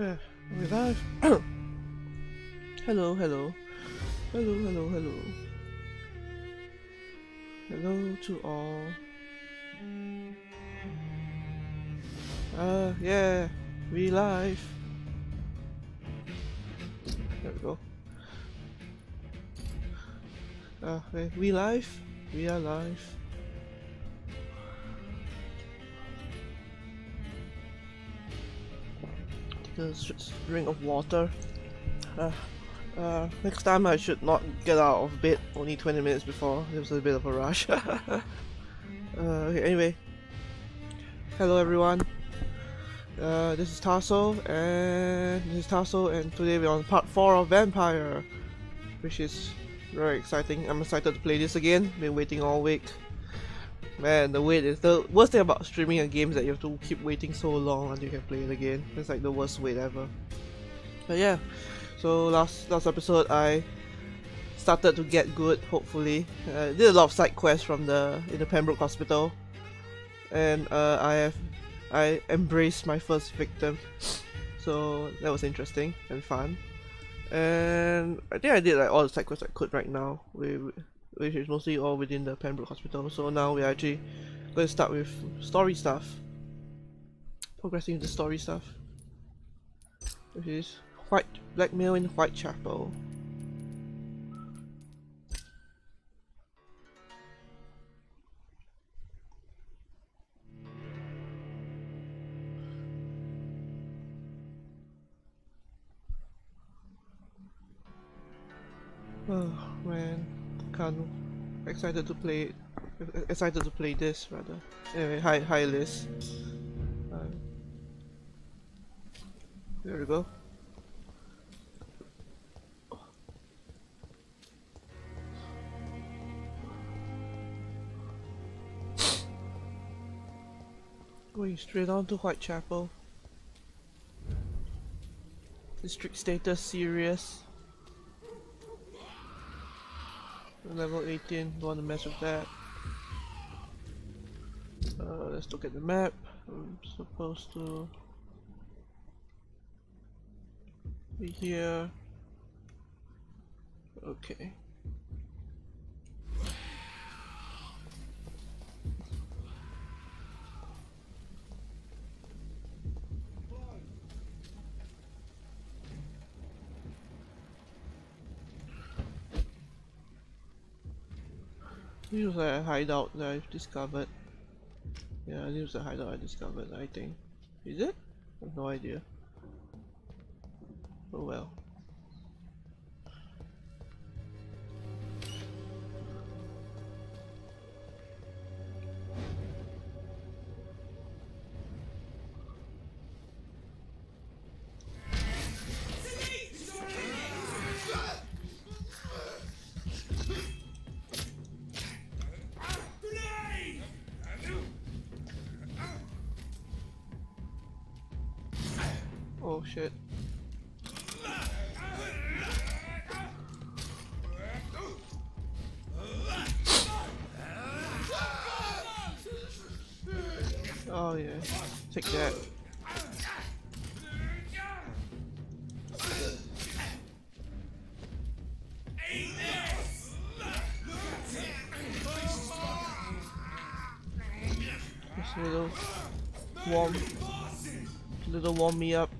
We're live. Hello, hello. Hello, hello, hello. Hello to all. Yeah, we live. There we go. We live. We are live. Take a drink of water. Next time I should not get out of bed only 20 minutes before. It was a bit of a rush. Okay, anyway. Hello everyone. This is Tasso and today we're on part 4 of Vampyr, which is very exciting. I'm excited to play this again. Been waiting all week. Man, the wait is the worst thing about streaming a game is that you have to keep waiting so long until you can play it again. It's like the worst wait ever. But yeah, so last episode I started to get good. Hopefully, did a lot of side quests from in the Pembroke Hospital, and I embraced my first victim, so that was interesting and fun. And I think I did like all the side quests I could right now, which is mostly all within the Pembroke Hospital. So now we're actually going to start with story stuff, progressing with the story stuff, which is blackmail in Whitechapel. Oh man, excited to play this rather. Anyway, hi Liz. There we go. Going straight on to Whitechapel. District status serious. Level 18, don't want to mess with that. Let's look at the map. I'm supposed to be here. Okay. This was a hideout that I've discovered. Yeah, this was a hideout I discovered, I think. Is it? I have no idea. Oh well. Oh shit. Oh yeah, take that. Just a little warm me up.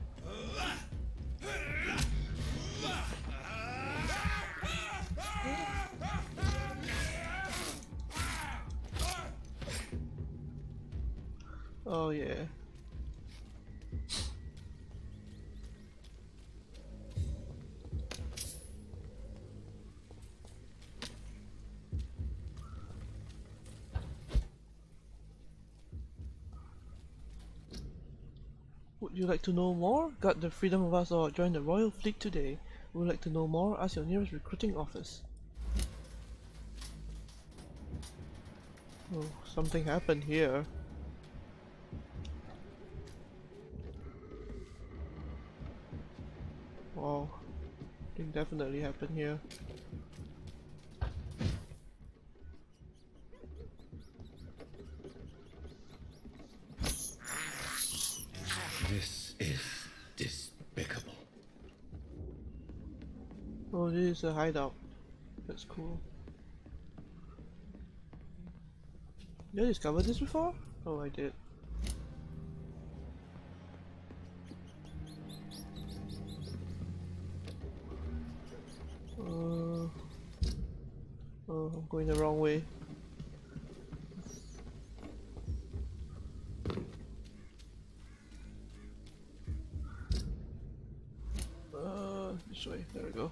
Oh yeah. Would you like to know more? Got the freedom of us or join the royal fleet today? Would you like to know more? Ask your nearest recruiting office. Oh, something happened here. Wow, something definitely happened here. This is this is a hideout. That's cool. Did I discover this before? Oh, I did. Oh, I'm going the wrong way. This way. There we go.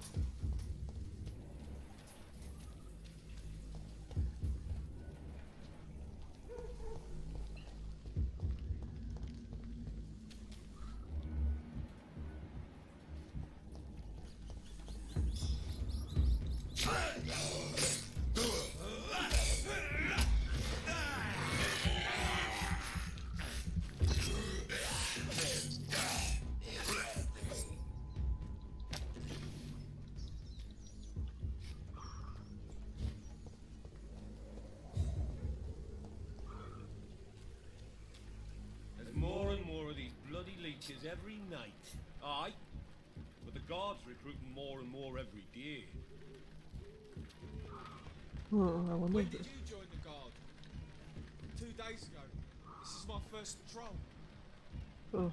Every night. Aye. But the guards recruiting more and more every day. I wonder when did you join the guard? 2 days ago. This is my first patrol. Oh.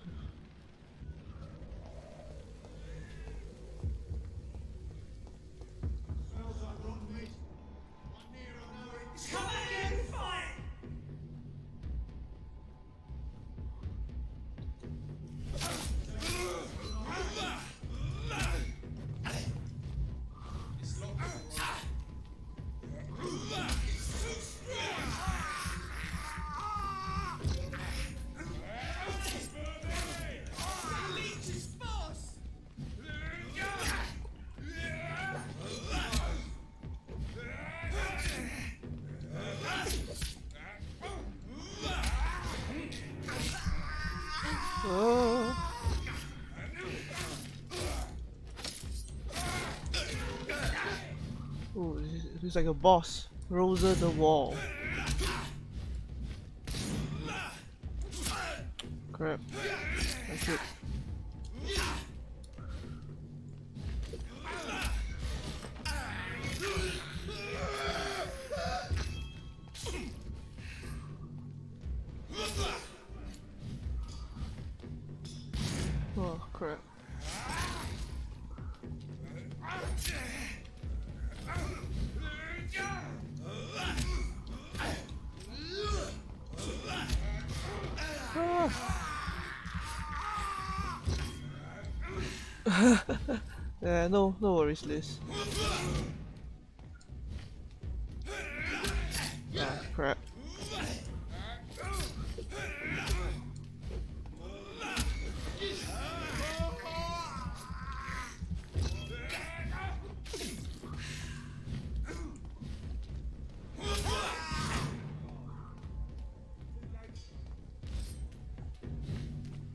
Smells like rotten meat. I'm near, I know it. It's coming again, fight! Oh, he's like a boss. Rosa the Wall. Crap. That's it. Oh, crap. Yeah, no worries, Liz. Ah, crap.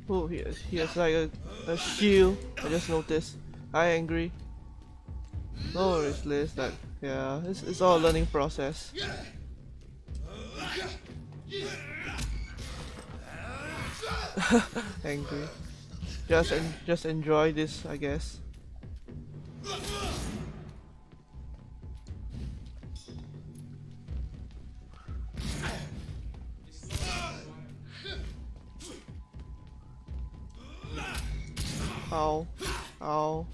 Oh, he has like a shield. I just noticed. Hi, angry. No worries, Liz. That yeah, it's all a learning process. Angry. Just enjoy this, I guess. Ow. Ow.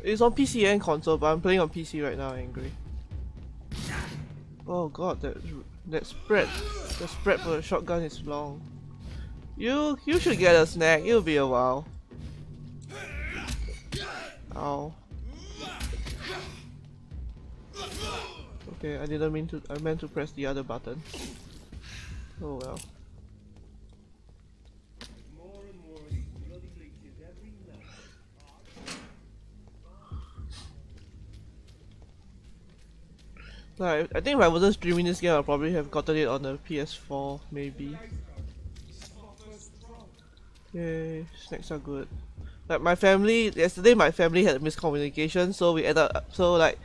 It's on PC and console, but I'm playing on PC right now, angry. Oh god, that spread for the shotgun is long. You should get a snack, it'll be a while. Ow. Okay, I meant to press the other button. Oh well. Like, I think if I wasn't streaming this game, I'd probably have gotten it on the PS4, maybe. Yay, snacks are good. Like my family, yesterday my family had a miscommunication, so we ended up, so like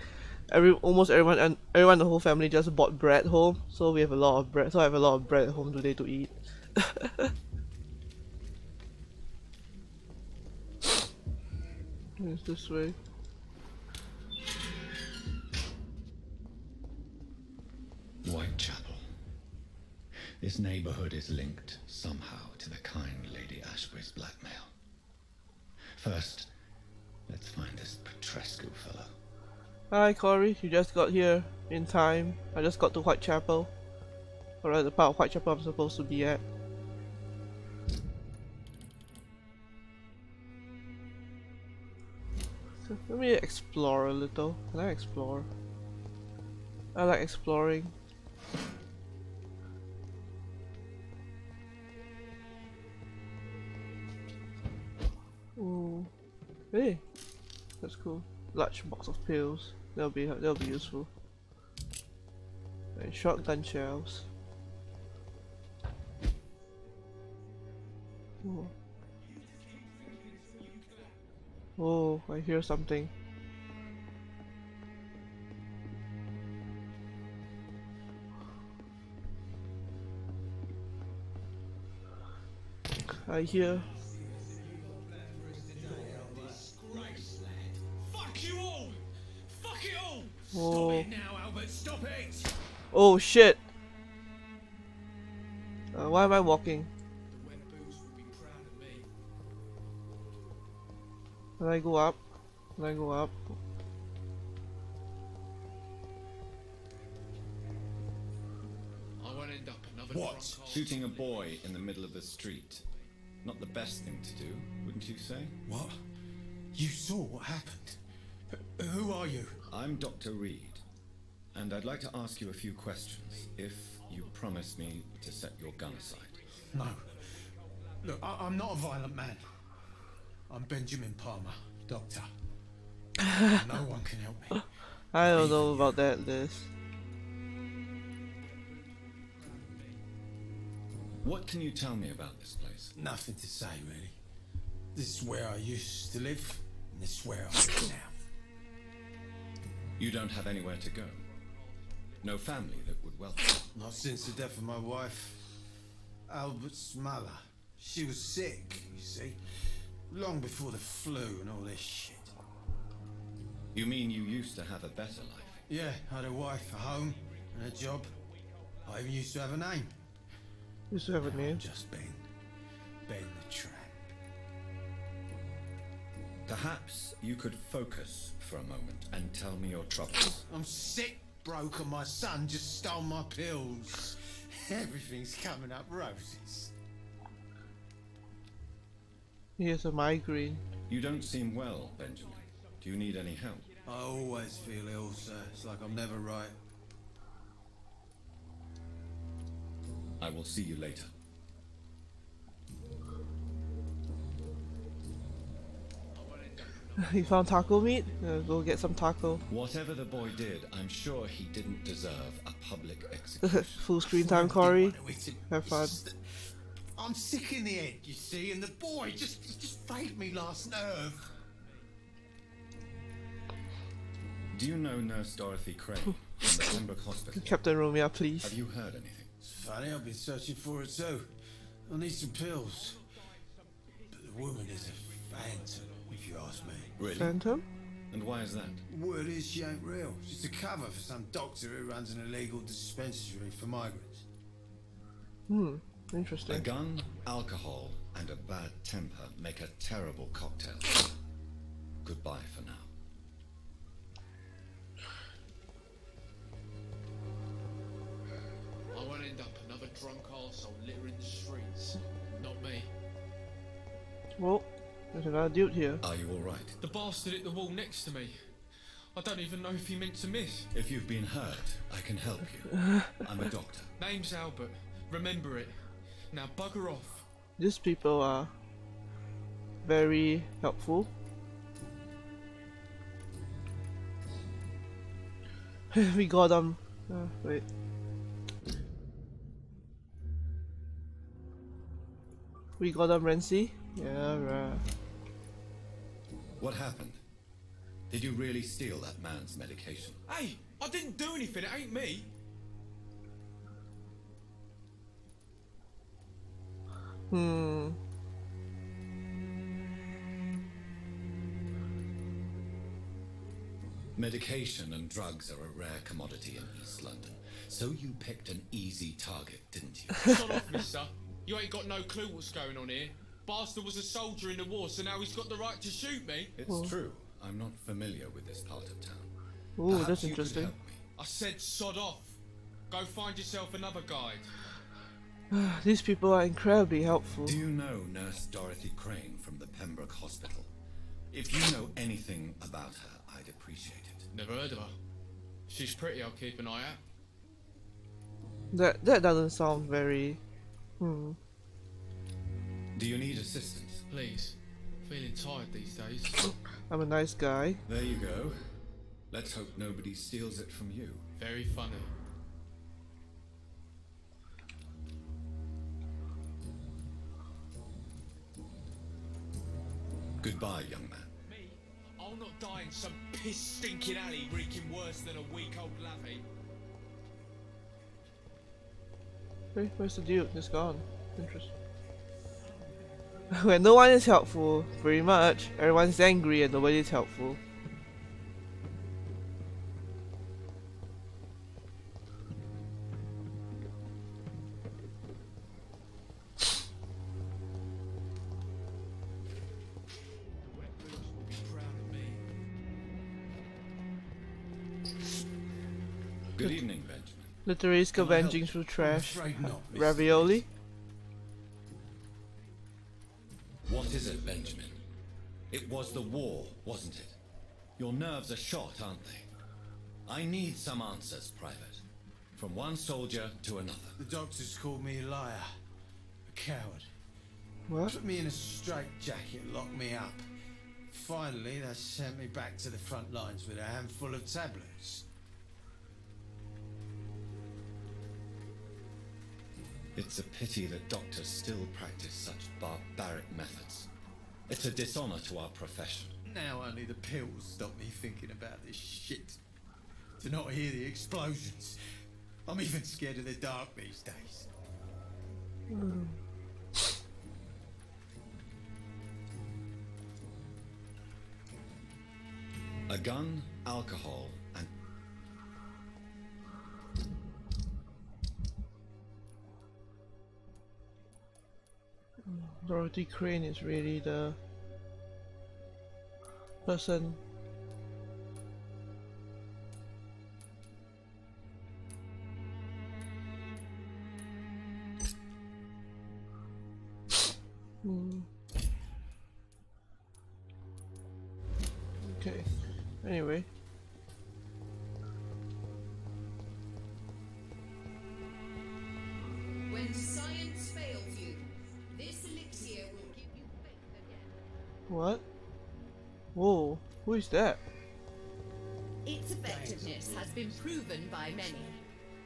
almost everyone and everyone in the whole family just bought bread home, so we have a lot of bread. So I have a lot of bread at home today to eat. It's this way. Whitechapel. This neighborhood is linked somehow to the kind Lady Ashbury's blackmail. First, let's find this Petrescu fellow. Hi Corey, you just got here in time. I just got to Whitechapel. Or the part of Whitechapel I'm supposed to be at. So let me explore a little. Can I explore? I like exploring. Ooh. Hey, that's cool. Large box of pills. That'll be useful. And shotgun shells. Ooh. Oh, I hear something. I hear. Fuck you all! Fuck it all! Oh. Stop it now, Albert, stop it! Oh shit! Why am I walking? The Wenaboos would be proud of me. Can I go up? Can I go up? I won't end up another What? drunk old- Shooting a boy in the middle of the street. Not the best thing to do, wouldn't you say? What? You saw what happened? Who are you? I'm Dr. Reid, and I'd like to ask you a few questions, if you promise me to set your gun aside. No. Look, I'm not a violent man. I'm Benjamin Palmer, doctor. No one can help me. I don't know about that, Liz. What can you tell me about this place? Nothing to say, really. This is where I used to live, and this is where I live now. You don't have anywhere to go. No family that would welcome you. Not since the death of my wife, Albert's mother. She was sick, you see. Long before the flu and all this shit. You mean you used to have a better life? Yeah, I had a wife, a home, and a job. I even used to have a name. Used to have a name. Just Ben. Ben the Tramp. Perhaps you could focus for a moment and tell me your troubles. I'm sick, broke, and my son just stole my pills. Everything's coming up roses. He has a migraine. You don't seem well, Benjamin. Do you need any help? I always feel ill, sir. It's like I'm never right. I will see you later. He found taco meat? Go get some taco. Whatever the boy did, I'm sure he didn't deserve a public execution. Full screen time, Corey. Have fun. I'm sick in the head, you see, and the boy just failed me last nerve. Do you know Nurse Dorothy Crane from the Pembroke Hospital? Captain Romeo, please. Have you heard anything? It's funny, I've been searching for her too. I need some pills. But the woman is a phantom, if you ask me. Really? Phantom? And why is that? Word is she ain't real. She's a cover for some doctor who runs an illegal dispensary for migrants. A Interesting. gun, alcohol, and a bad temper make a terrible cocktail. Goodbye for now. I won't end up another drunk arsehole littering the streets. Not me. Well, there's another dude here. Are you alright? The bastard hit the wall next to me. I don't even know if he meant to miss. If you've been hurt, I can help you. I'm a doctor. Name's Albert. Remember it. Now bugger off. These people are very helpful. We got him. Wait. We got him, Renzi. Yeah, right. What happened? Did you really steal that man's medication? Hey, I didn't do anything. It ain't me. Medication and drugs are a rare commodity in East London. So you picked an easy target, didn't you? Shut off, mister. You ain't got no clue what's going on here. Bastard was a soldier in the war, so now he's got the right to shoot me. It's true. I'm not familiar with this part of town. Ooh, Perhaps that's you could interesting. help me. I said sod off. Go find yourself another guide. These people are incredibly helpful. Do you know Nurse Dorothy Crane from the Pembroke Hospital? If you know anything about her, I'd appreciate it. Never heard of her. She's pretty, I'll keep an eye out. That doesn't sound very... Do you need assistance? Please. Feeling tired these days. I'm a nice guy. There you go. Let's hope nobody steals it from you. Very funny. Goodbye, young man. Me? I'll not die in some piss-stinking alley reeking worse than a week-old lavvy. Hey, where's the dude? He's gone. Interesting. When no one is helpful, pretty much. Everyone's angry and nobody's helpful. Good evening, Benjamin. Literally scavenging through trash. Ravioli? What is it, Benjamin? It was the war, wasn't it? Your nerves are shot, aren't they? I need some answers, Private. From one soldier to another. The doctors called me a liar. A coward. What? Put me in a straitjacket and locked me up. Finally, they sent me back to the front lines with a handful of tablets. It's a pity that doctors still practice such barbaric methods. It's a dishonor to our profession. Now only the pills stop me thinking about this shit. To not hear the explosions. I'm even scared of the dark these days. A gun, alcohol, and... Dorothy Crane is really the person. Okay. Anyway. When science fails you, this elixir will give you faith again. What? Whoa. Who is that? Its effectiveness has been proven by many.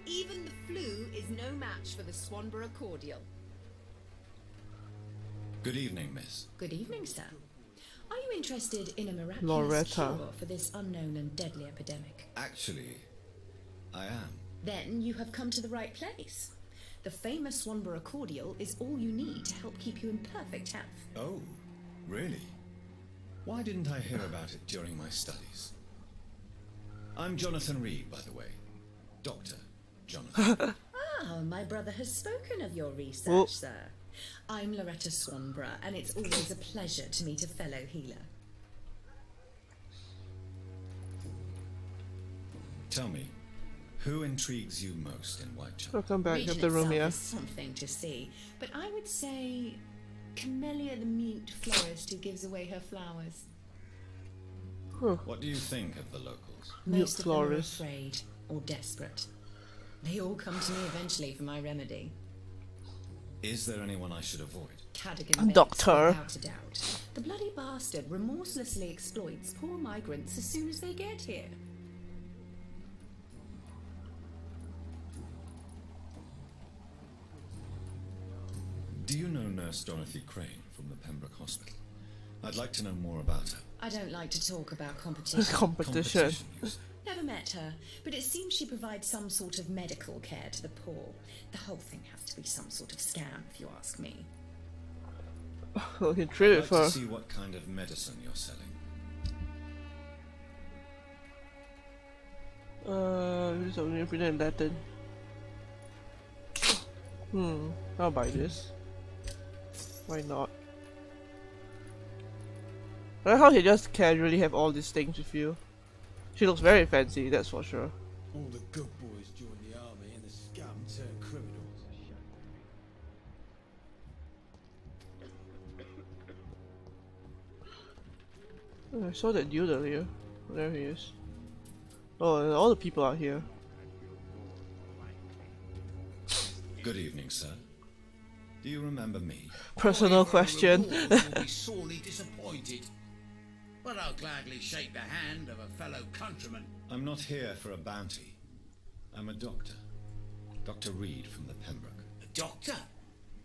Even the flu is no match for the Swanborough cordial. Good evening, miss. Good evening, sir. Are you interested in a miraculous Loretta. cure for this unknown and deadly epidemic? Actually, I am. Then you have come to the right place. The famous Swanborough cordial is all you need to help keep you in perfect health. Oh, really? Why didn't I hear about it during my studies? I'm Jonathan Reid, by the way. Dr. Jonathan. Ah, my brother has spoken of your research, Oh. sir. I'm Loretta Swanborough, and it's always a pleasure to meet a fellow healer. Tell me, who intrigues you most in Whitechapel? Welcome back. Region Have the room itself here. is something to see, but I would say Camellia the mute florist who gives away her flowers. What do you think of the locals? Mute Most of them are florist. afraid or desperate. They all come to me eventually for my remedy. Is there anyone I should avoid? Cadogan Bates, Doctor. without a doubt. The bloody bastard remorselessly exploits poor migrants as soon as they get here. you know Nurse Dorothy Crane from the Pembroke Hospital? I'd like to know more about her. I don't like to talk about competition. Competition. you say? Never met her, but it seems she provides some sort of medical care to the poor. The whole thing has to be some sort of scam, if you ask me. We can trade I'd it like for. to see what kind of medicine you're selling. Use of written in Latin. I'll buy this. Why not? I like how he just casually have all these things with you. She looks very fancy, that's for sure. All the good boys join the army and the scum turn criminals. Oh, I saw that dude earlier. There he is. Oh, and all the people are here. Good evening, sir. Do you remember me? Personal question. will be sorely disappointed, but I'll gladly shake the hand of a fellow countryman. I'm not here for a bounty. I'm a doctor. Dr. Reid from the Pembroke. A doctor?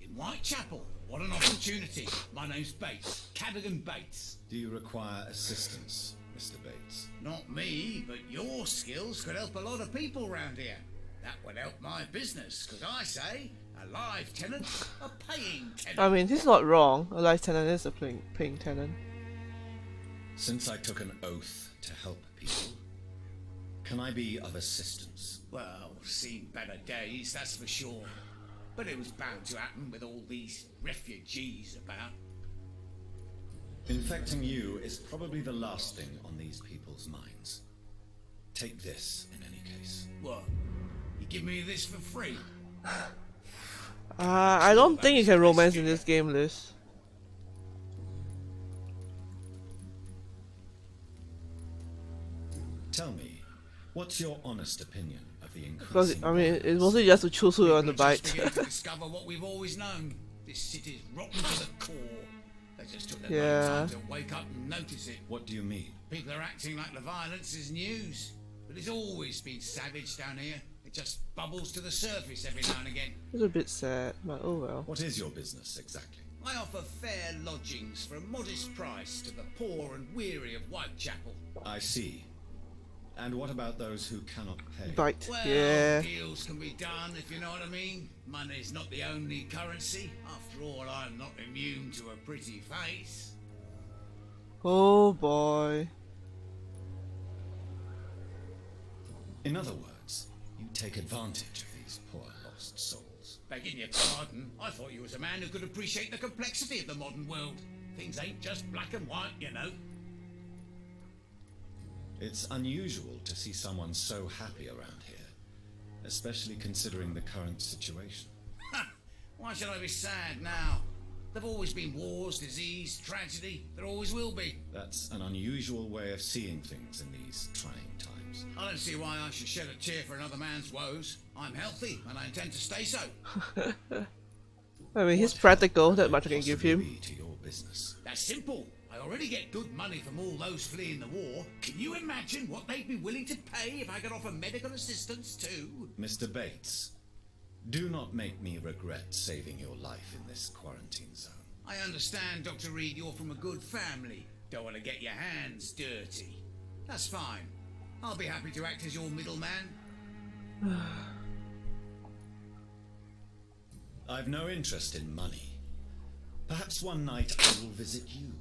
In Whitechapel? What an opportunity. My name's Bates. Cadogan Bates. Do you require assistance, Mr. Bates? Not me, but your skills could help a lot of people round here. That would help my business, because I say a live tenant, a paying tenant. I mean, he's not wrong. A life tenant is a paying tenant. Since I took an oath to help people, can I be of assistance? Well, seen better days, that's for sure. But it was bound to happen with all these refugees about. Infecting you is probably the last thing on these people's minds. Take this in any case. What? You give me this for free? I don't think you can romance in this game, Liz. Tell me, what's your honest opinion of the Because, increasing... I mean, it's mostly just to choose who you want to People are bite. just beginning to discover what we've always known. This city's rotten to the core. They just took their Yeah. time to wake up and notice it. What do you mean? People are acting like the violence is news. But it's always been savage down here. It just bubbles to the surface every now and again. It's a bit sad, but oh well. What is your business exactly? I offer fair lodgings for a modest price to the poor and weary of Whitechapel. I see. And what about those who cannot pay? Bite. Well, Yeah. deals can be done, if you know what I mean. Money's not the only currency. After all, I'm not immune to a pretty face. Oh boy. In other words, you take advantage of these poor lost souls. Begging your pardon, I thought you was a man who could appreciate the complexity of the modern world. Things ain't just black and white, you know. It's unusual to see someone so happy around here, especially considering the current situation. Ha! Why should I be sad now? There've always been wars, disease, tragedy. There always will be. That's an unusual way of seeing things in these trying times. I don't see why I should shed a tear for another man's woes. I'm healthy, and I intend to stay so. I mean, he's What practical, help that could much I can give possibly him. be to your business? That's simple. I already get good money from all those fleeing the war. Can you imagine what they'd be willing to pay if I could offer medical assistance too? Mr. Bates, do not make me regret saving your life in this quarantine zone. I understand, Dr. Reid, you're from a good family. Don't want to get your hands dirty. That's fine. I'll be happy to act as your middleman. I've no interest in money. Perhaps one night I will visit you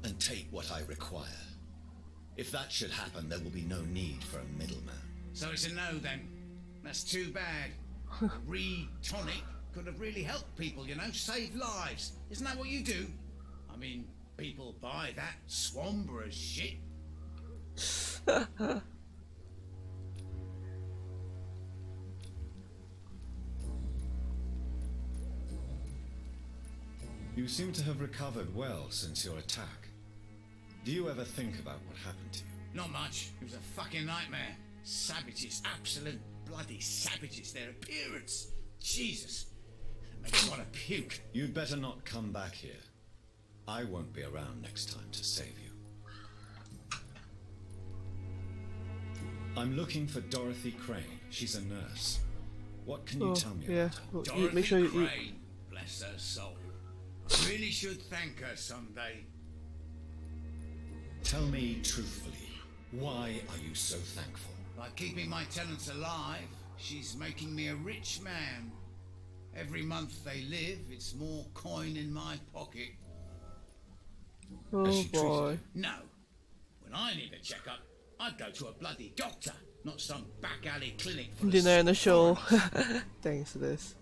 and take what I require. If that should happen, there will be no need for a middleman. So it's a no then. That's too bad. Reid tonic could have really helped people, you know, saved lives. Isn't that what you do? I mean, people buy that Swambra shit. You seem to have recovered well since your attack. Do you ever think about what happened to you? Not much. It was a fucking nightmare. Savages, absolute bloody savages. Their appearance. Jesus. It makes me want to puke. You'd better not come back here. I won't be around next time to save you. I'm looking for Dorothy Crane. She's a nurse. What can you tell me yeah. about her? Well, Dorothy make sure you eat. Crane. Bless her soul. Really should thank her someday. Tell me truthfully, why are you so thankful? By keeping my tenants alive, she's making me a rich man. Every month they live, it's more coin in my pocket. Oh boy. No. When I need a checkup, I'd go to a bloody doctor, not some back alley clinic for Dinner and a show. Thanks to this.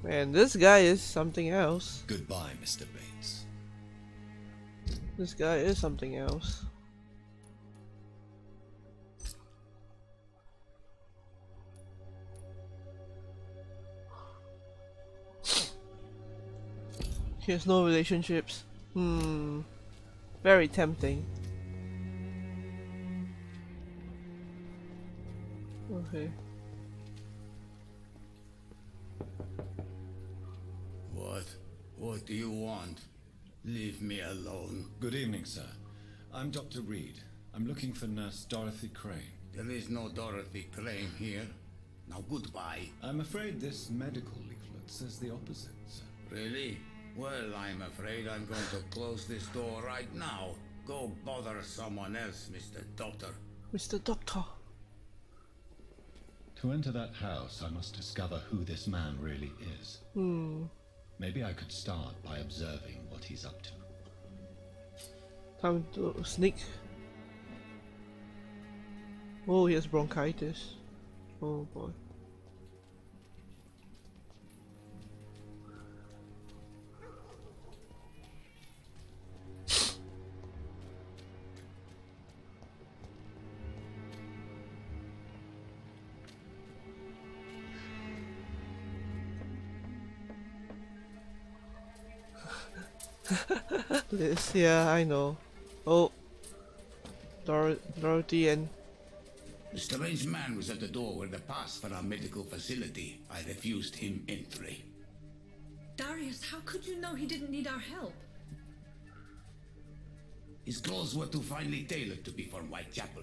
Man, this guy is something else. Goodbye, Mr. Bates. This guy is something else. He has no relationships. Very tempting. Okay. What do you want? Leave me alone. Good evening, sir. I'm Dr. Reid. I'm looking for Nurse Dorothy Crane. There is no Dorothy Crane here. Now goodbye. I'm afraid this medical leaflet says the opposite, sir. Really? Well, I'm afraid I'm going to close this door right now. Go bother someone else, Mr. Doctor. Mr. Doctor. To enter that house, I must discover who this man really is. Maybe I could start by observing what he's up to. Time to sneak. Oh, he has bronchitis. Oh boy. This, yeah, I know. Oh, Dorothy and The strange man was at the door with a pass for our medical facility. I refused him entry. Darius, how could you know he didn't need our help? His clothes were too finely tailored to be from Whitechapel.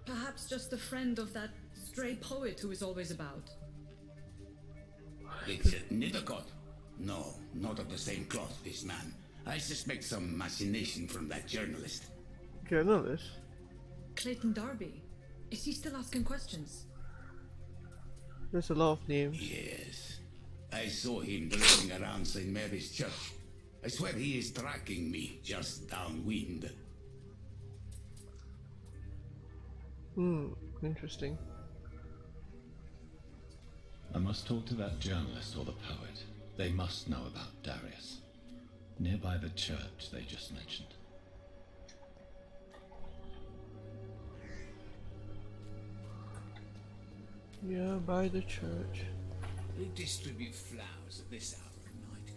Perhaps just a friend of that stray poet who is always about. It's a Nittercott. No, not of the same cloth, this man. I suspect some machination from that journalist. journalist. Clayton Darby. Is he still asking questions? There's a lot of names. Yes. I saw him driving around St. Mary's Church. I swear he is tracking me just downwind. Interesting. I must talk to that journalist or the poet. They must know about Darius. Nearby the church they just mentioned. Yeah, by the church. Who distribute flowers at this hour of night?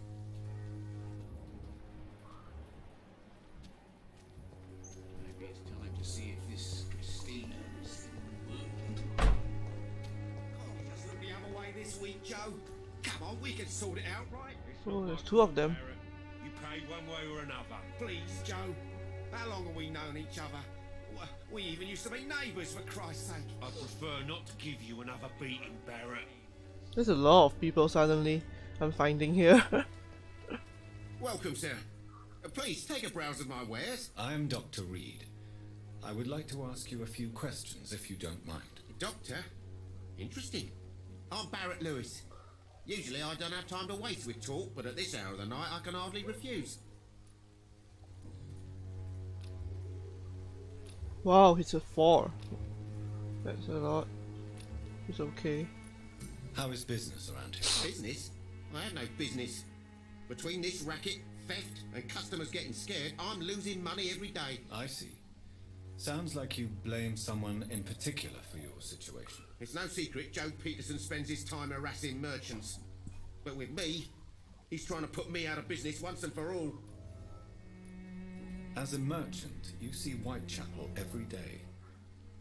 Maybe it's time to see if this Christina is still working. Can't we just look the other way this week, Joe? Come on, we can sort it out, right? Oh, there's two of them. You pay one way or another. Please, Joe. How long have we known each other? We even used to be neighbours, for Christ's sake. I prefer not to give you another beating, Barrett. There's a lot of people suddenly I'm finding here. Welcome, sir. Please, take a browse of my wares. I'm Dr. Reid. I would like to ask you a few questions, if you don't mind. Doctor? Interesting. I'm Barrett Lewis. Usually I don't have time to waste with talk, but at this hour of the night I can hardly refuse. Wow, he's a 4. That's a lot. It's okay. How is business around here? Business? I have no business. Between this racket, theft, and customers getting scared, I'm losing money every day. I see. Sounds like you blame someone in particular for your situation. It's no secret Joe Peterson spends his time harassing merchants. But with me, he's trying to put me out of business once and for all. As a merchant, you see Whitechapel every day.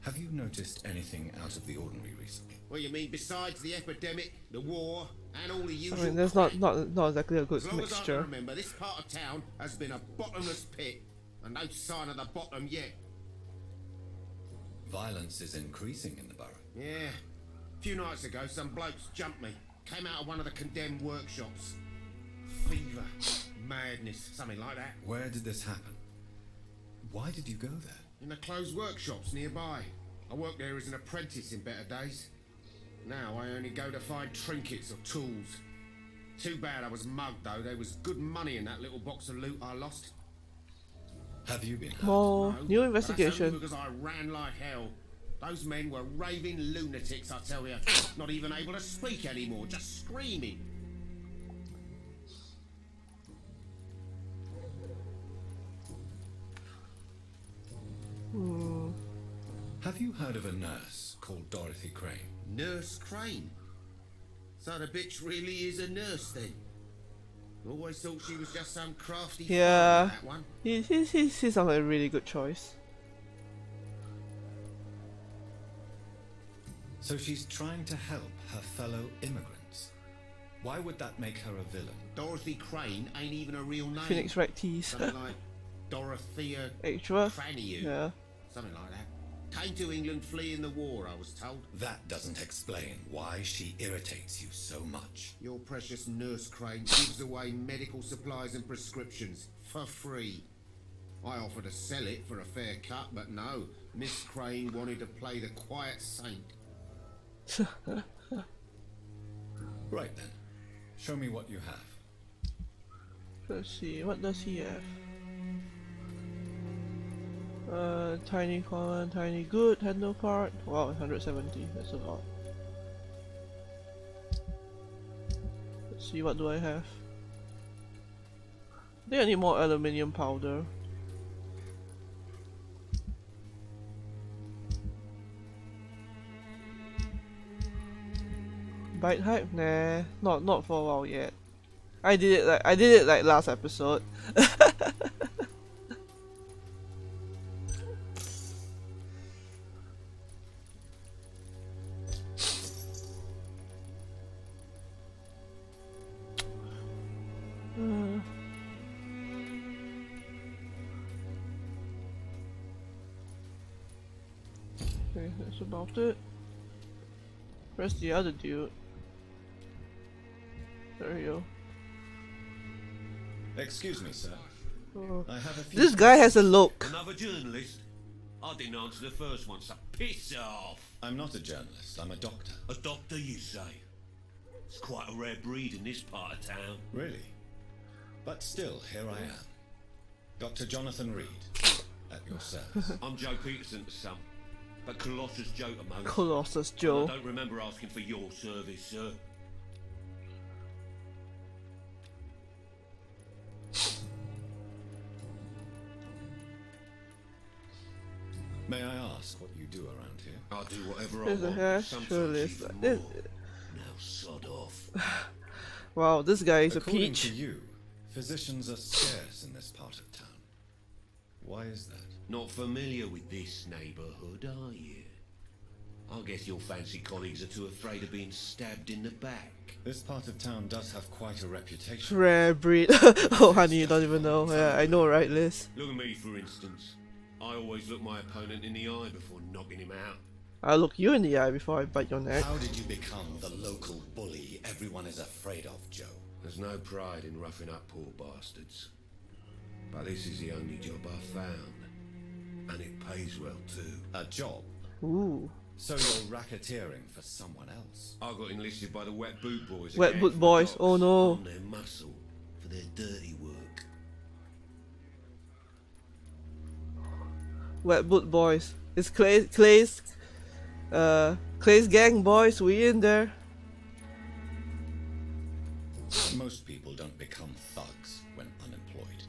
Have you noticed anything out of the ordinary recently? What you mean besides the epidemic, the war, and all the usual? I mean, there's not exactly a good As long as I mixture. can remember, this part of town has been a bottomless pit, and no sign of the bottom yet. Violence is increasing in the borough. Yeah. A few nights ago, some blokes jumped me. Came out of one of the condemned workshops. Fever, madness, something like that. Where did this happen? Why did you go there? In the closed workshops nearby. I worked there as an apprentice in better days. Now I only go to find trinkets or tools. Too bad I was mugged though. There was good money in that little box of loot I lost. Have you been hurt? More No, new but that's only investigation. because I ran like hell. Those men were raving lunatics, I tell you. Not even able to speak anymore, just screaming. Have you heard of a nurse called Dorothy Crane? Nurse Crane? So the bitch really is a nurse then? Always thought she was just some crafty Yeah. that one. He sounds like a really good choice. So she's trying to help her fellow immigrants. Why would that make her a villain? Dorothy Crane ain't even a real name. Phoenix Rectis. Something like Dorothea Edgeworth. Craniu. Yeah. Something like that. Came to England fleeing the war, I was told. That doesn't explain why she irritates you so much. Your precious Nurse Crane gives away medical supplies and prescriptions for free. I offered to sell it for a fair cut, but no. Miss Crane wanted to play the quiet saint. Right then. Show me what you have. Let's see, what does he have? Tiny common, tiny good, handle part. Wow, 170, that's a lot. Let's see, what do I have? I think I need more aluminium powder. Bite hype? Nah, not for a while yet. I did it like last episode. Okay, that's about it. Where's the other dude? There you go. Excuse me, sir. Oh. I have a few This guy has a look. Another journalist? I didn't answer the first one, so piss off. I'm not a journalist, I'm a doctor. A doctor, you say? It's quite a rare breed in this part of town. Really? But still, here I am. Dr. Jonathan Reid, at your service. I'm Joe Peterson's son, but Colossus Joe to most. Colossus I Joe. don't remember asking for your service, sir. May I ask what you do around here? I'll do whatever I There's a want. hash, Sometimes surely even it's like more. this. Now sod off. Wow, this guy is a According peach. to you, physicians are scarce in this part of town. Why is that? Not familiar with this neighborhood, are you? I guess your fancy colleagues are too afraid of being stabbed in the back. This part of town does have quite a reputation. Rare breed. Oh honey, you don't even know. Yeah, I know, right, Liz? Look at me, for instance. I always look my opponent in the eye before knocking him out. I'll look you in the eye before I bite your neck. How did you become the local bully everyone is afraid of, Joe? There's no pride in roughing up poor bastards. But this is the only job I found. And it pays well too. A job? Ooh. So you're racketeering for someone else? I got enlisted by the Wet Boot Boys. Wet again Boot for the Boys, docks, oh no. On their muscle for their dirty work. Wet Boot Boys. It's Clay's gang, boys. We in there. Most people don't become thugs when unemployed.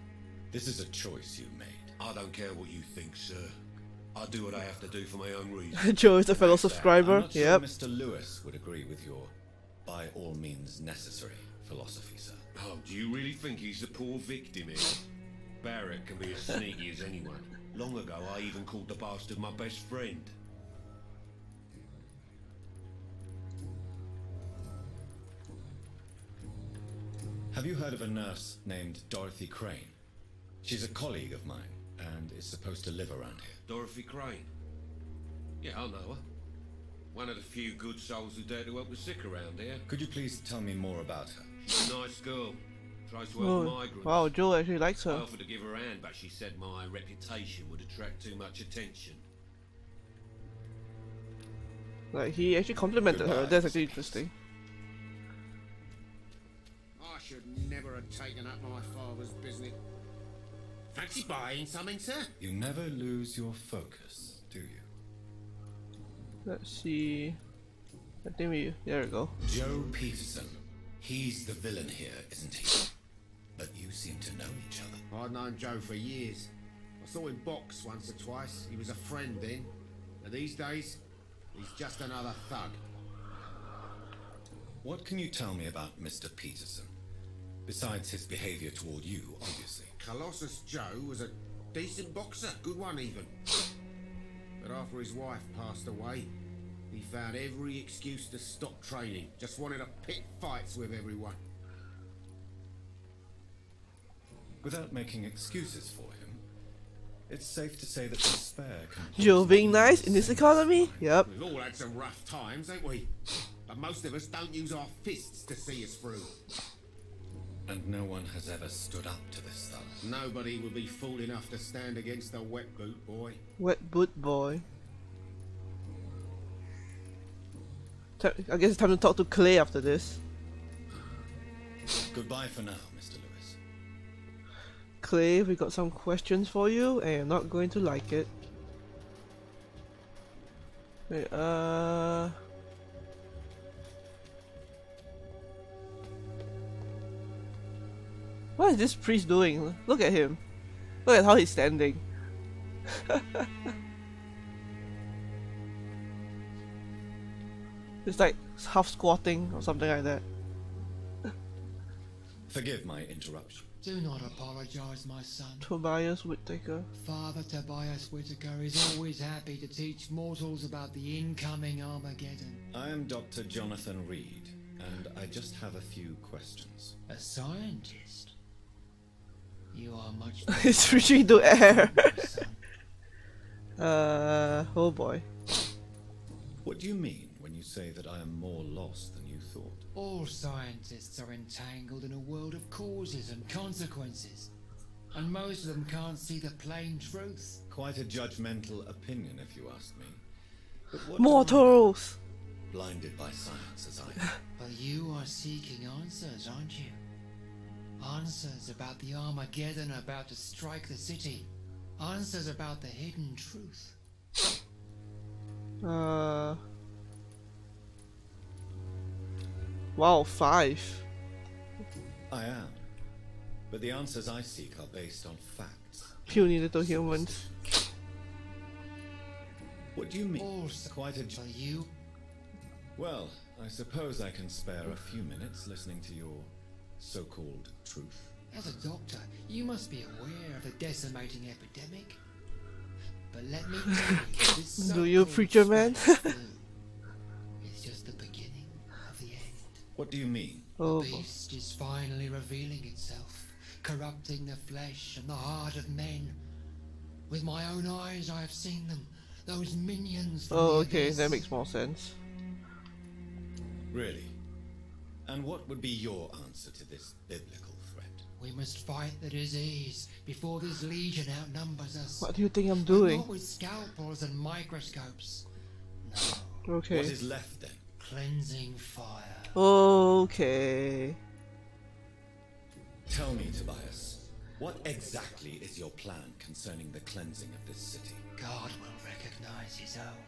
This is a choice you made. I don't care what you think, sir. I do what I have to do for my own reasons. Joe is a fellow I'm subscriber. not sure Yep. Mr. Lewis would agree with your by all means necessary philosophy, sir. Oh, do you really think he's the poor victim here? Barrett can be as sneaky as anyone. Long ago, I even called the bastard my best friend. Have you heard of a nurse named Dorothy Crane? She's a colleague of mine and is supposed to live around here. Dorothy Crane. Yeah, I know her. One of the few good souls who dare to help the sick around here. Could you please tell me more about her? She's a nice girl. Tries to help Oh, migrants. wow, Joe actually likes I her. offered to give her a hand, but she said my reputation would attract too much attention. Like, he actually complimented her. Goodbye, That's actually interesting. I should never have taken up my father's business. Fancy buying something, sir? You never lose your focus, do you? Let's see. I think we. There we go. Joe Peterson. He's the villain here, isn't he? But you seem to know each other. I'd known Joe for years. I saw him box once or twice. He was a friend then. But these days, he's just another thug. What can you tell me about Mr. Peterson? Besides his behavior toward you, obviously. Colossus Joe was a decent boxer, good one even. But after his wife passed away, he found every excuse to stop training. Just wanted to pick fights with everyone. Without making excuses for him, it's safe to say that despair can... Joe being nice in this economy? Yep. We've all had some rough times, ain't we? But most of us don't use our fists to see us through. And no one has ever stood up to this thug. Nobody would be fool enough to stand against a wet boot boy. Wet boot boy. I guess it's time to talk to Clay after this. Goodbye for now, Mr. Lewis. Clay, we got some questions for you, and you're not going to like it. Wait, what is this priest doing? Look at him. Look at how he's standing. It's like half squatting or something like that. Forgive my interruption. Do not apologize, my son. Tobias Whittaker. Father Tobias Whittaker is always happy to teach mortals about the incoming Armageddon. I am Dr. Jonathan Reid, and I just have a few questions. A scientist? You are much... It's reaching to air. my son. Oh boy. What do you mean when you say that I am more lost than you thought? All scientists are entangled in a world of causes and consequences, and most of them can't see the plain truth. Quite a judgmental opinion, if you ask me. But what Mortals! blinded by science as I am. But you are seeking answers, aren't you? Answers about the Armageddon about to strike the city. Answers about the hidden truth. Wow, 5. I am. But the answers I seek are based on facts. Puny little humans. What do you mean? Also, Quite a... for you, Well, I suppose I can spare a few minutes listening to your so-called truth. as a doctor, you must be aware of the decimating epidemic. But let me tell you, this Do you, so-called preacher man? flu is just the beginning of the end. What do you mean? Oh, The beast is finally revealing itself, corrupting the flesh and the heart of men. With my own eyes I have seen them, those minions from oh the okay, abyss. that makes more sense. Really? And what would be your answer to this biblical threat? We must fight the disease before this legion outnumbers us. What do you think I'm And doing? not with scalpels and microscopes. No, Okay. What is left then? cleansing fire. Okay. Tell me, Tobias, what exactly is your plan concerning the cleansing of this city? God will recognize his own.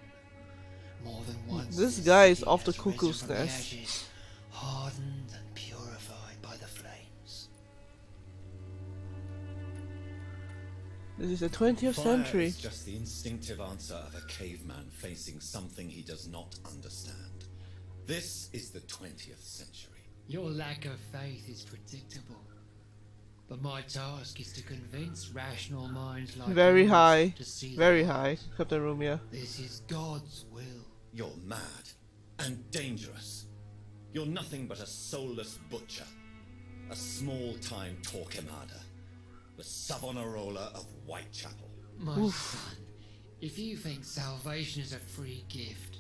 More than once. This guy is city off the has risen cuckoo's from the nest. ashes, hardened and purified by the flames. This is the 20th Fire century. is just the instinctive answer of a caveman facing something he does not understand. This is the 20th century. Your lack of faith is predictable. But my task is to convince rational minds like Very yours high. to see the Very light. high. Captain Rumia. This is God's will. You're mad and dangerous. You're nothing but a soulless butcher, a small-time Torquemada, the Savonarola of Whitechapel. My son, if you think salvation is a free gift,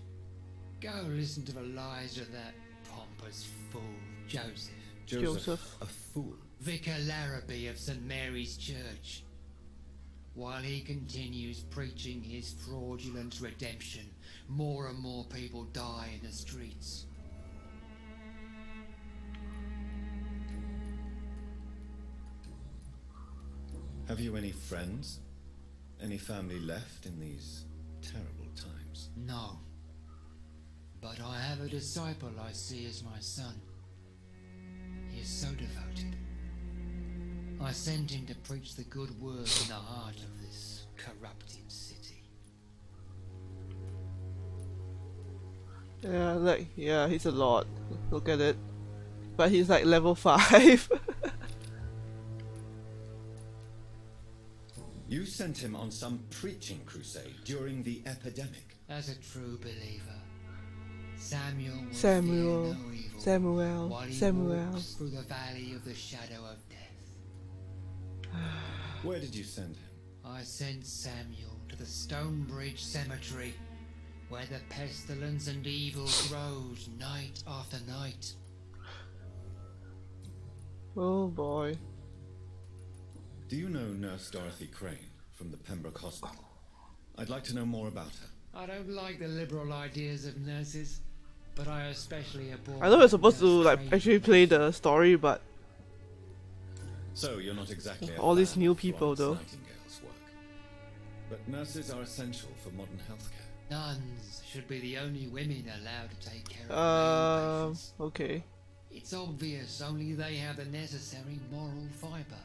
Go listen to the lies of that pompous fool, Joseph. Joseph. A fool. Vicar Larrabee of St. Mary's Church. While he continues preaching his fraudulent redemption, more and more people die in the streets. Have you any friends? Any family left in these terrible times? No. But I have a disciple I see as my son. He is so devoted. I sent him to preach the good word in the heart of this corrupted city. Yeah, he's a lot. Look at it. But he's like level 5. You sent him on some preaching crusade during the epidemic. As a true believer, Samuel will Samuel, fear no evil Samuel, while he Samuel. walks through the valley of the shadow of death. Where did you send him? I sent Samuel to the Stonebridge Cemetery, where the pestilence and evil grows night after night. Oh boy. Do you know Nurse Dorothy Crane from the Pembroke Hospital? I'd like to know more about her. I don't like the liberal ideas of nurses, but I especially abhor... I know we're supposed to like actually play the story, but So you're not exactly a all these fan new of people, Florence though. Nightingale's work. But nurses are essential for modern healthcare. Nuns should be the only women allowed to take care of male patients. Okay. It's obvious only they have the necessary moral fibre.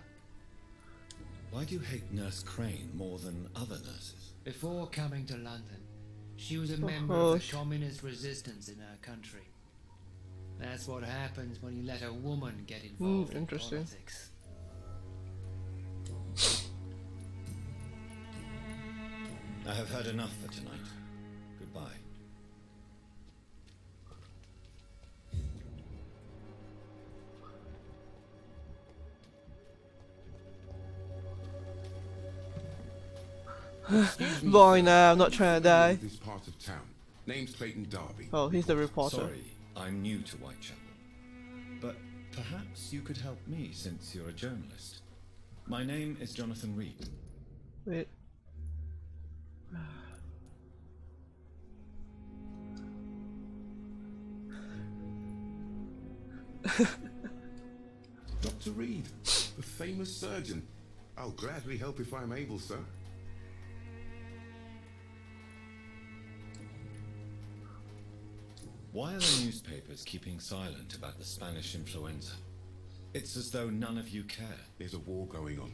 Why do you hate Nurse Crane more than other nurses? Before coming to London, she was a member of the communist resistance in her country. That's what happens when you let a woman get involved in politics. I have had enough for tonight. Goodbye. Boy, nah, I'm not trying to die. This part of town. Name's Clayton Darby. Oh, he's the reporter. Sorry, I'm new to Whitechapel. But perhaps you could help me since you're a journalist. My name is Jonathan Reid. Wait. Dr. Reid, the famous surgeon. I'll gladly help if I'm able, sir. Why are the newspapers keeping silent about the Spanish influenza? It's as though none of you care. There's a war going on.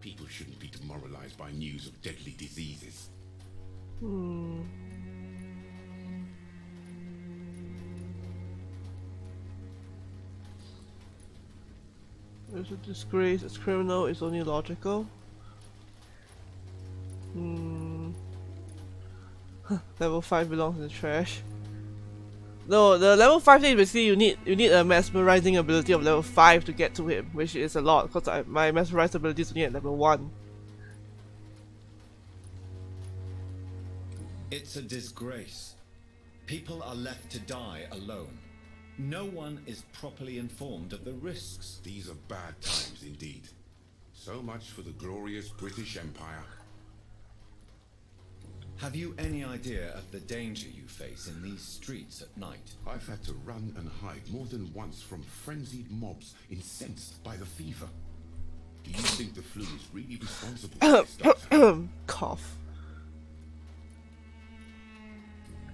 People shouldn't be demoralized by news of deadly diseases. It's a disgrace. It's criminal. It's only logical. Level 5 belongs in the trash. No, the level 5 thing is basically you need a mesmerizing ability of level 5 to get to him, which is a lot because my mesmerized ability is only at level 1. It's a disgrace. People are left to die alone. No one is properly informed of the risks. These are bad times indeed. So much for the glorious British Empire. Have you any idea of the danger you face in these streets at night? I've had to run and hide more than once from frenzied mobs incensed by the fever. Do you think the flu is really responsible for this, Doctor? Cough.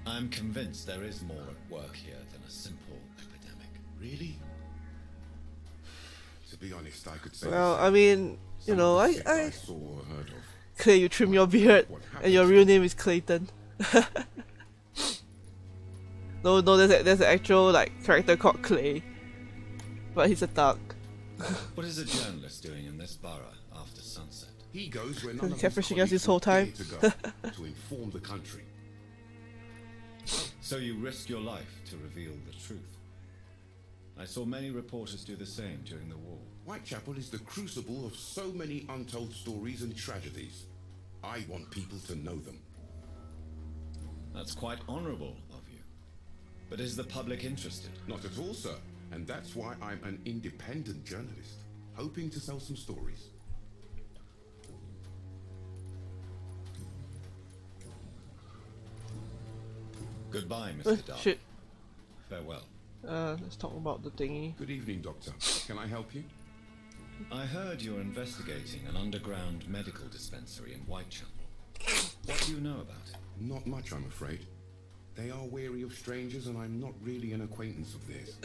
I'm convinced there is more at work here than a simple epidemic. Really? To be honest, I could say. Well, I mean, you know, I saw or heard of. Clay, you trim your beard, and your real name is Clayton. no, there's an actual like character called Clay, but he's a thug. What is a journalist doing in this borough after sunset? He goes where none of kept his pushing us this colleagues whole would time. dare to go, to inform the country. So you risk your life to reveal the truth. I saw many reporters do the same during the war. Whitechapel is the crucible of so many untold stories and tragedies. I want people to know them. That's quite honorable of you. But is the public interested? Not at all, sir. And that's why I'm an independent journalist, hoping to sell some stories. Goodbye, Mr. Dr. Shit. Farewell. Let's talk about the thingy. Good evening, Doctor. Can I help you? I heard you're investigating an underground medical dispensary in Whitechapel. What do you know about it? Not much, I'm afraid. They are wary of strangers, and I'm not really an acquaintance of theirs.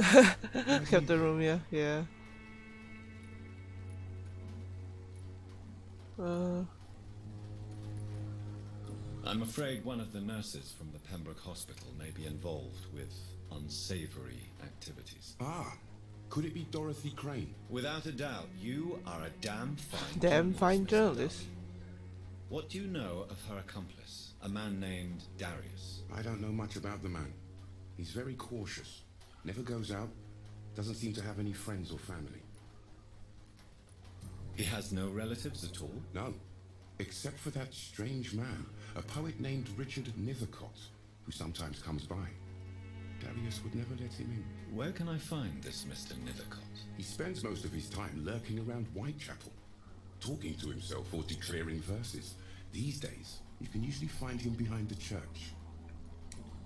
Kept the room, yeah, yeah. I'm afraid one of the nurses from the Pembroke Hospital may be involved with unsavory activities. Ah, could it be Dorothy Crane? Without a doubt, you are a damn fine journalist. What do you know of her accomplice, a man named Darius? I don't know much about the man. He's very cautious, never goes out, doesn't seem to have any friends or family. He has no relatives at all? No, except for that strange man, a poet named Richard Nethercott, who sometimes comes by. Darius would never let him in. Where can I find this Mr. Nethercott? He spends most of his time lurking around Whitechapel, talking to himself or declaring verses. These days, you can usually find him behind the church.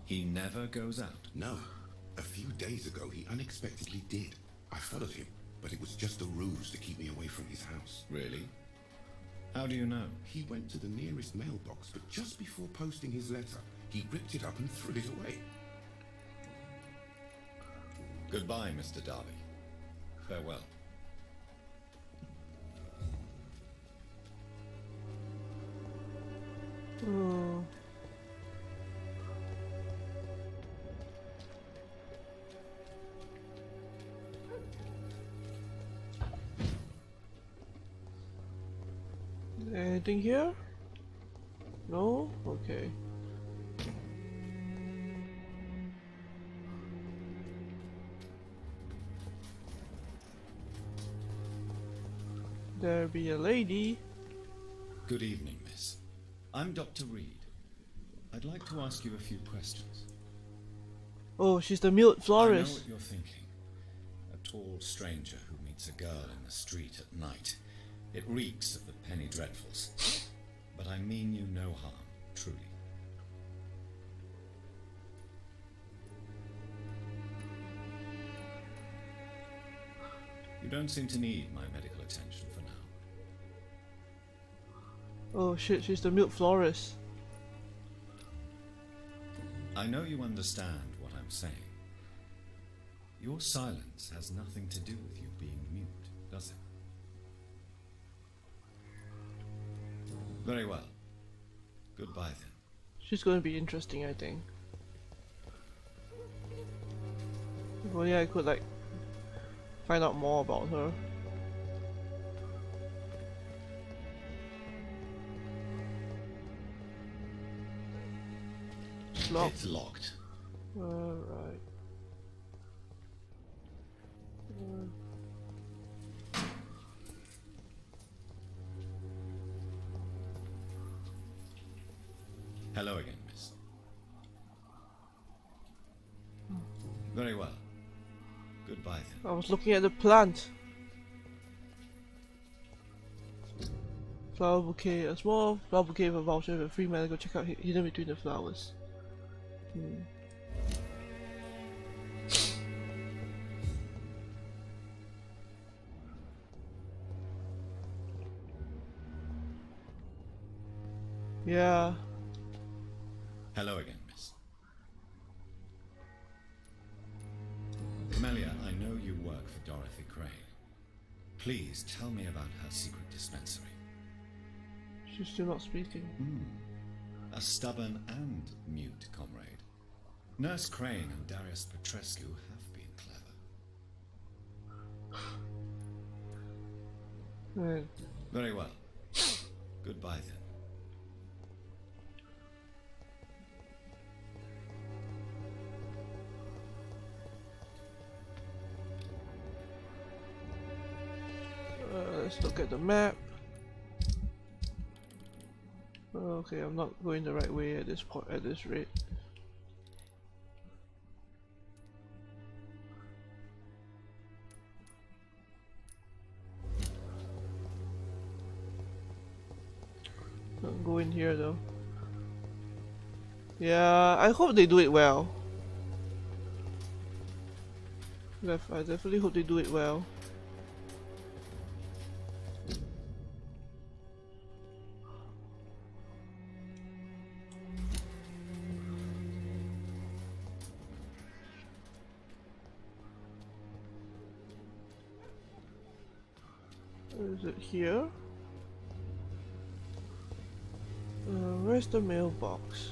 He never goes out? No. A few days ago, he unexpectedly did. I followed him, but it was just a ruse to keep me away from his house. Really? How do you know? He went to the nearest mailbox, but just before posting his letter, he ripped it up and threw it away. Goodbye, Mr. Darby. Farewell. Oh. Anything here? No? Okay. There be a lady. Good evening, miss. I'm Dr. Reid. I'd like to ask you a few questions. Oh, she's the mute I know florist. what you're thinking. A tall stranger who meets a girl in the street at night. It reeks of the penny dreadfuls. But I mean you no harm, truly. You don't seem to need my medical attention for now. Oh shit, she's the mute florist. I know you understand what I'm saying. Your silence has nothing to do with you being mute, does it? Very well. Goodbye then. She's going to be interesting, I think. Well, yeah, I could like find out more about her. It's locked. It's locked. Alright. Hello again, miss. Very well. Goodbye then. I was looking at the plant. Flower bouquet. A small flower bouquet for a voucher with a free medical checkout hidden between the flowers. Yeah. Hello again, miss. Camellia, I know you work for Dorothy Crane. Please tell me about her secret dispensary. She's still not speaking. A stubborn and mute comrade. Nurse Crane and Darius Petrescu have been clever. Right. Very well. Goodbye then. Let's look at the map. Okay, I'm not going the right way at this point, at this rate. go in here though. Yeah, I hope they do it well. I definitely hope they do it well. Is it here? Where's the mailbox?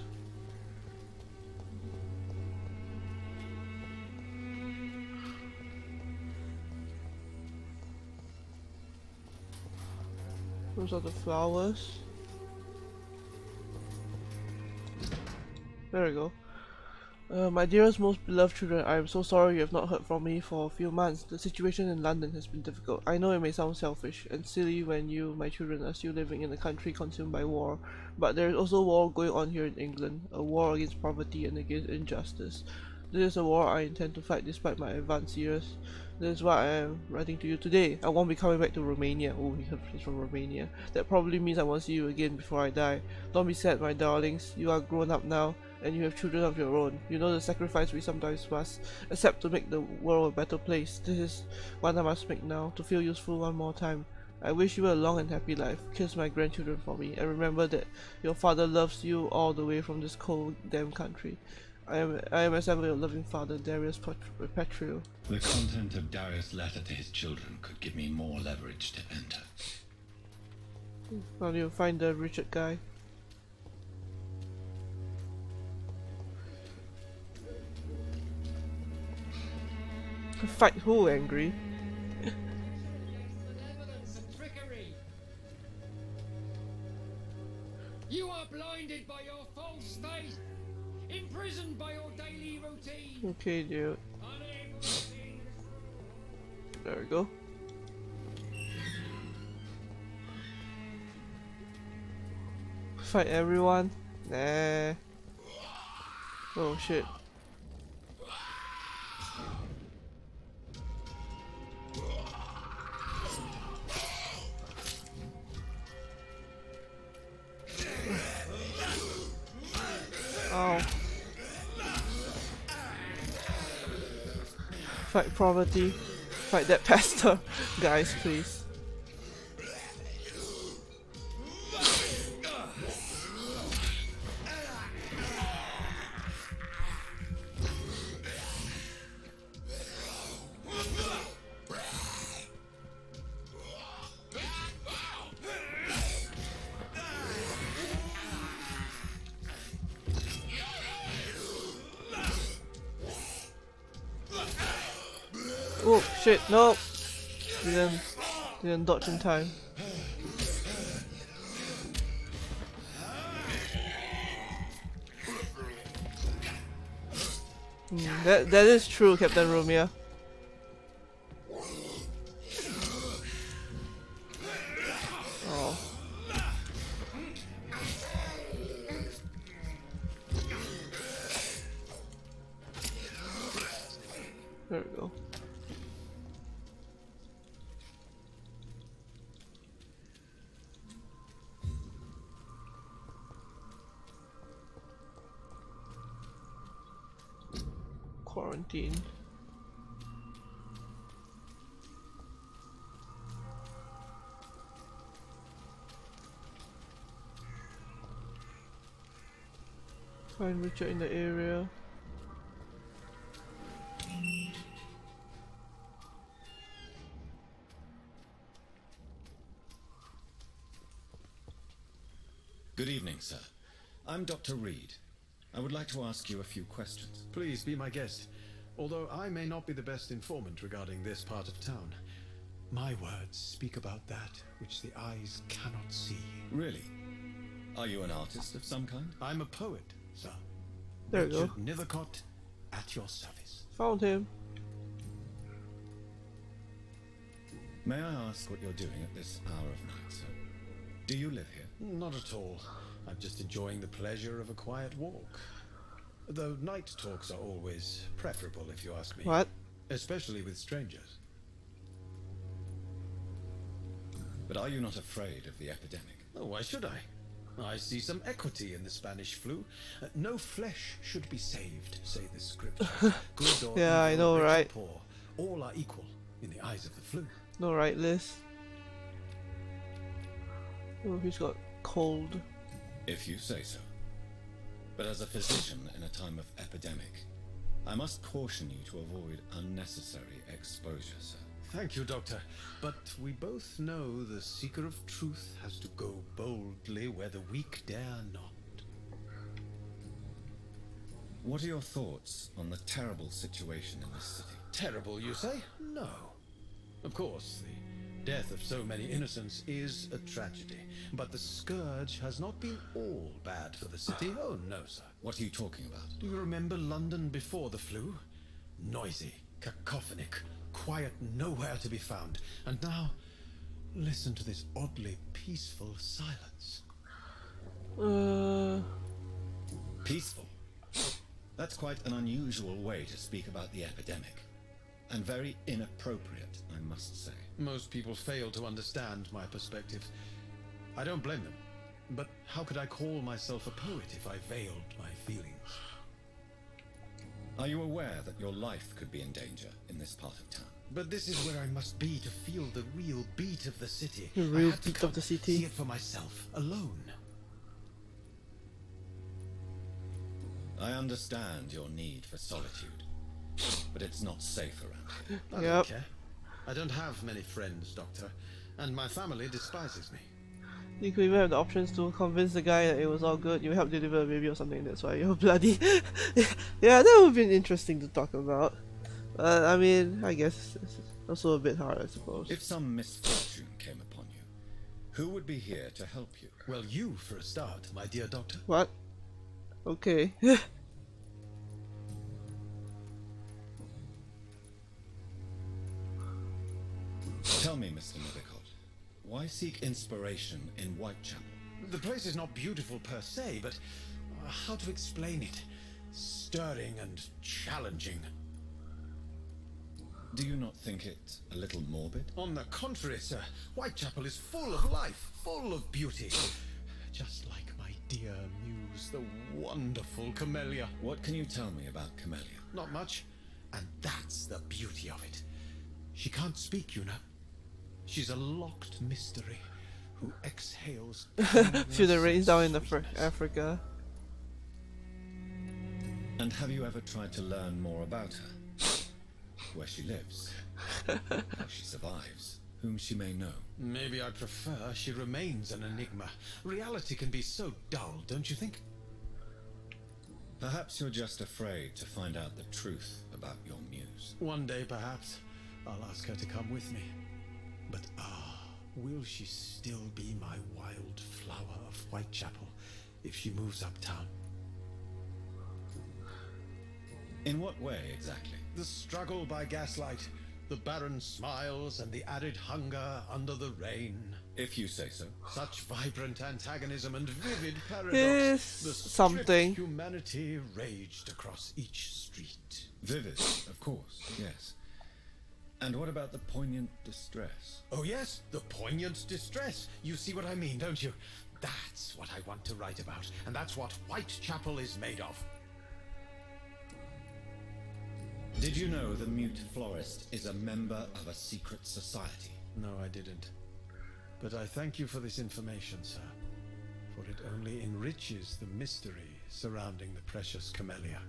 Those are the flowers. There we go. My dearest, most beloved children, I am so sorry you have not heard from me for a few months. The situation in London has been difficult. I know it may sound selfish and silly when you, my children, are still living in a country consumed by war, but there is also war going on here in England, a war against poverty and against injustice. This is a war I intend to fight despite my advanced years. This is why I am writing to you today. I won't be coming back to Romania. Oh, he's from Romania. That probably means I won't see you again before I die. Don't be sad, my darlings. You are grown up now, and you have children of your own. You know the sacrifice we sometimes must accept to make the world a better place. This is one I must make now, to feel useful one more time. I wish you a long and happy life. Kiss my grandchildren for me, and remember that your father loves you all the way from this cold, damn country. I am as ever your loving father, Darius Petrio. The content of Darius' letter to his children could give me more leverage to enter. Now you find the Richard guy. Fight who, angry? You are blinded by your false faith, imprisoned by your daily routine. Okay, dude. There we go. Fight everyone? Nah. Oh shit. Oh. Fight poverty. Fight that pastor. Guys, please. Oh shit, no! Didn't dodge in time. That is true, Captain Romeo. Oh. There we go. Quarantine. Find Richard in the area. Good evening, sir. I'm Dr. Reid. I would like to ask you a few questions. Please be my guest. Although I may not be the best informant regarding this part of town, my words speak about that which the eyes cannot see. Really? Are you an artist of some kind? I'm a poet, sir. There we go. Richard Nethercott, at your service. Found him. May I ask what you're doing at this hour of night, sir? Do you live here? Not at all. I'm just enjoying the pleasure of a quiet walk. Though night talks are always preferable, if you ask me. What? Especially with strangers. But are you not afraid of the epidemic? Oh, why should I? I see some equity in the Spanish flu. No flesh should be saved, say the scriptures. Good or yeah, I evil, know, rich or right? poor, all are equal in the eyes of the flu. No, right, Liz? Oh, he's got cold. If you say so. But as a physician in a time of epidemic, I must caution you to avoid unnecessary exposure, sir. Thank you, Doctor. But we both know the seeker of truth has to go boldly where the weak dare not. What are your thoughts on the terrible situation in this city? Terrible, you say? No. Of course, the death of so many innocents is a tragedy. But the scourge has not been all bad for the city. Oh, no, sir. What are you talking about? Do you remember London before the flu? Noisy, cacophonic, quiet nowhere to be found. And now, listen to this oddly peaceful silence. Peaceful? That's quite an unusual way to speak about the epidemic. And very inappropriate, I must say. Most people fail to understand my perspective. I don't blame them. But how could I call myself a poet if I veiled my feelings? Are you aware that your life could be in danger in this part of town? But this is where I must be to feel the real beat of the city. The real beat of the See city. it for myself, alone. I understand your need for solitude, but it's not safe around here. I don't care. I don't have many friends, Doctor, and my family despises me. You could even have the options to convince the guy that it was all good. You help deliver a baby or something. That's why you're bloody. Yeah, that would have been interesting to talk about. I mean, I guess it's also a bit hard, I suppose. If some misfortune came upon you, who would be here to help you? Well, you for a start, my dear Doctor. What? Okay. Tell me, Mr. Nethercott, why seek inspiration in Whitechapel? The place is not beautiful per se, but how to explain it? Stirring and challenging. Do you not think it a little morbid? On the contrary, sir. Whitechapel is full of life, full of beauty. Just like my dear muse, the wonderful Camellia. What can you tell me about Camellia? Not much. And that's the beauty of it. She can't speak, you know. She's a locked mystery who exhales. Feel the rains down in Africa. And have you ever tried to learn more about her? Where she lives, how she survives, whom she may know? Maybe I prefer she remains an enigma. Reality can be so dull, don't you think? Perhaps you're just afraid to find out the truth about your muse. One day, perhaps, I'll ask her to come with me. But will she still be my wild flower of Whitechapel if she moves uptown? In what way, exactly? The struggle by gaslight, the barren smiles and the added hunger under the rain. If you say so. Such vibrant antagonism and vivid paradox. It's the something. Humanity raged across each street. Vivid, of course, yes. And what about the poignant distress? Oh yes, the poignant distress. You see what I mean, don't you? That's what I want to write about, and that's what Whitechapel is made of. Did you know the mute florist is a member of a secret society? No, I didn't. But I thank you for this information, sir. For it only enriches the mystery surrounding the precious Camellia.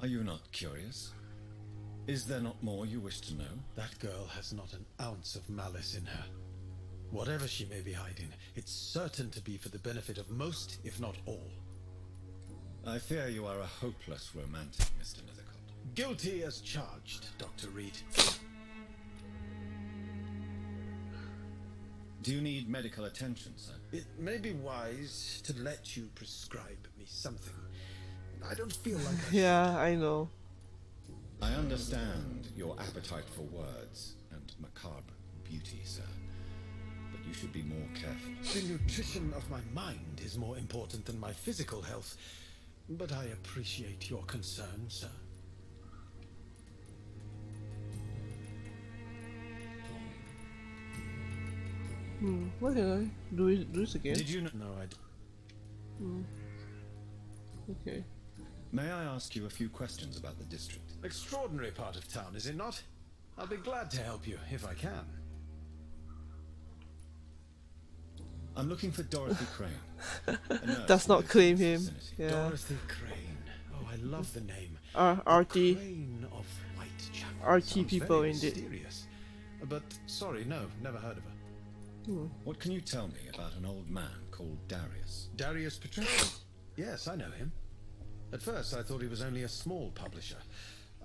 Are you not curious? Is there not more you wish to know? That girl has not an ounce of malice in her. Whatever she may be hiding, it's certain to be for the benefit of most, if not all. I fear you are a hopeless romantic, Mr. Nethercott. Guilty as charged, Dr. Reid. Do you need medical attention, sir? It may be wise to let you prescribe me something. I don't feel like Yeah, I know. I understand your appetite for words and macabre beauty, sir. But you should be more careful. The nutrition of my mind is more important than my physical health. But I appreciate your concern, sir. What can I do this again? Did you know? No, I. Okay. May I ask you a few questions about the district? Extraordinary part of town, is it not? I'll be glad to help you if I can. I'm looking for Dorothy Crane. a nurse Does who not lives claim in this him. vicinity. Yeah. Dorothy Crane. Oh, I love the name. RT. Crane of Whitechapel. RT Sounds people very indeed. mysterious. But sorry, no, never heard of her. What can you tell me about an old man called Darius? Darius Patrician? Yes, I know him. At first, I thought he was only a small publisher.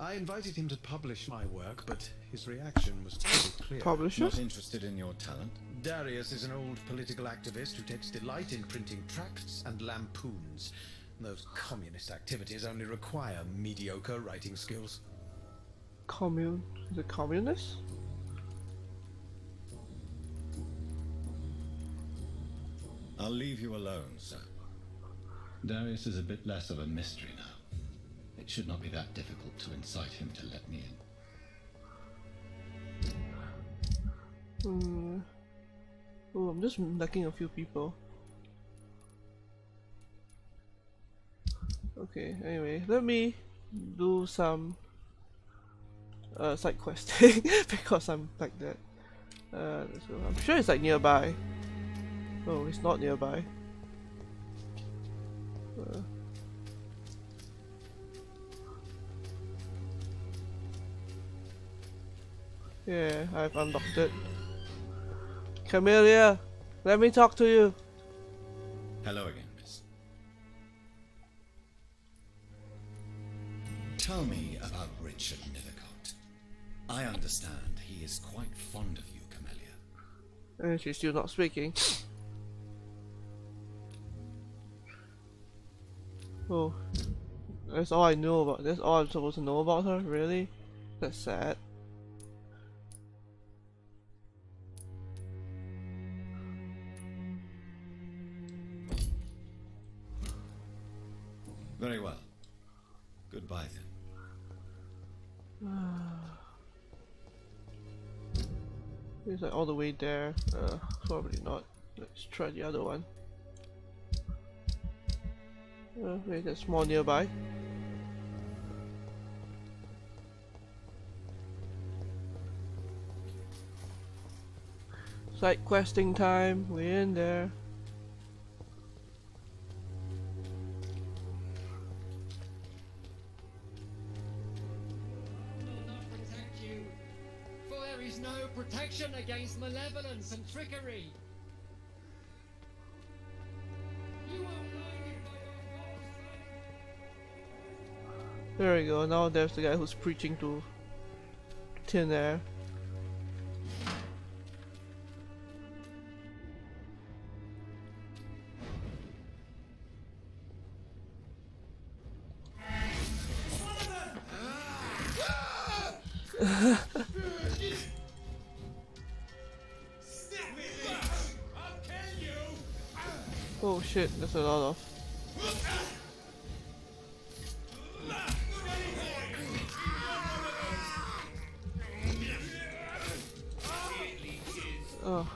I invited him to publish my work, but his reaction was pretty clear. Publisher? Not interested in your talent? Darius is an old political activist who takes delight in printing tracts and lampoons. Those communist activities only require mediocre writing skills. Is it communist? I'll leave you alone, sir. Darius is a bit less of a mystery now. It should not be that difficult to incite him to let me in. Oh, I'm just lacking a few people. Okay, anyway, let me do some side questing because I'm like that. Let's go. I'm sure it's like nearby. Oh, it's not nearby. Yeah, I've unlocked it. Camellia, let me talk to you. Hello again, miss. Tell me about Richard Nithercott. I understand he is quite fond of you, Camellia. And she's still not speaking. Oh, that's all I know about. That's all I'm supposed to know about her. Really? That's sad. Very well. Goodbye then. It's like all the way there. Probably not. Let's try the other one. Wait, that's more nearby. Side questing time. We're in there. No protection against malevolence and trickery. There we go. Now there's the guy who's preaching to thin air. Oh shit, there's a lot of. Oh.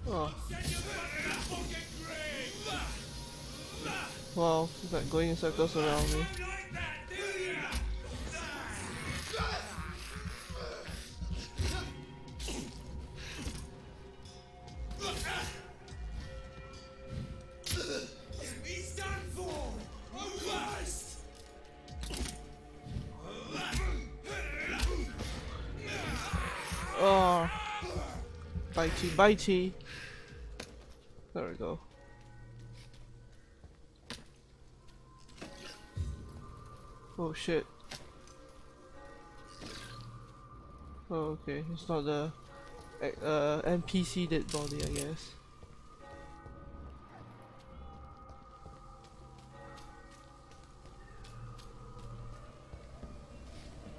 Oh. Wow, it's like going in circles around me. Oh, bitey, bitey. we go. Oh shit. Oh, okay, it's not the NPC dead body, I guess.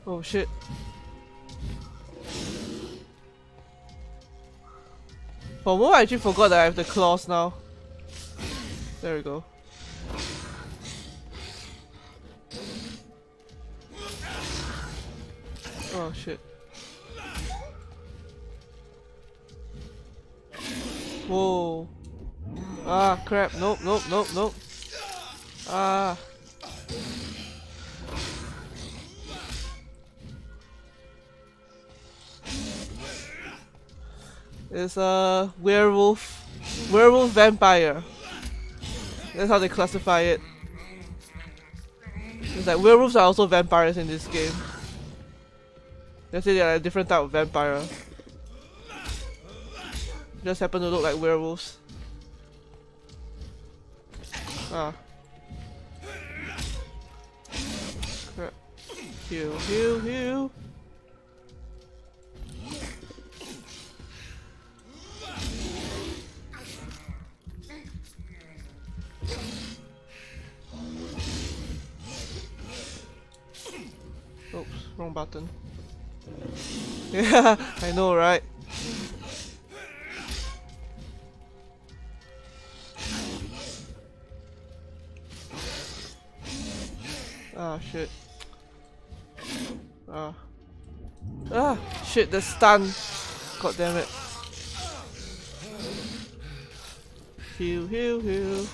Oh shit. For a moment I actually forgot that I have the claws now. There we go. Oh shit. Whoa. Ah crap, nope, nope, nope, nope. Ah. It's a werewolf vampire. That's how they classify it. It's like werewolves are also vampires in this game. They say they're a different type of vampire. Just happen to look like werewolves. Ah. Crap. Heal, heal, heal. Oops, wrong button. Yeah, I know, right? Ah, shit. Ah. Ah, shit, the stun. God damn it. Heal, heal, heal.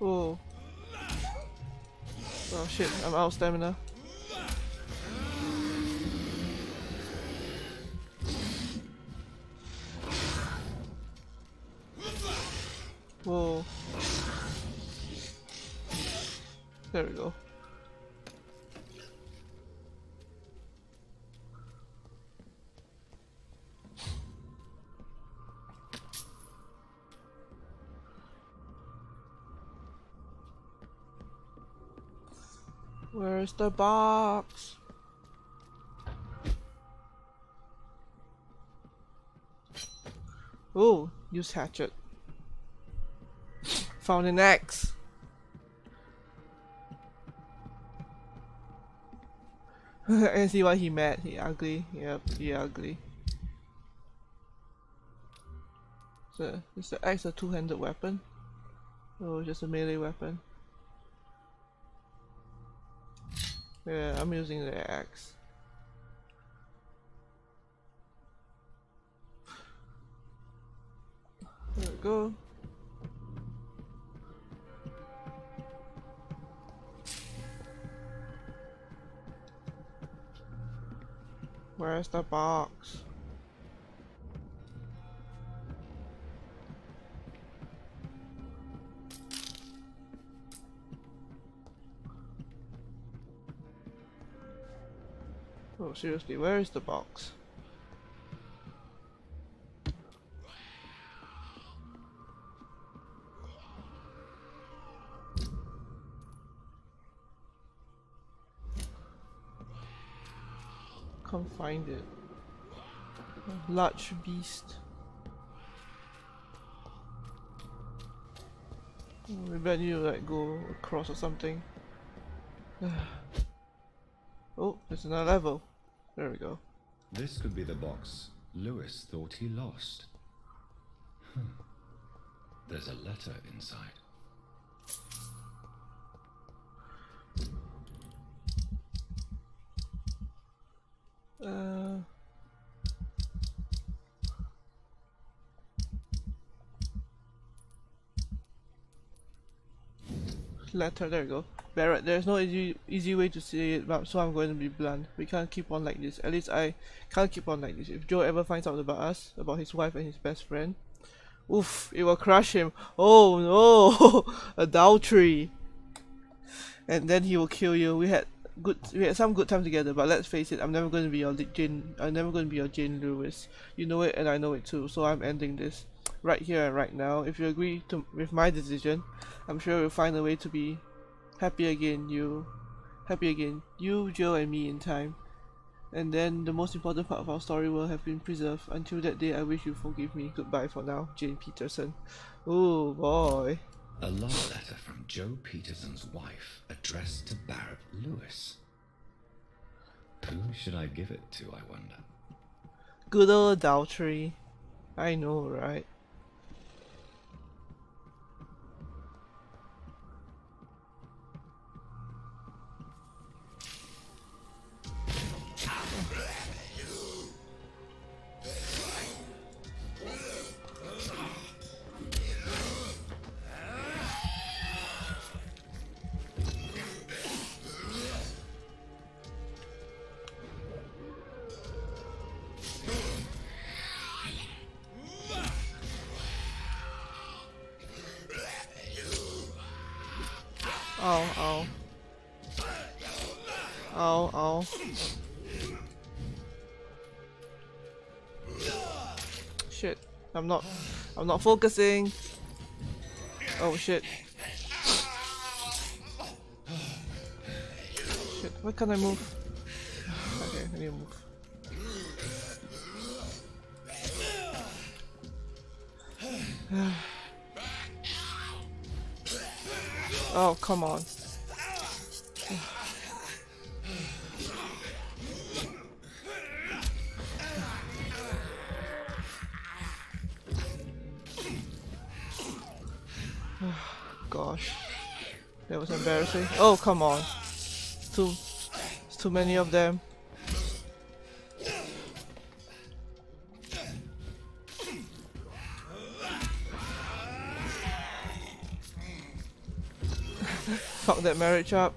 Oh. Oh shit, I'm out of stamina. Whoa. There we go. Where's the box? Oh, use hatchet. Found an axe. I can see why he mad. He ugly. Yep, he ugly. So, is the axe a two-handed weapon? Or just a melee weapon? Yeah, I'm using the axe. There we go. Where's the box? Oh, seriously, where is the box? Can't find it. Large beast. Maybe I need to like go across or something. Oh, there's another level. There we go. This could be the box Lewis thought he lost. There's a letter inside. letter. There you go. Barrett, there's no easy way to say it, but so I'm going to be blunt. We can't keep on like this. At least I can't keep on like this. If Joe ever finds out about us, about his wife and his best friend, oof, it will crush him. Oh no, adultery. And then he will kill you. We had some good time together, but let's face it, I'm never going to be your Jane Lewis. You know it, and I know it too. So I'm ending this right here and right now. If you agree with my decision, I'm sure we'll find a way to be happy again. You, Joe, and me in time. And then the most important part of our story will have been preserved. Until that day, I wish you forgive me. Goodbye for now, Jane Peterson. Oh boy. A love letter from Joe Peterson's wife, addressed to Barrett Lewis. Who should I give it to, I wonder? Good old adultery. I know, right? Ow, ow. Ow, ow. Shit. I'm not focusing. Oh shit. Shit, why can't I move? Okay, I need to move. Oh, come on. Gosh. That was embarrassing. Oh, come on. It's too many of them. Fuck that marriage up.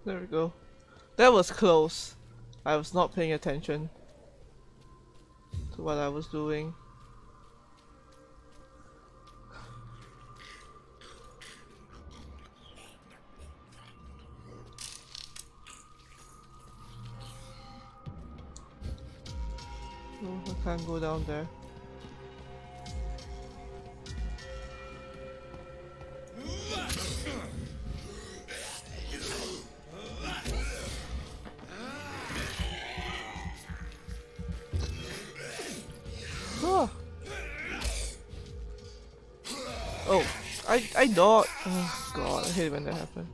There we go. That was close. I was not paying attention to what I was doing. Oh, I can't go down there. Oh, I thought. Oh god, I hate when that happens.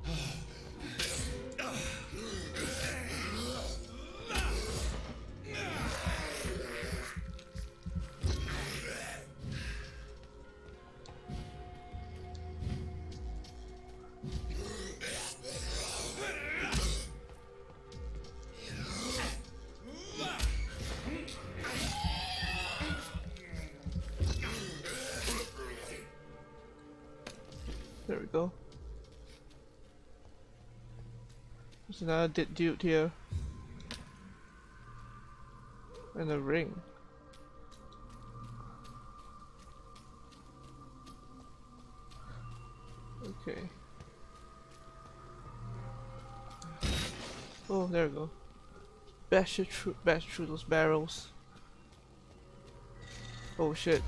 There we go. There's another dead dude here. And a ring. Okay. Oh, there we go. Bash through those barrels. Oh shit.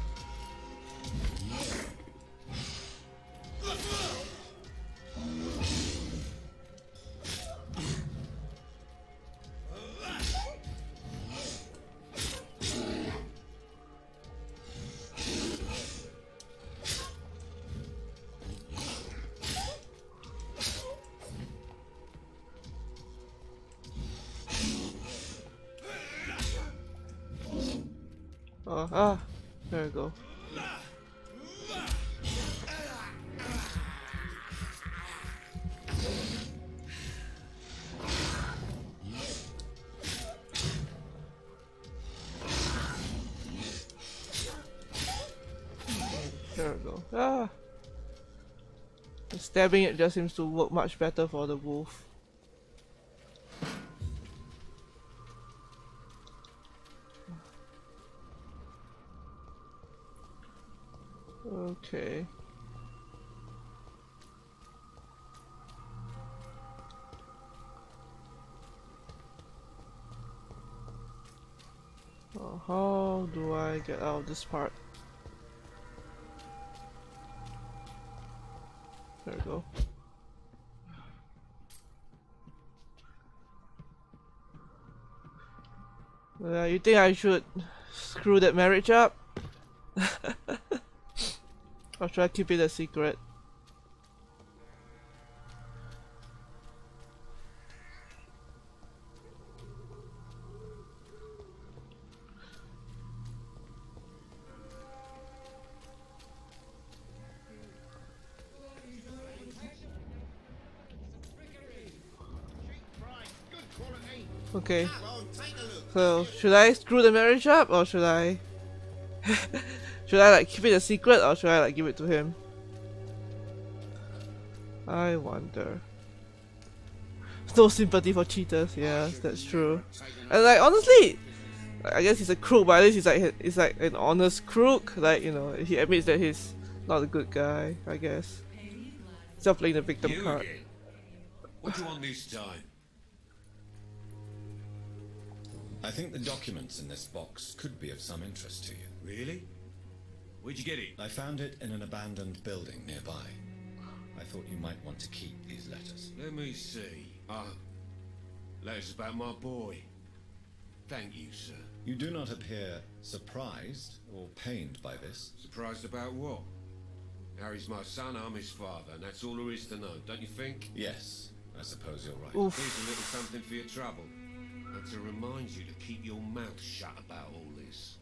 Oh, ah, there we go. There we go. Ah! Stabbing it just seems to work much better for the wolf. Okay. How do I get out of this part? There we go. You think I should screw that marriage up? Or should I keep it a secret? Okay. So should I screw the marriage up, or should I should I like keep it a secret, or should I like give it to him? I wonder. No sympathy for cheaters. Yeah, that's true. And like honestly, I guess he's a crook, but at least he's like an honest crook. Like, you know, he admits that he's not a good guy. I guess. Instead of playing the victim card. Again. What do you want this time? I think the documents in this box could be of some interest to you. Really? Where'd you get it? I found it in an abandoned building nearby. I thought you might want to keep these letters. Let me see. Letters about my boy. Thank you, sir. You do not appear surprised or pained by this. Surprised about what? Harry's my son, I'm his father, and that's all there is to know, don't you think? Yes, I suppose you're right. Oof. Here's a little something for your trouble. And to remind you to keep your mouth shut about all this.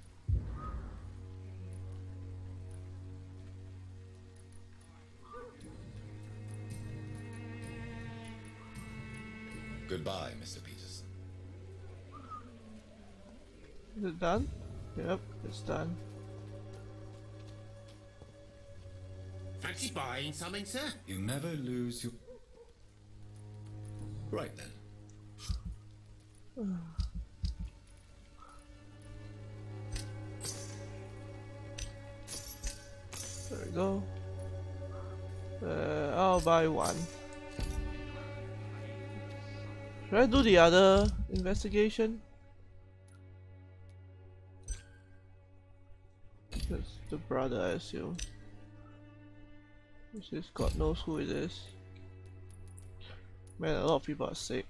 Goodbye, Mr. Peterson. Is it done? Yep, it's done. Fancy buying something, sir? You never lose your... Right then. There we go. I'll buy one. Should I do the other investigation? That's the brother, I assume. This is God knows who it is. Man, a lot of people are sick.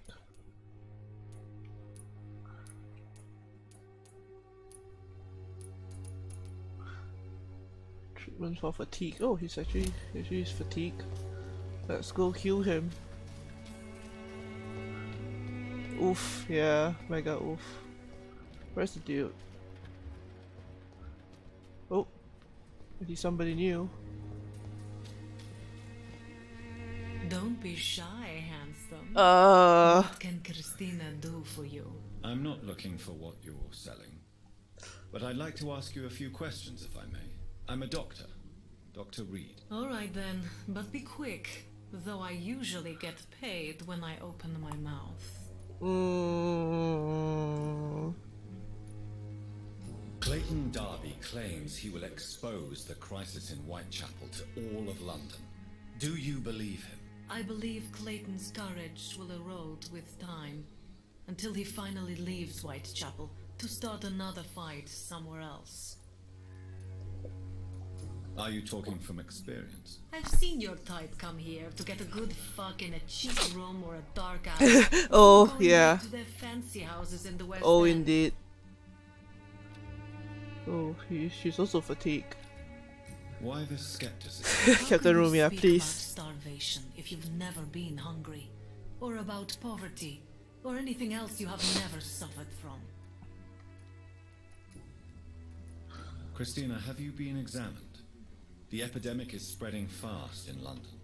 Treatment for fatigue. Oh, he's actually fatigued. Let's go heal him. Oof, yeah, mega oof. Where's the dude? Oh, he's somebody new. Don't be shy, handsome. What can Christina do for you? I'm not looking for what you're selling, but I'd like to ask you a few questions if I may. I'm a doctor, Dr. Reid. Alright then, but be quick, though I usually get paid when I open my mouth. Clayton Darby claims he will expose the crisis in Whitechapel to all of London. Do you believe him? I believe Clayton's courage will erode with time, until he finally leaves Whitechapel to start another fight somewhere else. Are you talking from experience? I've seen your type come here to get a good fuck in a cheap room or a dark alley. Oh, yeah. To their fancy houses in the West Oh, End. indeed. Oh, she's also fatigued. Why this skepticism? Captain Rumia, please. About starvation if you've never been hungry, or about poverty, or anything else you have never suffered from. Christina, have you been examined? The epidemic is spreading fast in London,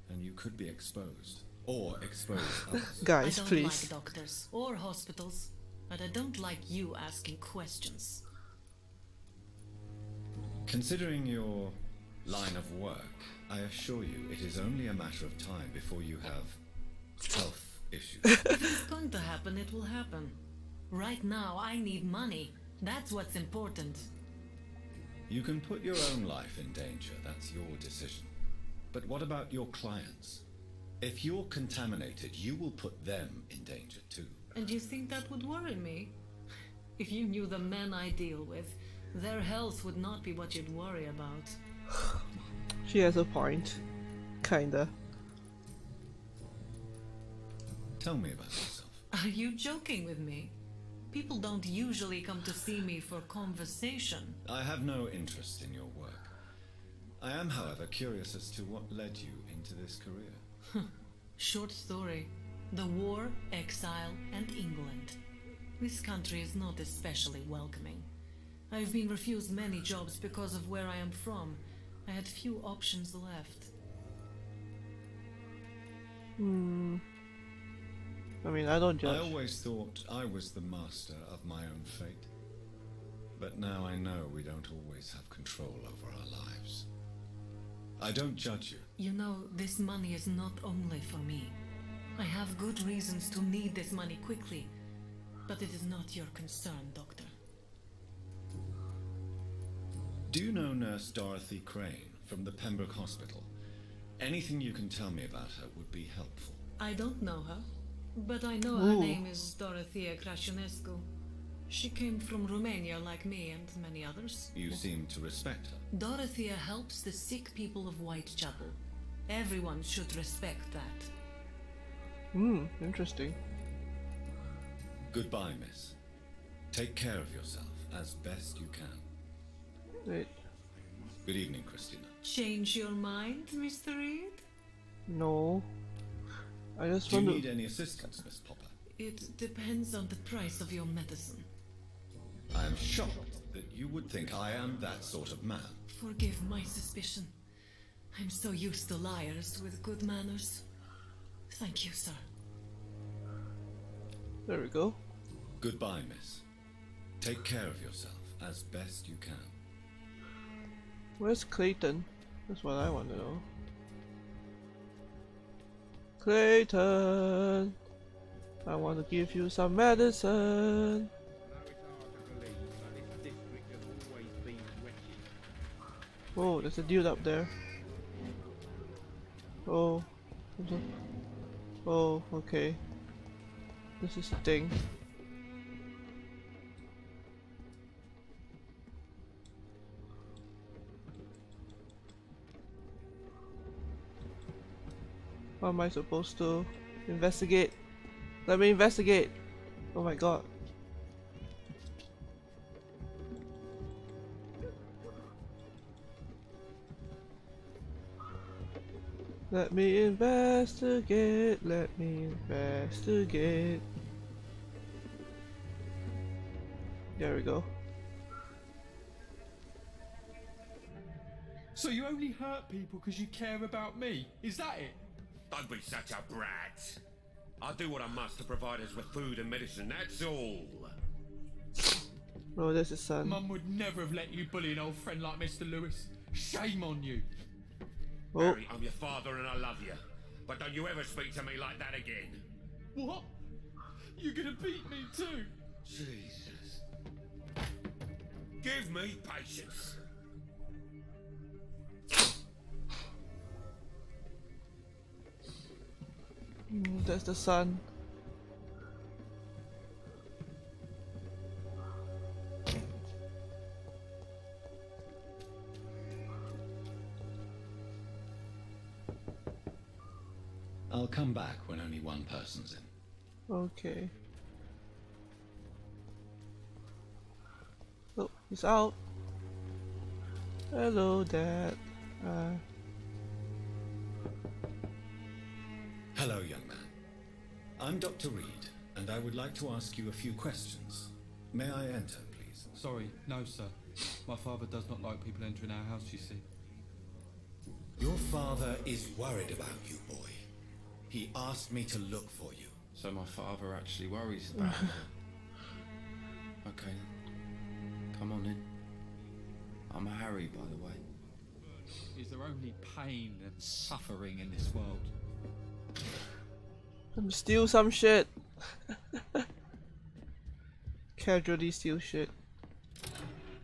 and you could be exposed. Or expose others. Guys, I don't please. like doctors or hospitals, but I don't like you asking questions. Considering your line of work, I assure you it is only a matter of time before you have health issues. If it's going to happen, it will happen. Right now, I need money. That's what's important. You can put your own life in danger, that's your decision. But what about your clients? If you're contaminated, you will put them in danger too. And you think that would worry me? If you knew the men I deal with, their health would not be what you'd worry about. She has a point. Kinda. Tell me about yourself. Are you joking with me? People don't usually come to see me for conversation. I have no interest in your work. I am, however, curious as to what led you into this career. Short story. The war, exile, and England. This country is not especially welcoming. I've been refused many jobs because of where I am from. I had few options left. I mean, I don't judge. I always thought I was the master of my own fate. But now I know we don't always have control over our lives. I don't judge you. You know, this money is not only for me. I have good reasons to need this money quickly, but it is not your concern, Doctor. Do you know Nurse Dorothy Crane from the Pembroke Hospital? Anything you can tell me about her would be helpful. I don't know her, but I know her name is Dorothea Crăciunescu. She came from Romania like me and many others. You seem to respect her. Dorothea helps the sick people of Whitechapel. Everyone should respect that. Interesting. Goodbye, miss. Take care of yourself as best you can. Wait. Good evening, Christina. Change your mind, Mr. Reid? No. I just Do you want need to... any assistance, Miss Popper? It depends on the price of your medicine. I am shocked that you would think I am that sort of man. Forgive my suspicion. I'm so used to liars with good manners. Thank you, sir. There we go. Goodbye, miss. Take care of yourself as best you can. Where's Clayton? That's what I want to know. Clayton! I want to give you some medicine. Oh, there's a dude up there. Oh. Oh, okay. This is the thing. How am I supposed to investigate? Let me investigate! Oh my god. Let me investigate, let me investigate. There we go. So you only hurt people because you care about me? Is that it? Don't be such a brat. I do what I must to provide us with food and medicine, that's all. Oh, there's his son. Mum would never have let you bully an old friend like Mr. Lewis. Shame on you. Oh. Harry, I'm your father and I love you. But don't you ever speak to me like that again. What? You're gonna beat me too? Jesus. Give me patience. There's the sun. I'll come back when only one person's in. Okay. Oh, he's out. Hello, Dad. Hello, young man. I'm Dr. Reid, and I would like to ask you a few questions. May I enter, please? Sorry, no sir. My father does not like people entering our house, you see. Your father is worried about you, boy. He asked me to look for you. So my father actually worries about me. Okay. Come on in. I'm Harry, by the way. Is there only pain and suffering in this world? Steal some shit. Casually steal shit.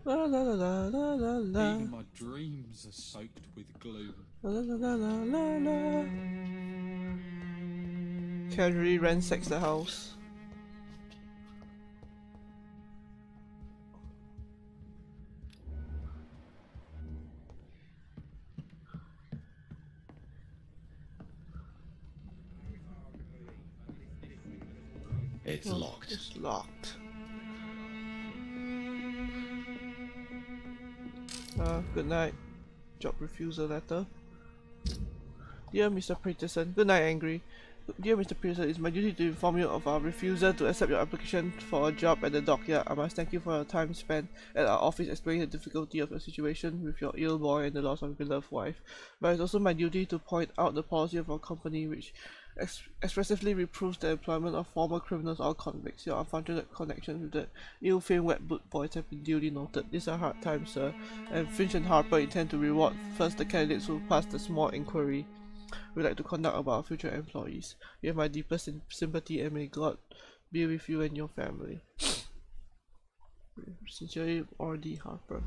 La la la la la la la. Even my dreams are soaked with gloom. La la la la la la. Casually ransacks the house. It's locked. It's locked. Good night. Job refusal letter. Dear Mr. Peterson, good night, Angry. Dear Mr. Peterson, it's my duty to inform you of our refusal to accept your application for a job at the dockyard. I must thank you for your time spent at our office explaining the difficulty of your situation with your ill boy and the loss of your beloved wife. But it's also my duty to point out the policy of our company which expressively reproves the employment of former criminals or convicts. Your unfortunate connection with the ill-famed wet boot boys have been duly noted. These are hard times, sir, and Finch and Harper intend to reward first the candidates who pass the small inquiry we like to conduct about our future employees. You have my deepest sympathy and may God be with you and your family. Sincerely, R.D. Harper.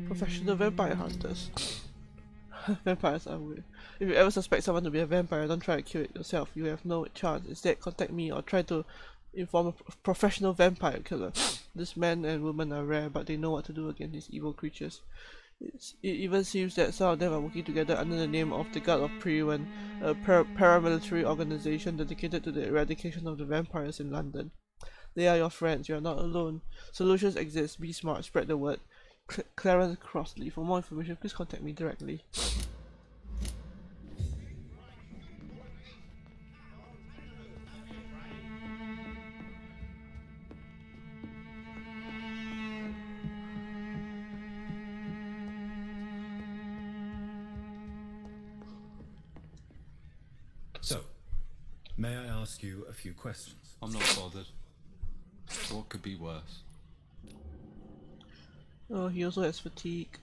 Professional vampire hunters. Vampires are weird. If you ever suspect someone to be a vampire, don't try to kill it yourself. You have no chance. Instead, contact me or try to inform a professional vampire killer. This man and woman are rare, but they know what to do against these evil creatures. It even seems that some of them are working together under the name of the Guard of Priwen, a paramilitary organization dedicated to the eradication of the vampires in London. They are your friends. You are not alone. Solutions exist. Be smart. Spread the word. Clarence Crossley. For more information, please contact me directly. So, may I ask you a few questions? I'm not bothered. What could be worse? Oh, he also has fatigue.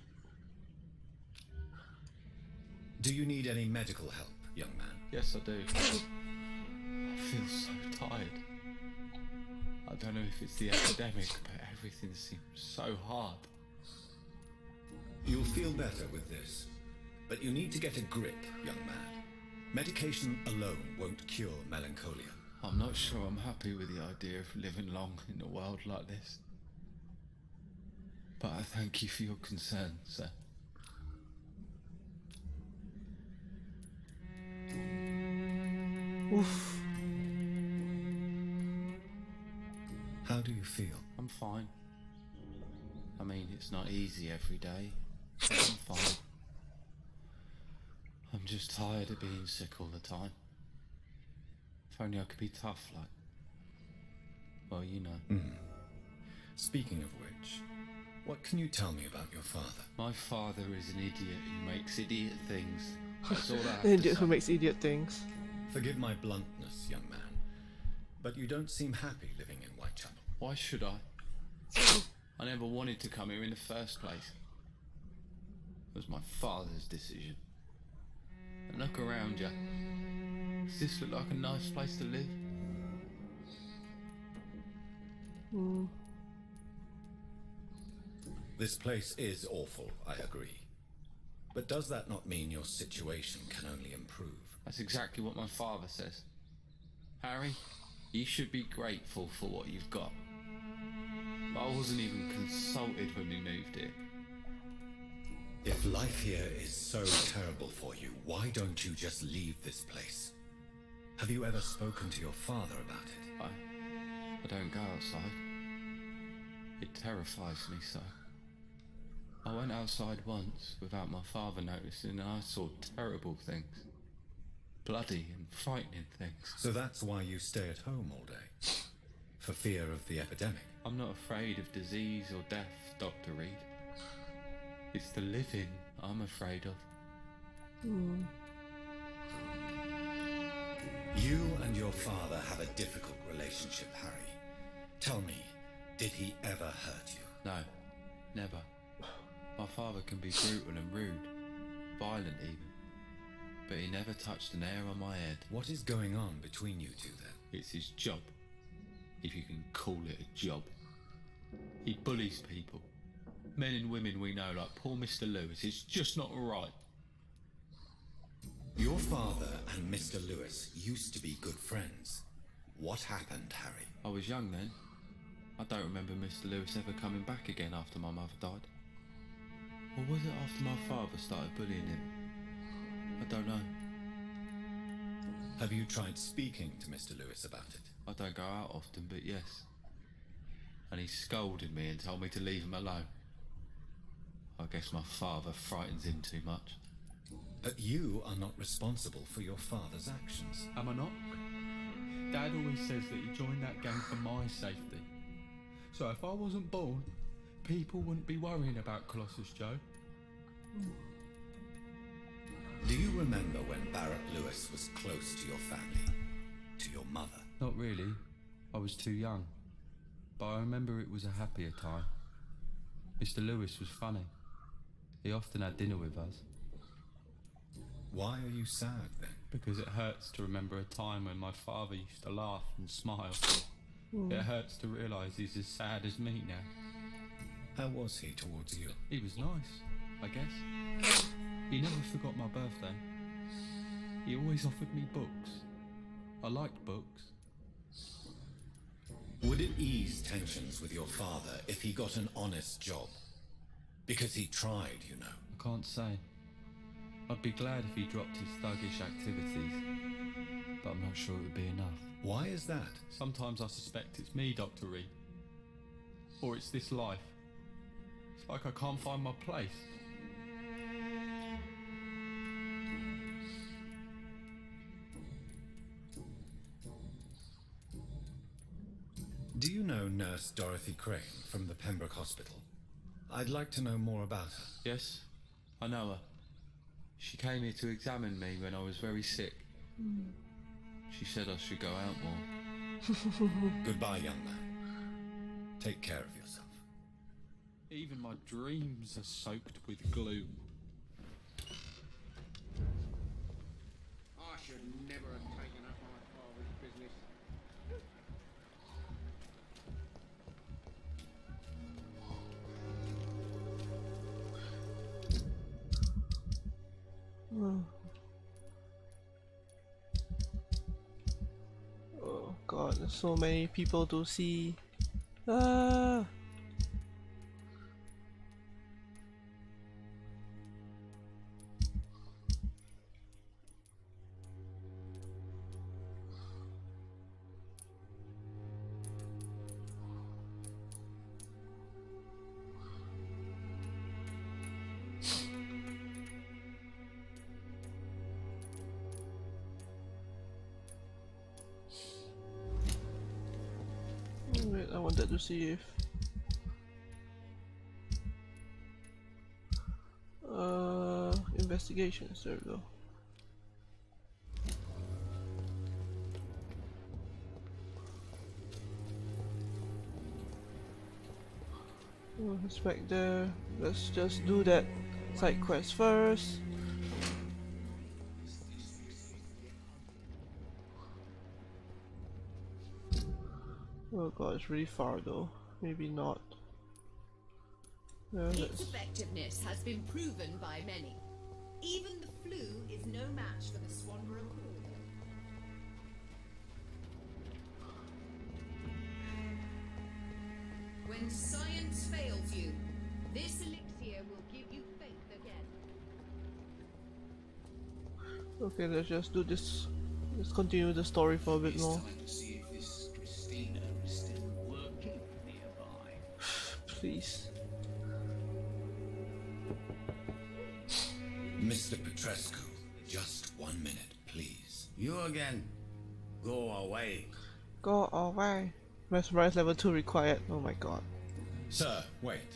Do you need any medical help, young man? Yes, I do. I feel so tired. I don't know if it's the epidemic, but everything seems so hard. You'll feel better with this, but you need to get a grip, young man. Medication alone won't cure melancholia. I'm not sure I'm happy with the idea of living long in a world like this. But I thank you for your concern, sir. Oof. How do you feel? I'm fine. I mean, it's not easy every day, but I'm fine. I'm just tired of being sick all the time. If only I could be tough like... well, you know. Speaking of which, what can you tell me about your father? My father is an idiot who makes idiot things. That's all I have An to idiot say. who makes idiot things. Forgive my bluntness, young man, but you don't seem happy living in Whitechapel. Why should I? I never wanted to come here in the first place. It was my father's decision. And look around you. Does this look like a nice place to live? This place is awful, I agree. But does that not mean your situation can only improve? That's exactly what my father says. Harry, you should be grateful for what you've got. But I wasn't even consulted when we moved here. If life here is so terrible for you, why don't you just leave this place? Have you ever spoken to your father about it? I don't go outside. It terrifies me so. I went outside once without my father noticing and I saw terrible things. Bloody and frightening things. So that's why you stay at home all day? For fear of the epidemic? I'm not afraid of disease or death, Dr. Reid. It's the living I'm afraid of. You and your father have a difficult relationship, Harry. Tell me, did he ever hurt you? No, never. My father can be brutal and rude, violent even. But he never touched an hair on my head. What is going on between you two then? It's his job, if you can call it a job. He bullies people. Men and women we know, like poor Mr. Lewis. It's just not right. Your father and Mr. Lewis used to be good friends. What happened, Harry? I was young then. I don't remember Mr. Lewis ever coming back again after my mother died. Or was it after my father started bullying him? I don't know. Have you tried speaking to Mr. Lewis about it? I don't go out often, but yes. And he scolded me and told me to leave him alone. I guess my father frightens him too much. But you are not responsible for your father's actions. Am I not? Dad always says that he joined that gang for my safety. So if I wasn't born, people wouldn't be worrying about Colossus Joe. Do you remember when Barrett Lewis was close to your family? To your mother? Not really. I was too young. But I remember it was a happier time. Mr. Lewis was funny. He often had dinner with us. Why are you sad then? Because it hurts to remember a time when my father used to laugh and smile. It hurts to realise he's as sad as me now. How was he towards you? He was nice, I guess. He never forgot my birthday. He always offered me books. I liked books. Would it ease tensions with your father if he got an honest job? Because he tried, you know. I can't say. I'd be glad if he dropped his thuggish activities, but I'm not sure it would be enough. Why is that? Sometimes I suspect it's me, Dr. Reid. Or it's this life. It's like I can't find my place. Do you know Nurse Dorothy Crane from the Pembroke Hospital? I'd like to know more about her. Yes, I know her. She came here to examine me when I was very sick. She said I should go out more. Goodbye, young man. Take care of yourself. Even my dreams are soaked with gloom. I should never have taken up my father's business. Oh god, there's so many people to see. Wait, I wanted to see if investigations, there we go. Oh, it's back there. Let's just do that side quest first. Oh god, it's really far though. Maybe not. Its effectiveness has been proven by many. Even the flu is no match for the Swanborough Cool. When science fails you, this elixir will give you faith again. Okay, let's just do this. Let's continue the story for a bit more. Please. Mr. Petrescu, just 1 minute, please. You again. Go away. Go away. Mesmerize level 2 required. Oh my god. Sir, wait.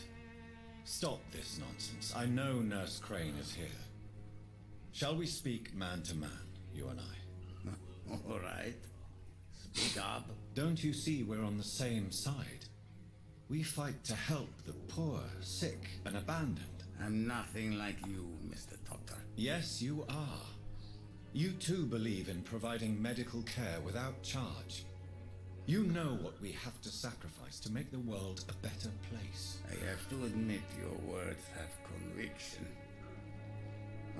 Stop this nonsense. I know Nurse Crane is here. Shall we speak man to man, you and I? All right. Speak up. Don't you see we're on the same side? We fight to help the poor, sick, and abandoned. I'm nothing like you, Mr. Doctor. Yes, you are. You too believe in providing medical care without charge. You know what we have to sacrifice to make the world a better place. I have to admit your words have conviction.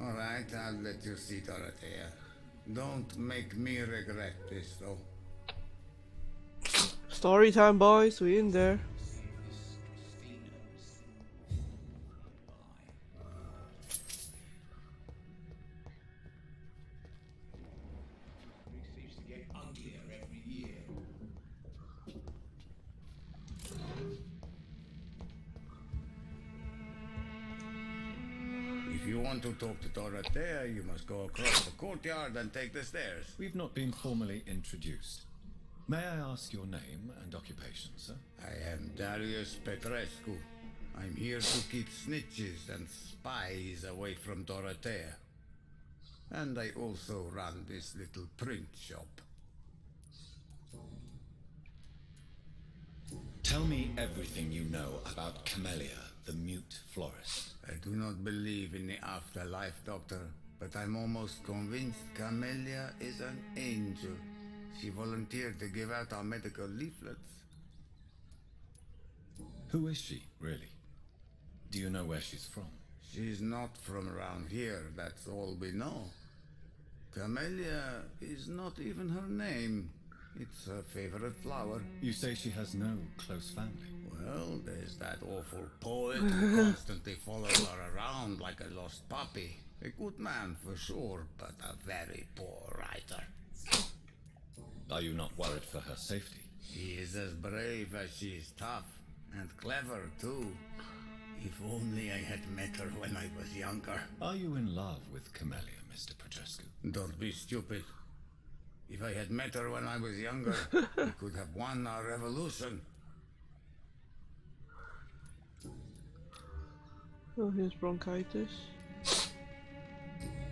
All right, I'll let you see Dorothea. Don't make me regret this, though. Story time, boys. We in there. If you want to talk to Dorothea, you must go across the courtyard and take the stairs. We've not been formally introduced. May I ask your name and occupation, sir? I am Darius Petrescu. I'm here to keep snitches and spies away from Dorothea. And I also run this little print shop. Tell me everything you know about Camellia, the mute florist. I do not believe in the afterlife, Doctor, but I'm almost convinced Camellia is an angel. She volunteered to give out our medical leaflets. Who is she, really? Do you know where she's from? She's not from around here, that's all we know. Camellia is not even her name. It's her favorite flower. You say she has no close family? Well, there's that awful poet who constantly follows her around like a lost puppy. A good man for sure, but a very poor writer. Are you not worried for her safety? She is as brave as she is tough, and clever too. If only I had met her when I was younger. Are you in love with Camellia, Mr. Petrescu? Don't be stupid. If I had met her when I was younger, we could have won our revolution. Oh, here's bronchitis.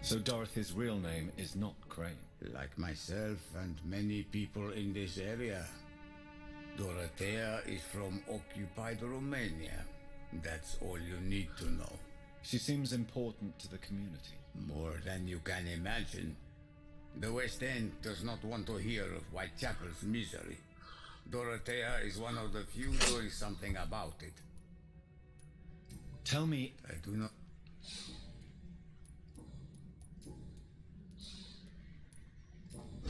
So Dorothy's real name is not Crane? Like myself and many people in this area. Dorothea is from occupied Romania. That's all you need to know. She seems important to the community. More than you can imagine. The West End does not want to hear of Whitechapel's misery. Dorothea is one of the few doing something about it. Tell me... I do not...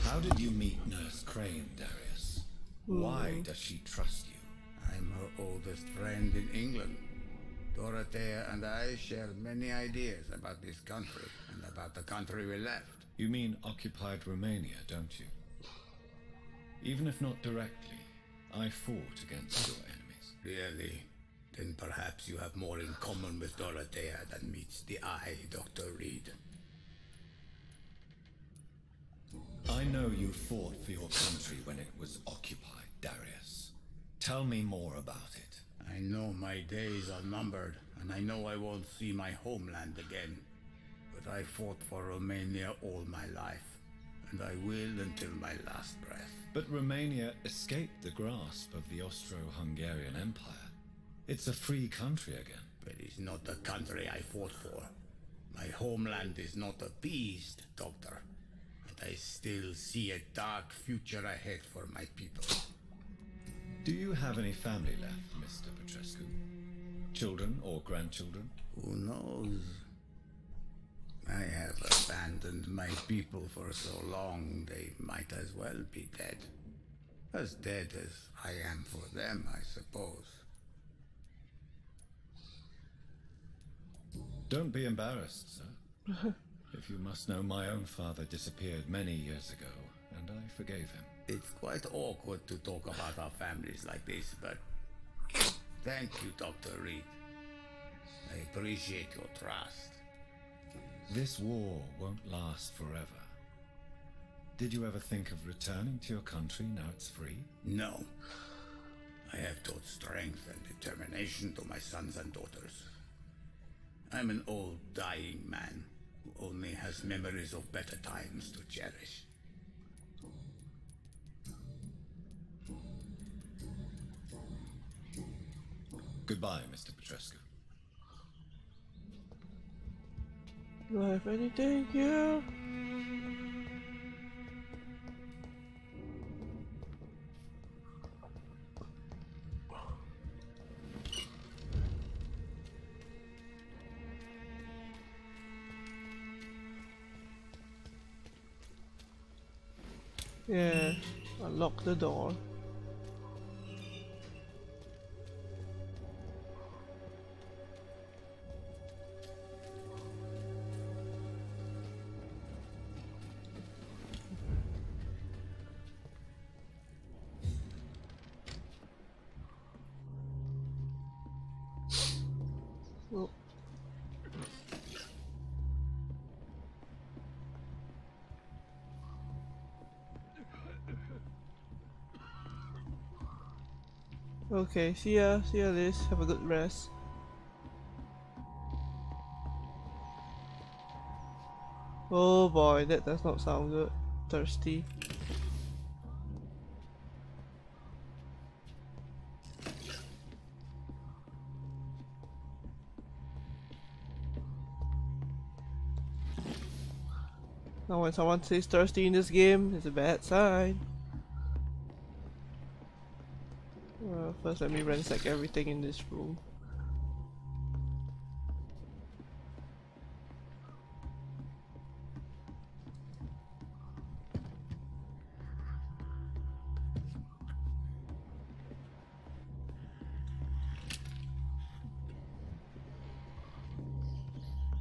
How did you meet Nurse Crane, Darius? Why does she trust you? I'm her oldest friend in England. Dorothea and I share many ideas about this country and about the country we left. You mean occupied Romania, don't you? Even if not directly, I fought against your enemies. Really? Then perhaps you have more in common with Dorothea than meets the eye, Dr. Reid. I know you fought for your country when it was occupied, Darius. Tell me more about it. I know my days are numbered, and I know I won't see my homeland again. But I fought for Romania all my life, and I will until my last breath. But Romania escaped the grasp of the Austro-Hungarian Empire. It's a free country again. But it's not the country I fought for. My homeland is not appeased, Doctor. And I still see a dark future ahead for my people. Do you have any family left, Mr. Petrescu? Children or grandchildren? Who knows? I have abandoned my people for so long, they might as well be dead. As dead as I am for them, I suppose. Don't be embarrassed, sir. If you must know, my own father disappeared many years ago, and I forgave him. It's quite awkward to talk about our families like this, but thank you, Dr. Reid. I appreciate your trust. This war won't last forever. Did you ever think of returning to your country now it's free? No. I have taught strength and determination to my sons and daughters. I'm an old, dying man who only has memories of better times to cherish. Goodbye, Mr. Petrescu. Do I have anything here? Yeah, unlock the door. Oh. Okay, see ya Liz, have a good rest. Oh boy, that does not sound good. Thirsty. Now when someone says thirsty in this game, it's a bad sign. First let me ransack everything in this room.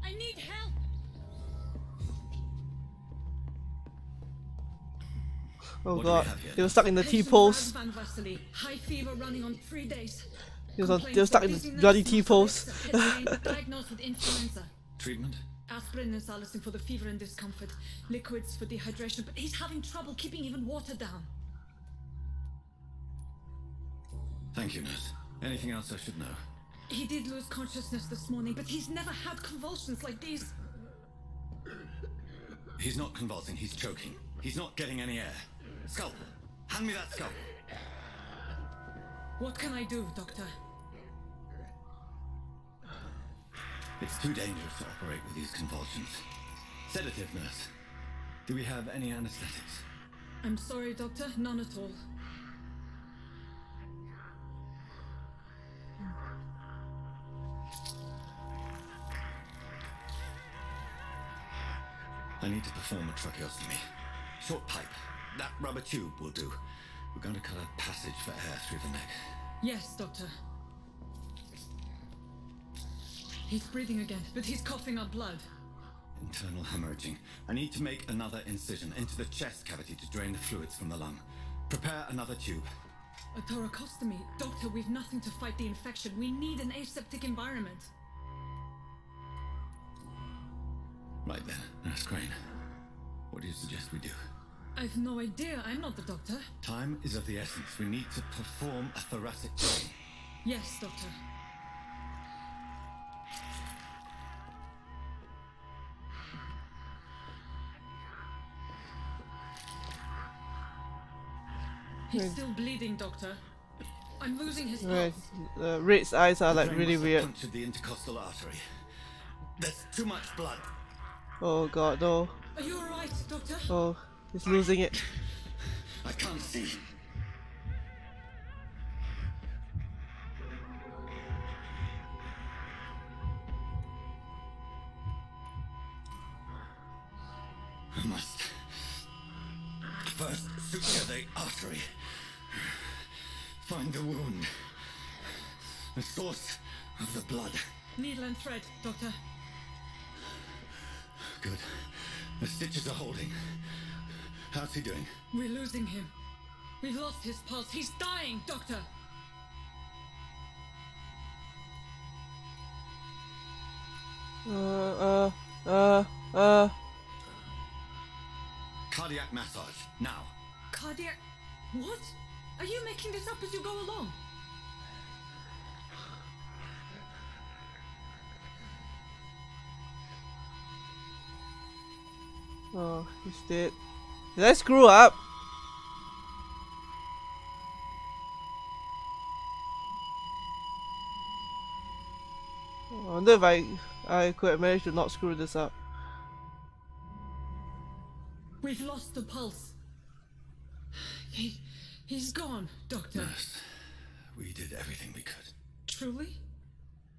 I need help. Oh god, they were stuck in the T-pose. High fever running on 3 days. They were stuck in the bloody T-pose. Diagnosed with influenza. Treatment? Aspirin and salicin for the fever and discomfort. Liquids for dehydration, but he's having trouble keeping even water down. Thank you, nurse. Anything else I should know? He did lose consciousness this morning, but he's never had convulsions like these. He's not convulsing, he's choking. He's not getting any air. Scalpel! Hand me that scalpel! What can I do, Doctor? It's too dangerous to operate with these convulsions. Sedative, nurse. Do we have any anesthetics? I'm sorry, Doctor. None at all. I need to perform a tracheostomy. Short pipe. That rubber tube will do. We're going to cut a passage for air through the neck. Yes, Doctor. He's breathing again, but he's coughing up blood. Internal hemorrhaging. I need to make another incision into the chest cavity to drain the fluids from the lung. Prepare another tube. A thoracostomy? Doctor, we've nothing to fight the infection. We need an aseptic environment. Right then, Nurse Crane. What do you suggest we do? I've no idea. I'm not the doctor. Time is of the essence. We need to perform a thoracic drain. Yes, Doctor. He's still bleeding, Doctor. I'm losing his pulse. Reid's eyes are like really weird. Punctured the intercostal artery. There's too much blood. Oh god, no. Are you alright, Doctor? Oh, he's losing it. I can't see. I must first suture the artery. Find the wound. The source of the blood. Needle and thread, Doctor. Good. The stitches are holding. How's he doing? We're losing him. We've lost his pulse. He's dying, Doctor. Cardiac massage, now. Cardiac... What? Are you making this up as you go along? Oh, he's dead. Did I screw up? I wonder if I could have managed to not screw this up. We've lost the pulse. He's gone, Doctor. Nurse, we did everything we could. Truly?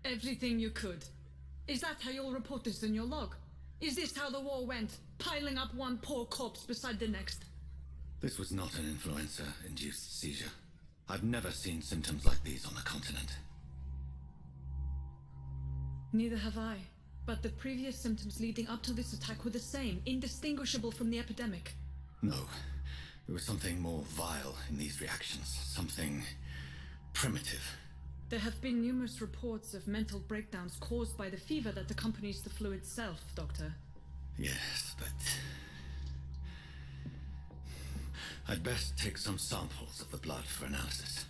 Everything you could. Is that how you'll report this in your log? Is this how the war went? Piling up one poor corpse beside the next? This was not an influenza-induced seizure. I've never seen symptoms like these on the continent. Neither have I. But the previous symptoms leading up to this attack were the same, indistinguishable from the epidemic. No. There was something more vile in these reactions. Something primitive. There have been numerous reports of mental breakdowns caused by the fever that accompanies the flu itself, Doctor. Yes, but... I'd best take some samples of the blood for analysis.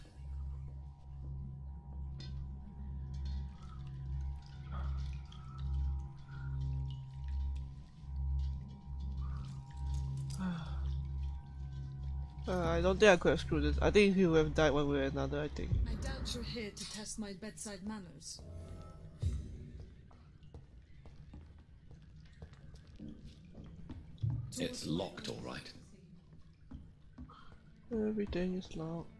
I don't think I could have screwed this. I think he would have died one way or another, I think. I doubt you're here to test my bedside manners. It's locked, all right. Everything is locked.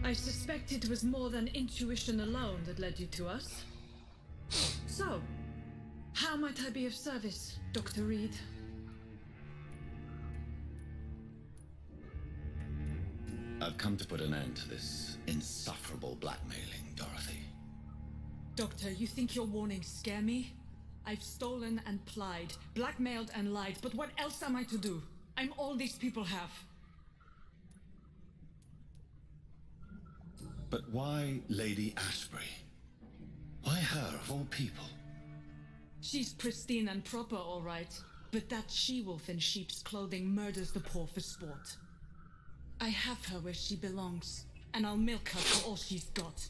I suspect it was more than intuition alone that led you to us. So, how might I be of service, Dr. Reid? I've come to put an end to this insufferable blackmailing, Dorothy. Doctor, you think your warnings scare me? I've stolen and plied, blackmailed and lied, but what else am I to do? I'm all these people have. But why Lady Ashbury? Why her, of all people? She's pristine and proper, all right. But that she-wolf in sheep's clothing murders the poor for sport. I have her where she belongs, and I'll milk her for all she's got.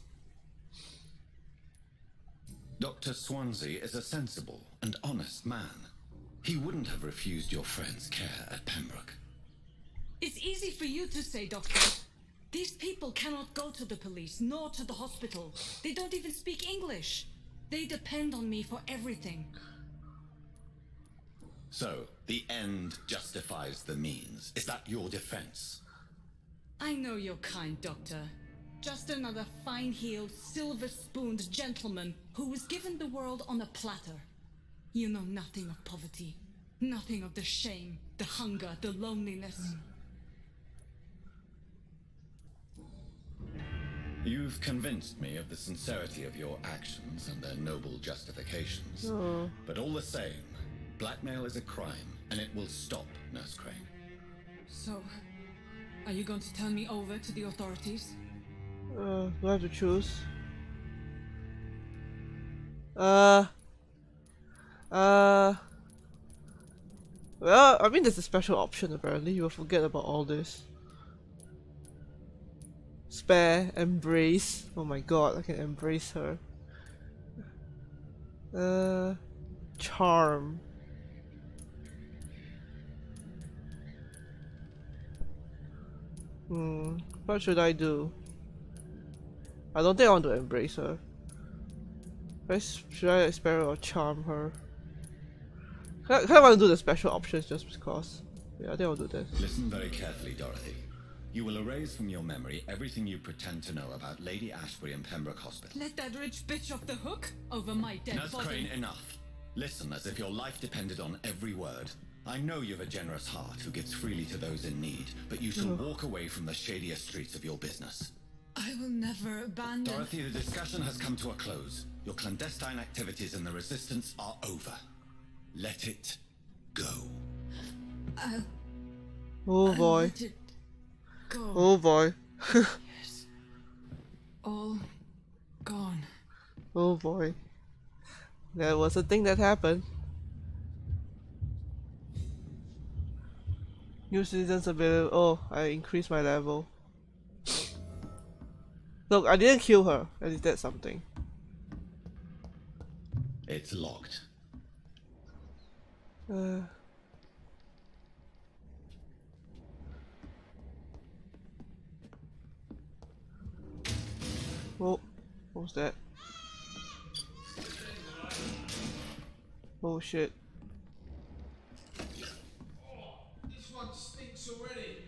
Dr. Swansea is a sensible and honest man. He wouldn't have refused your friend's care at Pembroke. It's easy for you to say, Doctor. These people cannot go to the police, nor to the hospital. They don't even speak English. They depend on me for everything. So, the end justifies the means. Is that your defense? I know you're kind, Doctor. Just another fine-heeled, silver-spooned gentleman who was given the world on a platter. You know nothing of poverty. Nothing of the shame, the hunger, the loneliness. You've convinced me of the sincerity of your actions and their noble justifications. Oh. But all the same, blackmail is a crime, and it will stop, Nurse Crane. So, are you going to turn me over to the authorities? Do I have to choose? Well, I mean there's a special option apparently. You will forget about all this. Spare, embrace. Oh my god, I can embrace her. Charm. What should I do? I don't think I want to embrace her. Should I spare or charm her? I kind of want to do the special options just because. Yeah, I think I'll do this. Listen very carefully, Dorothy. You will erase from your memory everything you pretend to know about Lady Ashbury and Pembroke Hospital. Let that rich bitch off the hook over my dead Nurse body. Crane, enough. Listen as if your life depended on every word. I know you've a generous heart who gives freely to those in need, but you shall walk away from the shadier streets of your business. I will never abandon... Dorothy, the discussion has come to a close. Your clandestine activities in the Resistance are over. Let it go. Oh boy. Let it go. Oh boy. Yes. All gone. Oh boy. That was a thing that happened. New citizens available. Oh, I increased my level. Look, I didn't kill her. At least that's something. It's locked. Whoa, what was that? Oh shit. This one stinks already.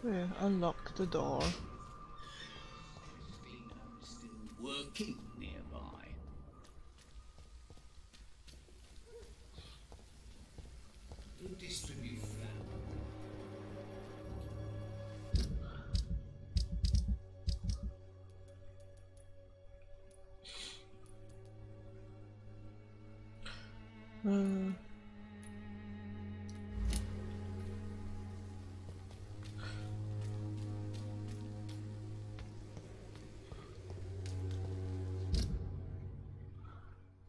Yeah, unlock the door. Still working nearby. To distribute flour.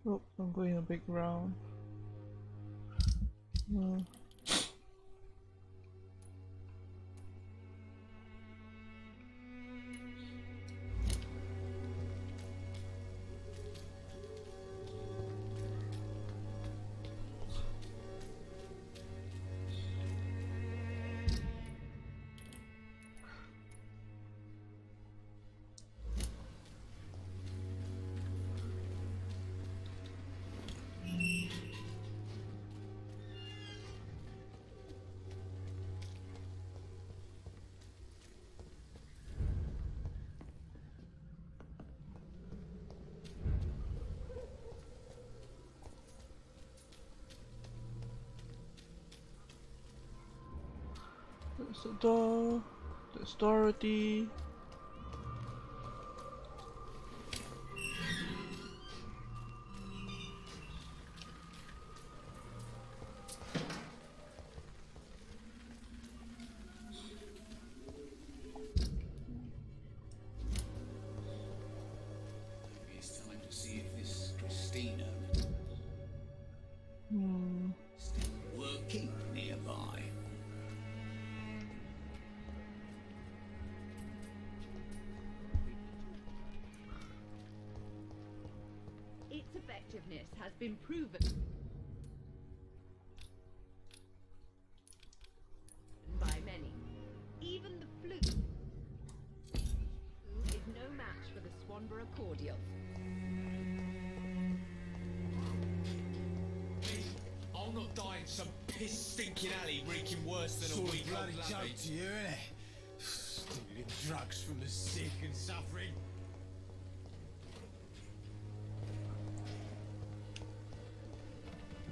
Oh, I'm going a big round. There's a door. There's Dorothy. It's time to see if this Christina still working nearby. Its effectiveness has been proven by many. Even the flu is no match for the Swanborough cordial. I'll not die in some piss-stinking alley reeking worse than a week bloody old joke laddie. to you, innit? Stealing drugs from the sick and suffering.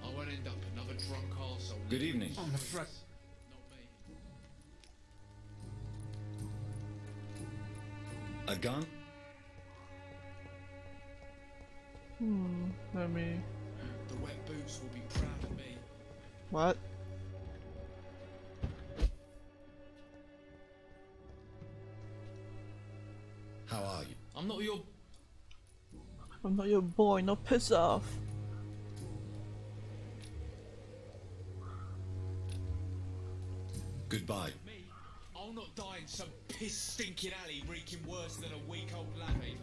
I won't end up another drunk arsehole. Good evening. I'm afraid. A gun? Let me. The wet boots will be proud of me. What? How are you? I'm not your. I'm not your boy, no piss off. Goodbye. Me? I'll not die in some piss stinking alley reeking worse than a week old lavvy.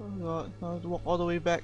Oh god, now I have to walk all the way back.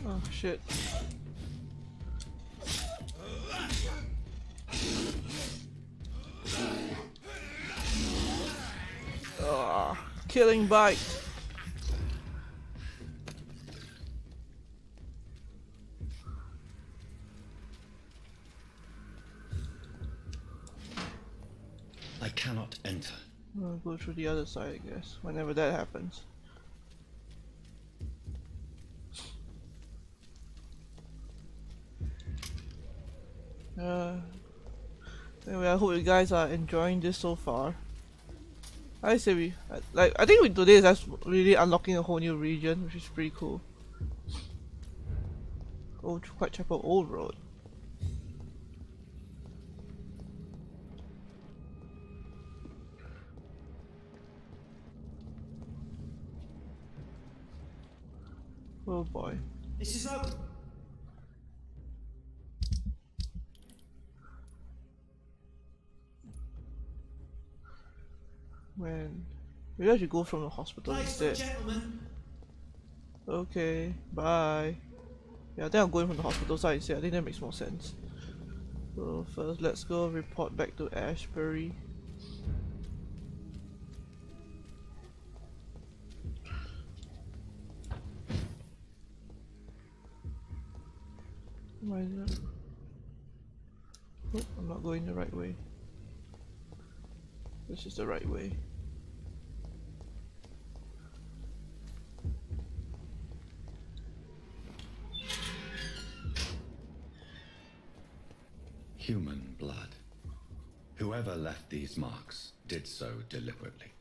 Oh shit. Killing bite. I cannot enter. I'll go through the other side, I guess, whenever that happens. Anyway, I hope you guys are enjoying this so far. I say I think today is just really unlocking a whole new region, which is pretty cool. Old Whitechapel Old Road. Oh boy. This is open. Man, maybe I should go from the hospital instead. Gentlemen. Okay, bye. Yeah, I think I'm going from the hospital side instead. I think that makes more sense. So first, let's go report back to Ashbury. Why is that? Oh, I'm not going the right way. This is the right way. Human blood. Whoever left these marks did so deliberately.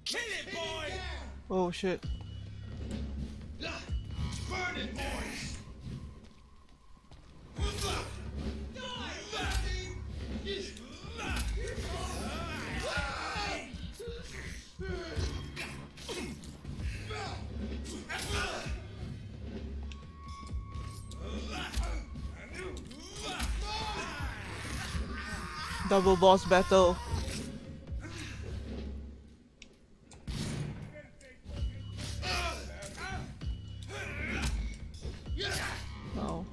Kill it, boy! Oh shit. Burn it, boys! Double boss battle. Oh.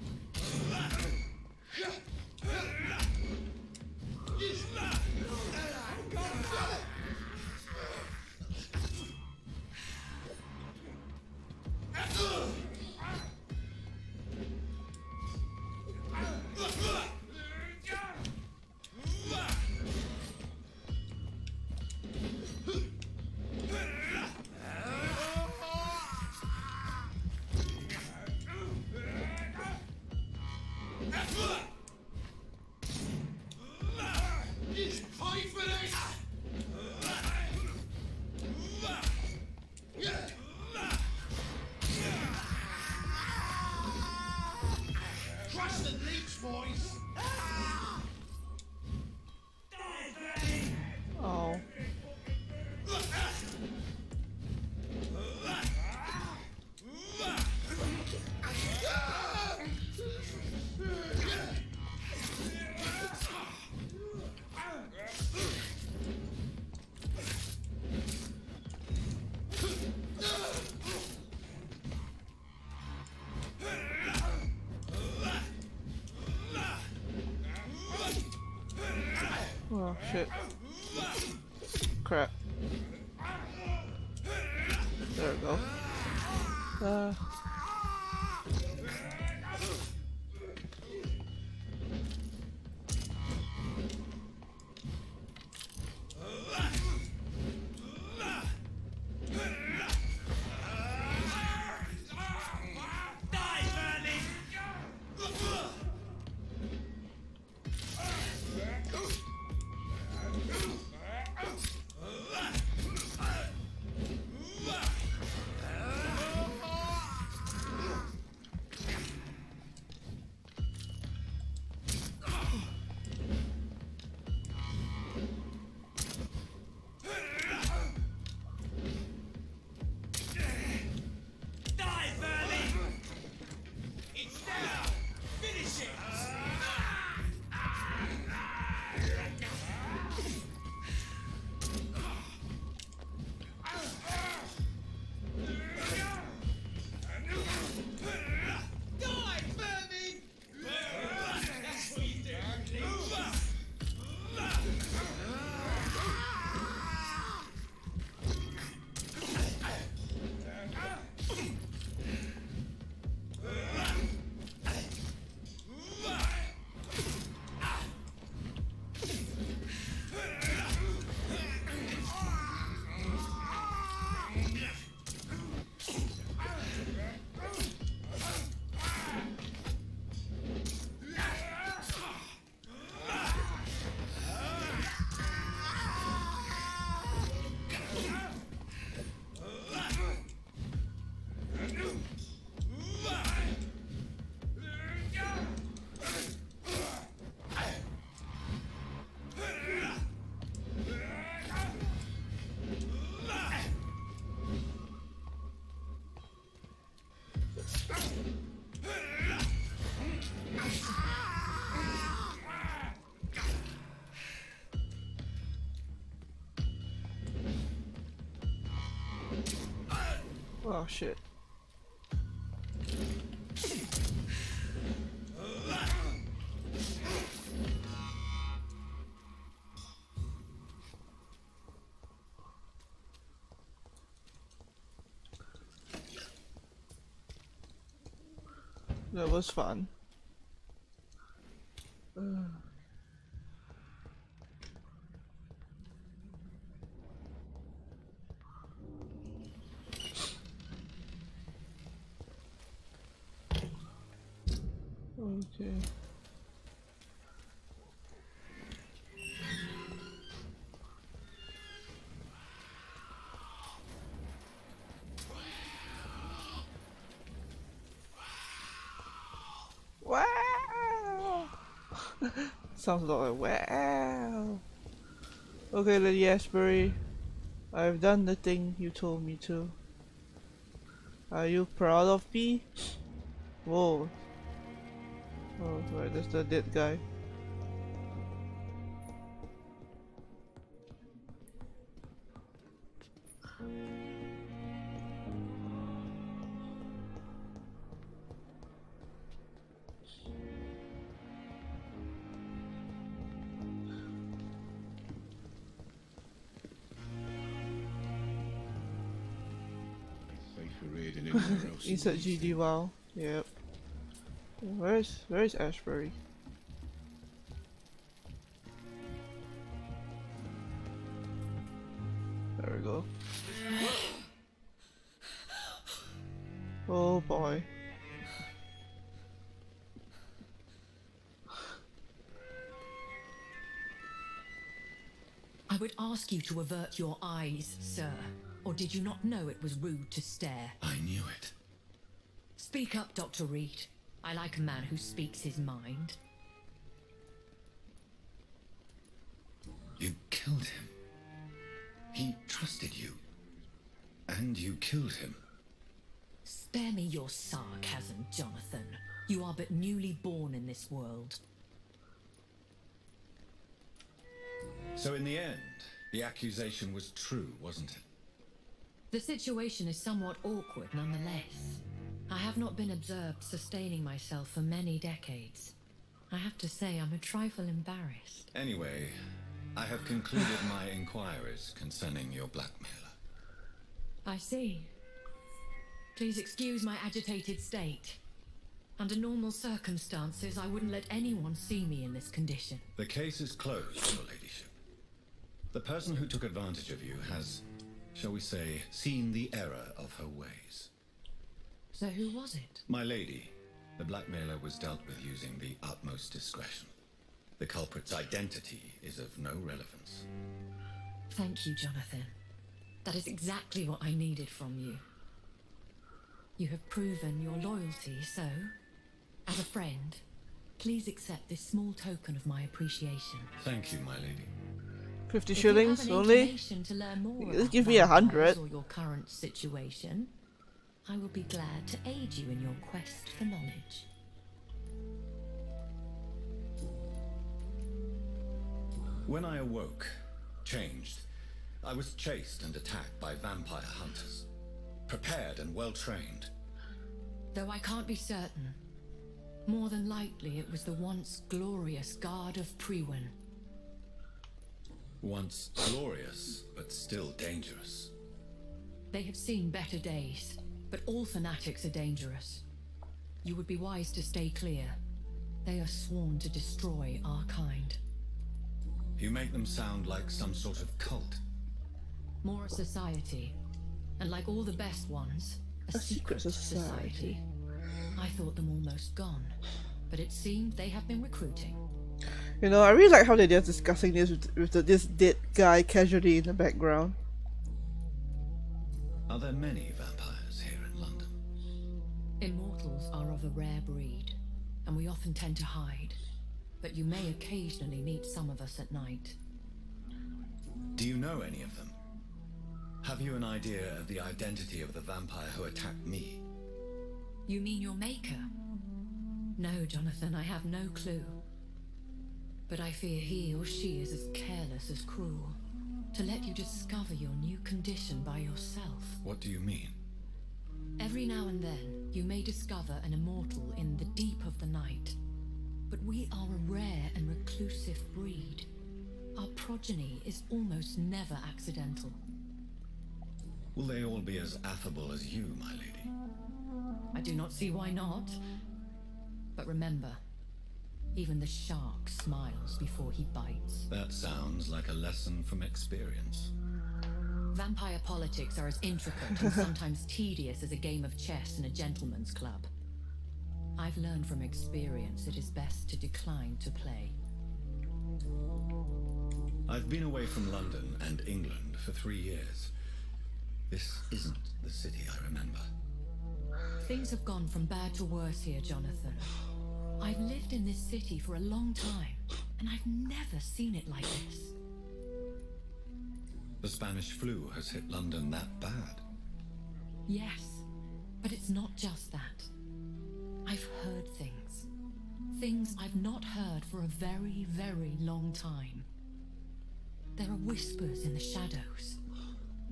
Shit. Crap. There we go. Oh shit. That was fun. Okay. Wow! Sounds a lot like wow. Okay, Lady Ashbury, I've done the thing you told me to. Are you proud of me? Whoa. Oh, right, that's the dead guy. Insert GD wow. Yep. Where's Ashbury? There we go. Oh boy. I would ask you to avert your eyes, sir. Or did you not know it was rude to stare? I knew it. Speak up, Dr. Reid. I like a man who speaks his mind. You killed him. He trusted you. And you killed him. Spare me your sarcasm, Jonathan. You are but newly born in this world. So in the end, the accusation was true, wasn't it? The situation is somewhat awkward nonetheless. I have not been observed sustaining myself for many decades. I have to say I'm a trifle embarrassed. Anyway, I have concluded my inquiries concerning your blackmailer. I see. Please excuse my agitated state. Under normal circumstances, I wouldn't let anyone see me in this condition. The case is closed, your ladyship. The person who took advantage of you has, shall we say, seen the error of her ways. So who was it? My lady, the blackmailer was dealt with using the utmost discretion. The culprit's identity is of no relevance. Thank you, Jonathan. That is exactly what I needed from you. You have proven your loyalty, so, as a friend, please accept this small token of my appreciation. Thank you, my lady. 50 If shillings you have an only? inclination to learn more Just about give me 100. vampires or your current situation, I will be glad to aid you in your quest for knowledge. When I awoke, changed, I was chased and attacked by vampire hunters. Prepared and well-trained. Though I can't be certain, more than likely it was the once glorious Guard of Priwen. Once glorious, but still dangerous. They have seen better days, but all fanatics are dangerous. You would be wise to stay clear. They are sworn to destroy our kind. You make them sound like some sort of cult. More a society, and like all the best ones, a secret society. I thought them almost gone, but it seemed they have been recruiting. You know, I really like how they're just discussing this with this dead guy casually in the background. Are there many vampires here in London? Immortals are of a rare breed, and we often tend to hide. But you may occasionally meet some of us at night. Do you know any of them? Have you an idea of the identity of the vampire who attacked me? You mean your maker? No, Jonathan, I have no clue. But I fear he or she is as careless as cruel. To let you discover your new condition by yourself. What do you mean? Every now and then, you may discover an immortal in the deep of the night. But we are a rare and reclusive breed. Our progeny is almost never accidental. Will they all be as affable as you, my lady? I do not see why not. But remember, even the shark smiles before he bites. That sounds like a lesson from experience. Vampire politics are as intricate and sometimes tedious as a game of chess in a gentleman's club. I've learned from experience it is best to decline to play. I've been away from London and England for 3 years. This isn't the city I remember. Things have gone from bad to worse here, Jonathan. I've lived in this city for a long time, and I've never seen it like this. The Spanish flu has hit London that bad. Yes, but it's not just that. I've heard things. Things I've not heard for a very, very long time. There are whispers in the shadows.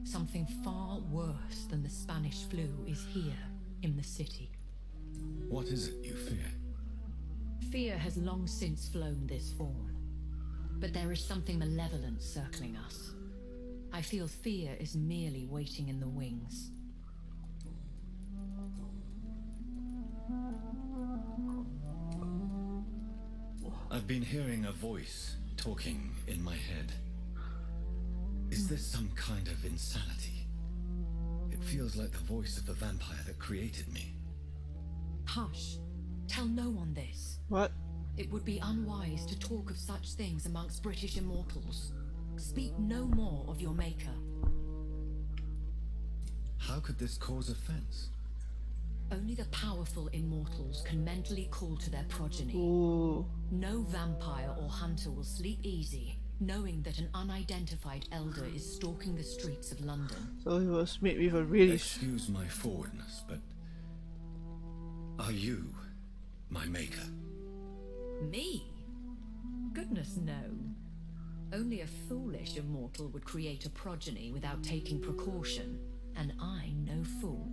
Something far worse than the Spanish flu is here in the city. What is it you fear? Fear has long since flown this form. But there is something malevolent circling us. I feel fear is merely waiting in the wings. I've been hearing a voice talking in my head. Is this some kind of insanity? It feels like the voice of the vampire that created me. Hush. Tell no one this. What? It would be unwise to talk of such things amongst British immortals. Speak no more of your maker. How could this cause offense? Only the powerful immortals can mentally call to their progeny. Ooh. No vampire or hunter will sleep easy, knowing that an unidentified elder is stalking the streets of London. So he was made with a really... Excuse my forwardness, but... are you my maker? Me? Goodness, no. Only a foolish immortal would create a progeny without taking precaution, and I'm no fool.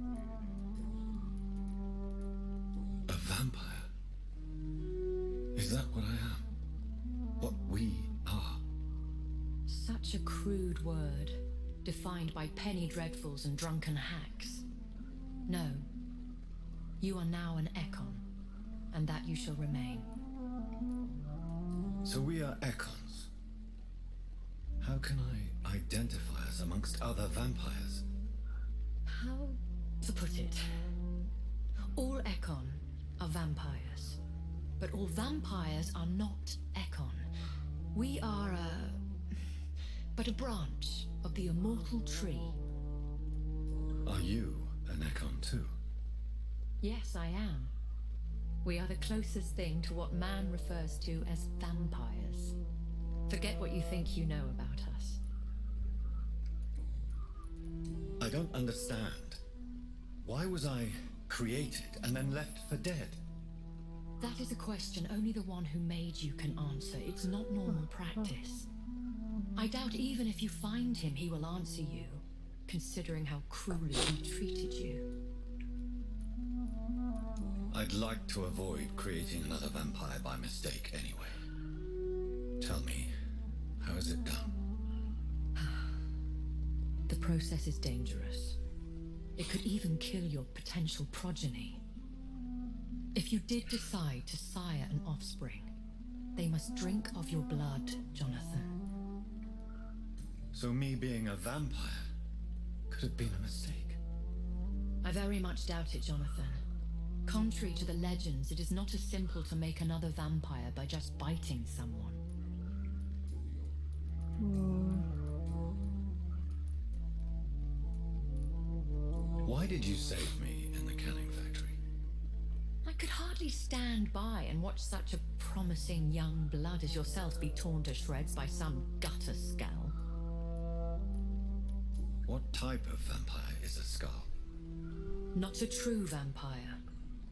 A vampire? Is that what I am? What we are? Such a crude word, defined by penny dreadfuls and drunken hacks. No. You are now an Ekon, and that you shall remain. So we are Ekons. How can I identify us amongst other vampires? How to put it? All Ekon are vampires, but all vampires are not Ekon. We are but a branch of the immortal tree. Are you an Ekon too? Yes, I am. We are the closest thing to what man refers to as vampires. Forget what you think you know about us. I don't understand. Why was I created and then left for dead? That is a question only the one who made you can answer. It's not normal practice. I doubt even if you find him, he will answer you, considering how cruelly he treated you. I'd like to avoid creating another vampire by mistake anyway. Tell me, how is it done? The process is dangerous. It could even kill your potential progeny. If you did decide to sire an offspring, they must drink of your blood, Jonathan. So me being a vampire could have been a mistake? I very much doubt it, Jonathan. Contrary to the legends, it is not as simple to make another vampire by just biting someone. Why did you save me in the canning factory? I could hardly stand by and watch such a promising young blood as yourself be torn to shreds by some gutter skal. What type of vampire is a skal? Not a true vampire.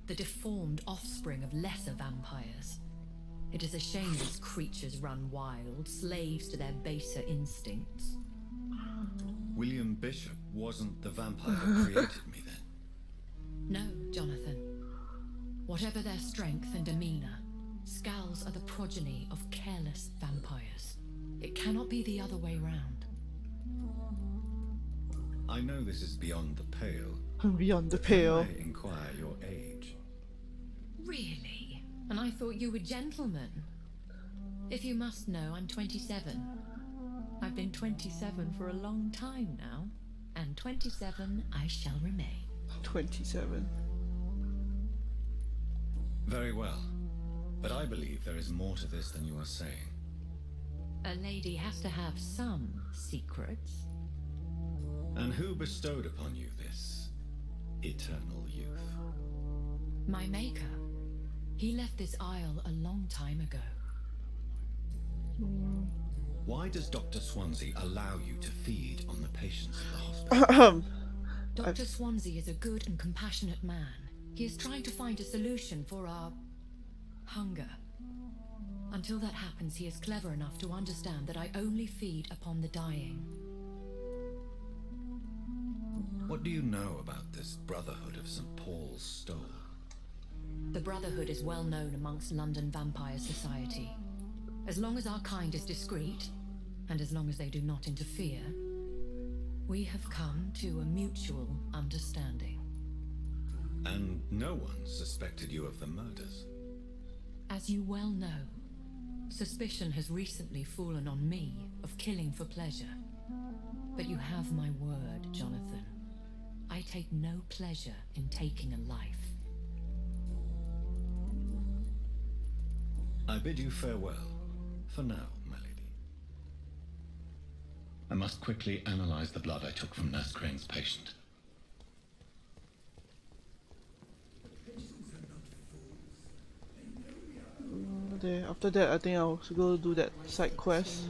The deformed offspring of lesser vampires. It is a shame these creatures run wild, slaves to their baser instincts. William Bishop wasn't the vampire who created me then? No, Jonathan. Whatever their strength and demeanor, skals are the progeny of careless vampires. It cannot be the other way round. I know this is beyond the pale. Beyond the pale. Can I inquire your age? Really? And I thought you were gentlemen. If you must know, I'm 27. I've been 27 for a long time now. And 27 I shall remain. 27. Very well. But I believe there is more to this than you are saying. A lady has to have some secrets. And who bestowed upon you this eternal youth? My maker. He left this isle a long time ago. Why does Dr. Swansea allow you to feed on the patients of the hospital? Dr. Swansea is a good and compassionate man. He is trying to find a solution for our hunger. Until that happens, he is clever enough to understand that I only feed upon the dying. What do you know about this Brotherhood of St. Paul's Stole? The Brotherhood is well known amongst London Vampire Society. As long as our kind is discreet, and as long as they do not interfere, we have come to a mutual understanding. And no one suspected you of the murders? As you well know, suspicion has recently fallen on me of killing for pleasure. But you have my word, Jonathan. I take no pleasure in taking a life. I bid you farewell. For now, my lady. I must quickly analyze the blood I took from Nurse Crane's patient. After that, I think I'll go do that side quest.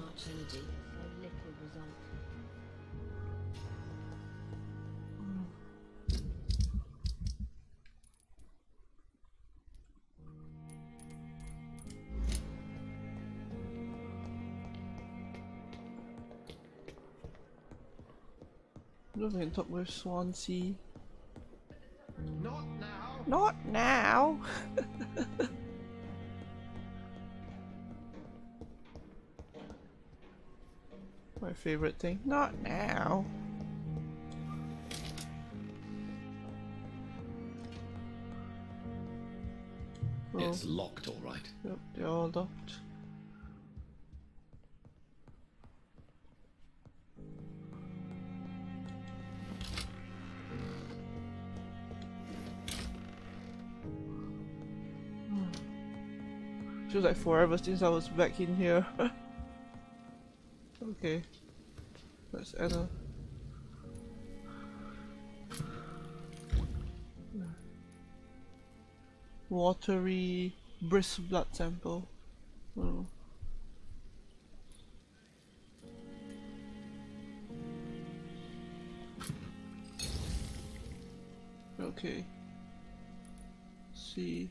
I don't know if I can talk with Swansea. Not now. Not now. favorite thing. Not now. It's locked, all right. Yep, they're all locked. Feels like forever since I was back in here. Okay, let's enter. Watery brisk blood sample. Oh. Okay. See.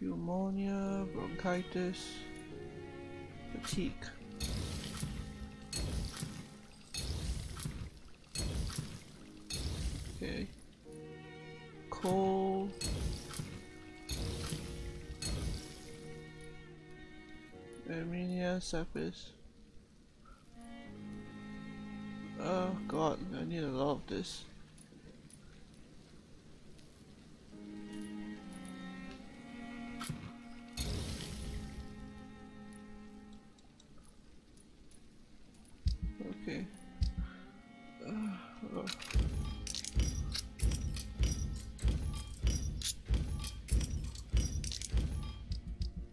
Pneumonia, bronchitis, fatigue. Okay. Cold. Armenia, Sapis. Oh god, I need a lot of this. Okay. Oh.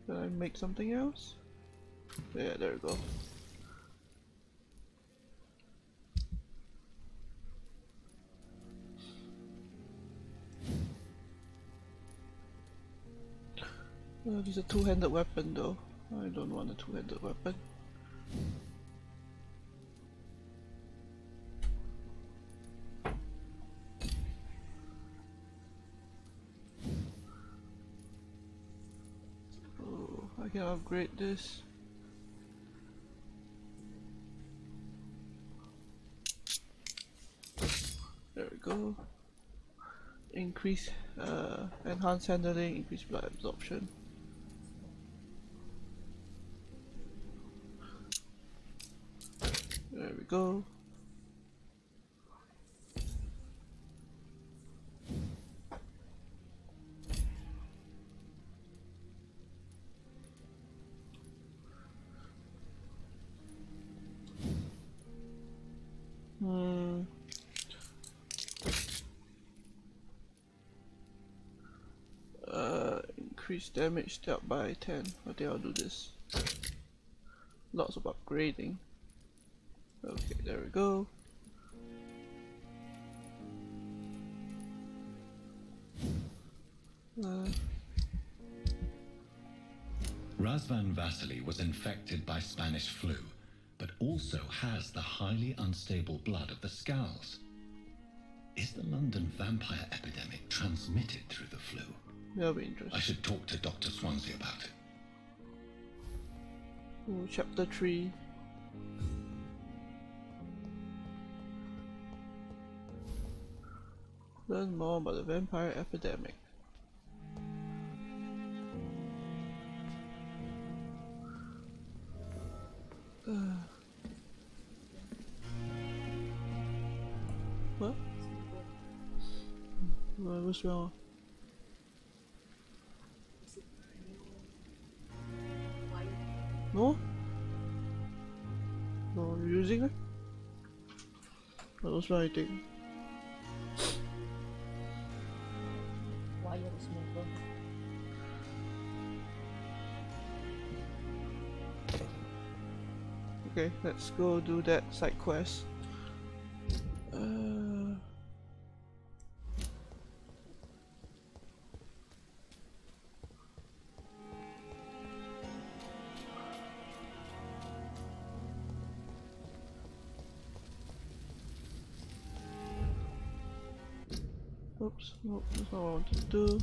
Can I make something else? Yeah, there we go. This is a two-handed weapon though. I don't want a two-handed weapon. I can upgrade this. There we go. Increase, enhance handling, increase blood absorption. There we go. Increase damage dealt by 10. I think I'll do this. Lots of upgrading. Okay, there we go. Razvan Vasily was infected by Spanish flu, but also has the highly unstable blood of the skals. Is the London vampire epidemic transmitted through the flu? That'll be interesting. I should talk to Dr. Swansea about it. Ooh, chapter 3. Learn more about the vampire epidemic. What? What's wrong? No? No, you're using it? What's wrong, I think? Okay, let's go do that side quest. Oops, nope, that's not what I wanted to do.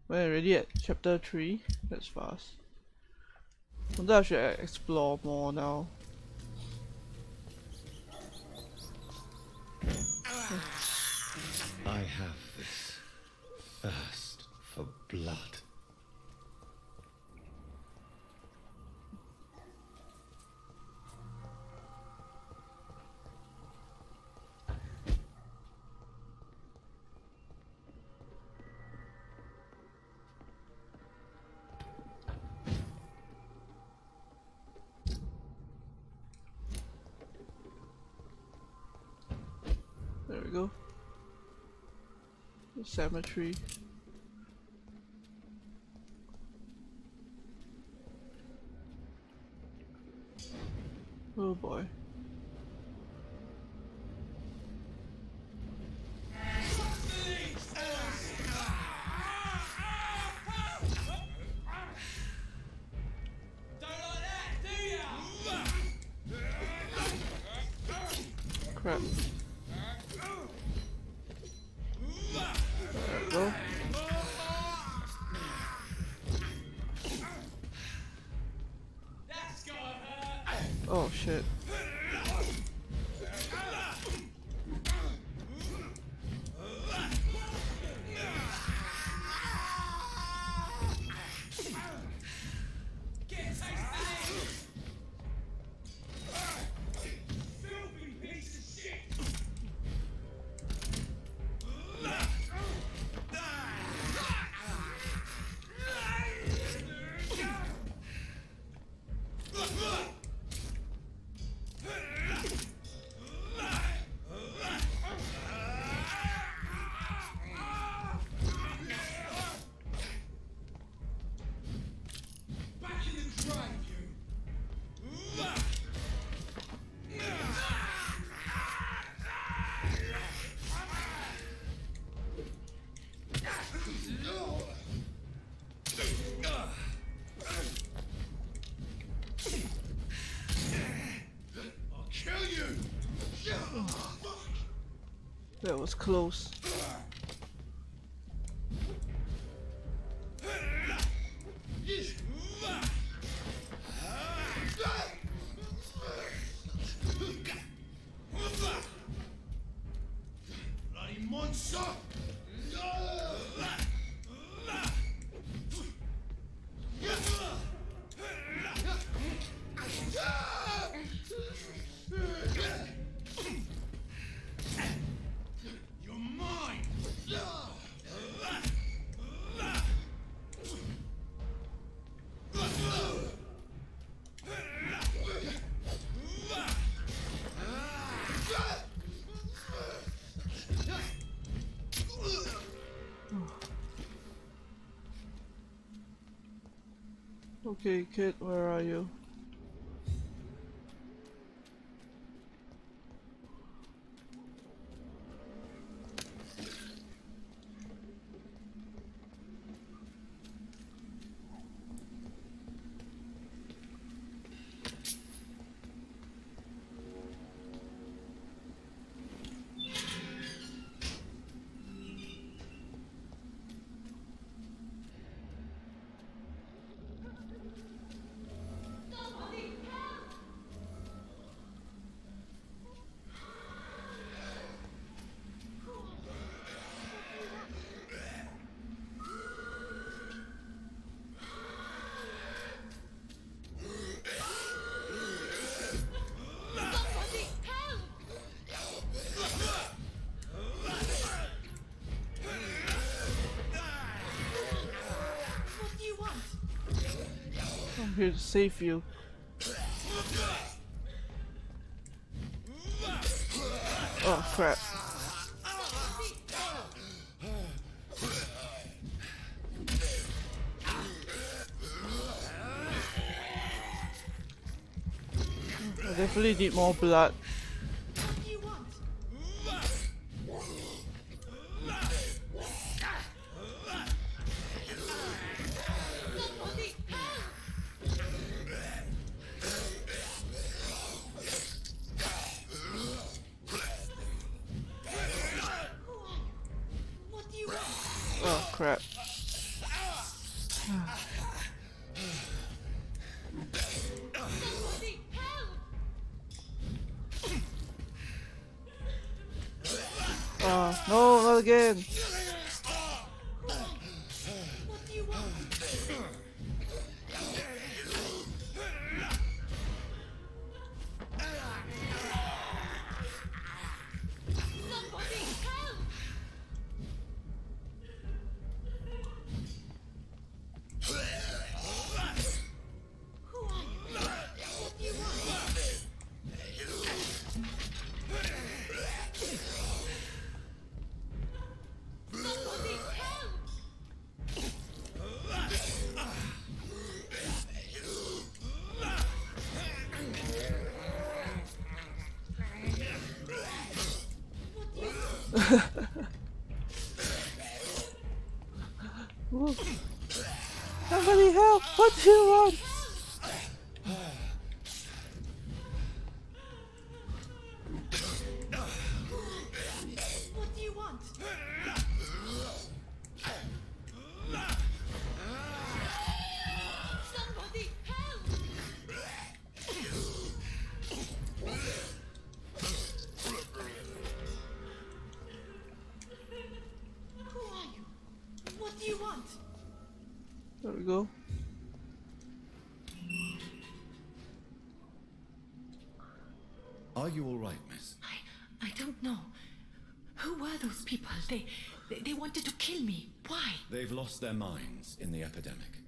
We're already at chapter 3. That's fast. I wonder I should explore more now. I have this thirst for blood. go. The cemetery. Oh boy. Crap. There we go. Oh shit. That was close. Bloody monster! You're mine! Okay, kid, where are you? I'm here to save you. Oh crap. I definitely need more blood. Oh crap. Oh no, not again. Whoa. Somebody help! What do you want? What do you want? Somebody help! Who are you? What do you want? There we go. Are you all right, miss? I don't know. Who were those people? They wanted to kill me. Why? They've lost their minds in the epidemic.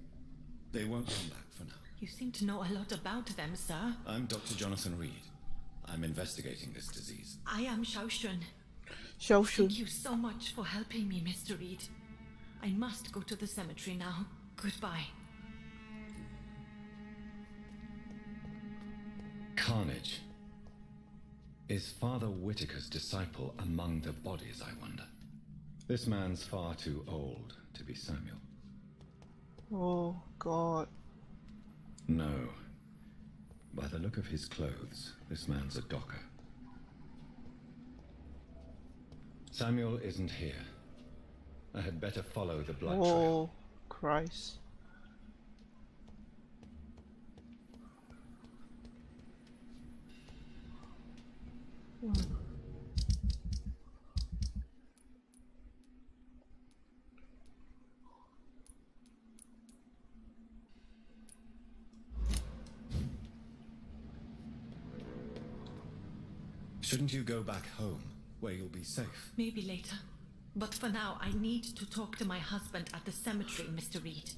They won't come back for now. You seem to know a lot about them, sir. I'm Dr. Jonathan Reid. I'm investigating this disease. I am Xiaoxun. Xiaoxun. Thank you so much for helping me, Mr. Reid. I must go to the cemetery now. Goodbye. Carnage. Is Father Whitaker's disciple among the bodies, I wonder? This man's far too old to be Samuel. Oh, God. No. By the look of his clothes, this man's a docker. Samuel isn't here. I had better follow the blood trail. Oh, Christ. Shouldn't you go back home, where you'll be safe? Maybe later. But for now, I need to talk to my husband at the cemetery, Mr. Reid.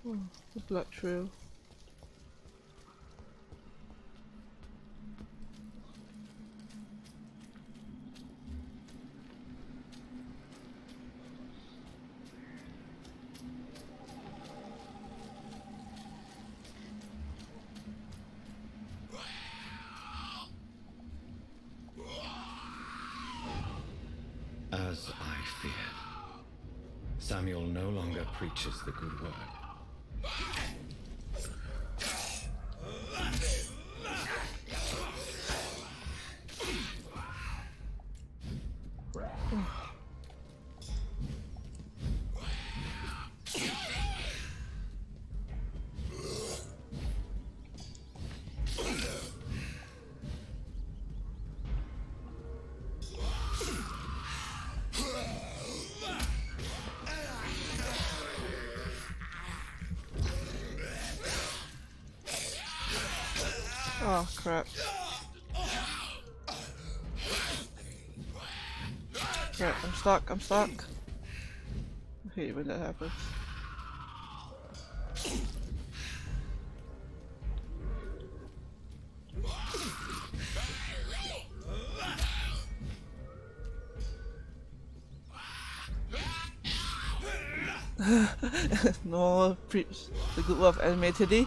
Oh, the blood trail. As I feared, Samuel no longer preaches the good word. Oh, crap. Right, I'm stuck. I hate it when that happens. No, preach the good word of animated.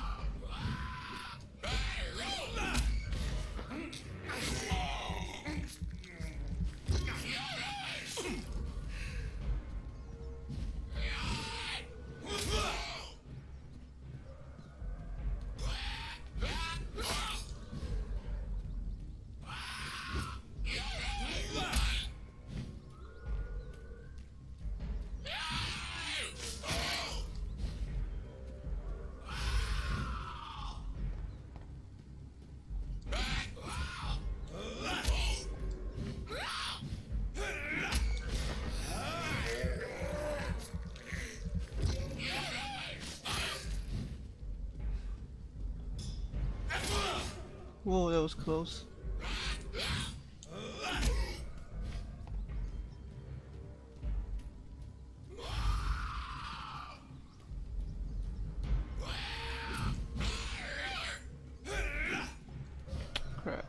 Whoa, that was close. Crap.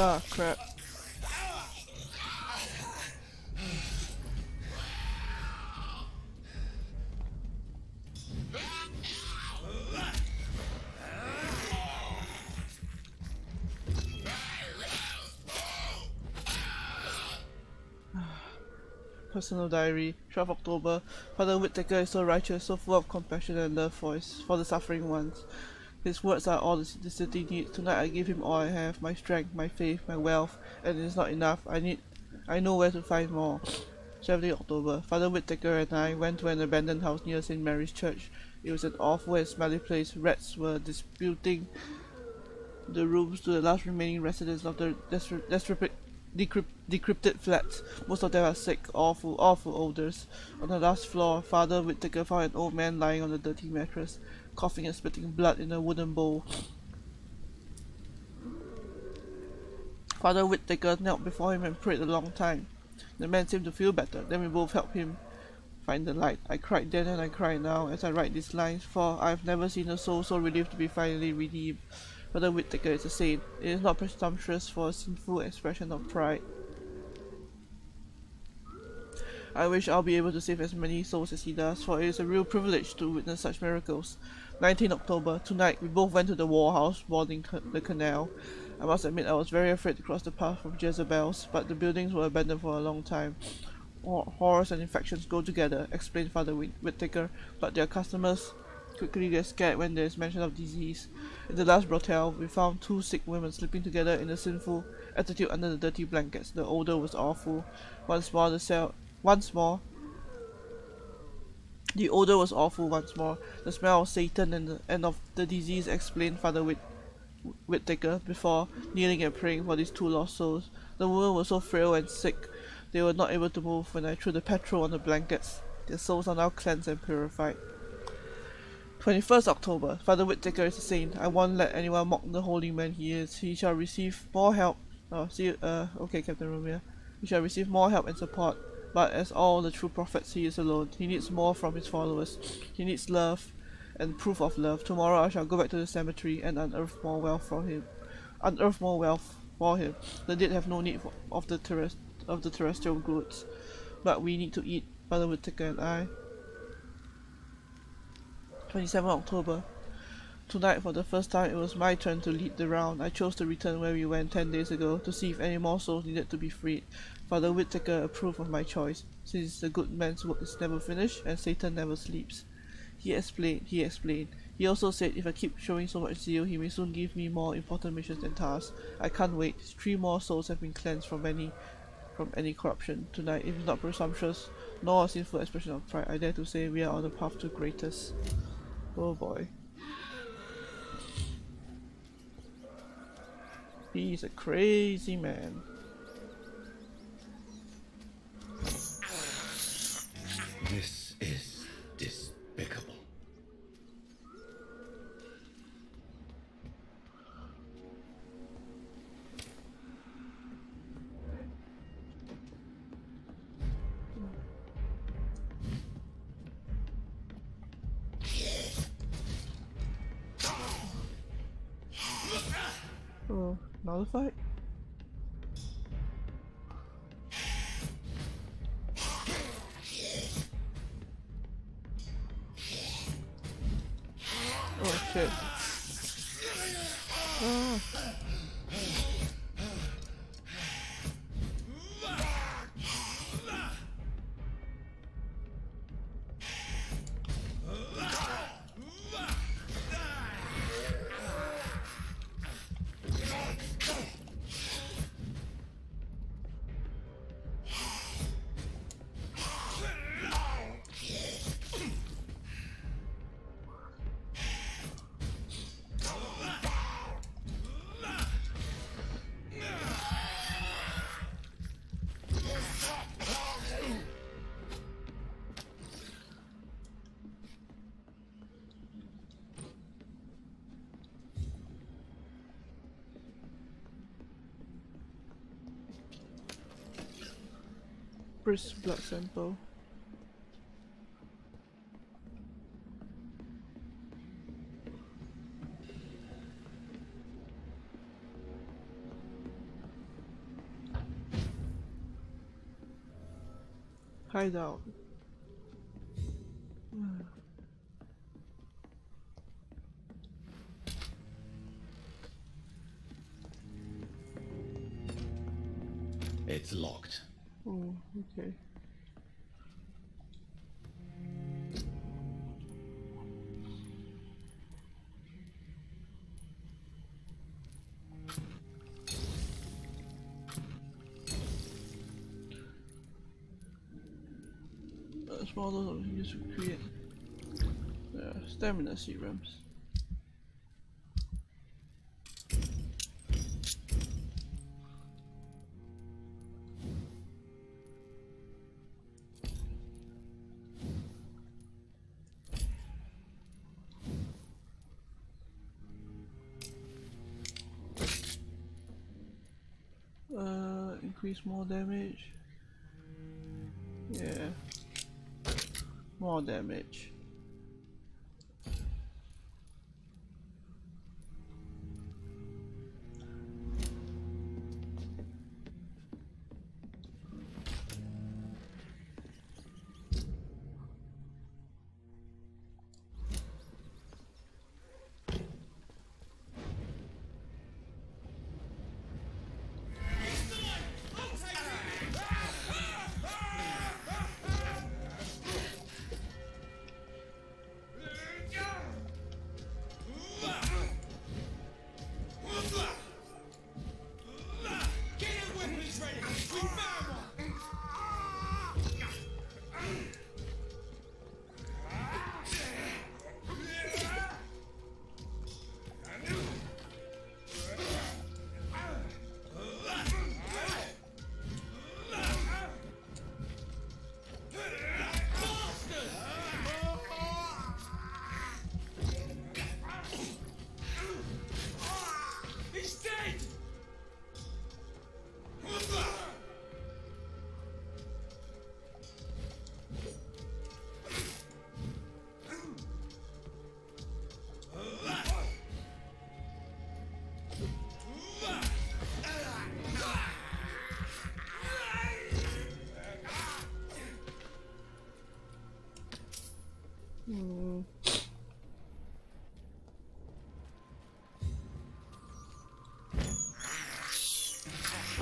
Ah, crap. Personal diary, 12 October. Father Whitaker is so righteous, so full of compassion and love for the suffering ones. His words are all the city needs. Tonight I give him all I have, my strength, my faith, my wealth, and it is not enough. I know where to find more. 17 October. Father Whitaker and I went to an abandoned house near St. Mary's Church. It was an awful and smelly place. Rats were disputing the rooms to the last remaining residents of the decrypted flats. Most of them are sick, awful odors. On the last floor, Father Whitaker found an old man lying on a dirty mattress, coughing and spitting blood in a wooden bowl. Father Whitaker knelt before him and prayed a long time. The man seemed to feel better. Then we both helped him find the light. I cried then and I cry now as I write these lines, for I have never seen a soul so relieved to be finally redeemed. Father Whitaker is a saint. It is not presumptuous for a sinful expression of pride. I wish I'll be able to save as many souls as he does, for it is a real privilege to witness such miracles. 19 October. Tonight, we both went to the warhouse boarding the canal. I must admit I was very afraid to cross the path of Jezebels, but the buildings were abandoned for a long time. Horrors and infections go together, explained Father Whitaker, but their customers quickly get scared when there is mention of disease. In the last brothel, we found 2 sick women sleeping together in a sinful attitude under the dirty blankets. The odor was awful. The odor was awful once more. The smell of Satan and of the disease, explained Father Whitaker before kneeling and praying for these 2 lost souls. The women were so frail and sick, they were not able to move when I threw the petrol on the blankets. Their souls are now cleansed and purified. 21st October. Father Whitaker is a saint. I won't let anyone mock the holy man he is. He shall receive more help. Okay, Captain Romeo. He shall receive more help and support. But as all the true prophets, he is alone. He needs more from his followers. He needs love and proof of love. Tomorrow I shall go back to the cemetery and unearth more wealth for him. The dead have no need of the terrestrial goods. But we need to eat, Father Whitaker and I. 27 October. Tonight, for the first time, it was my turn to lead the round. I chose to return where we went 10 days ago to see if any more souls needed to be freed. Father Whitaker approved of my choice, since the good man's work is never finished and Satan never sleeps. He explained. He also said if I keep showing so much zeal, he may soon give me more important missions and tasks. I can't wait. 3 more souls have been cleansed from any corruption. Tonight, if it's not presumptuous, nor a sinful expression of pride, I dare to say we are on the path to greatest. Oh boy. He's a crazy man. This is despicable. Oh, another fight? Oh shit. Ah. Brisk blood sample. Hideout. It's locked. Oh, okay. Small dose of use to create stamina serums. Increase more damage. Yeah. More damage.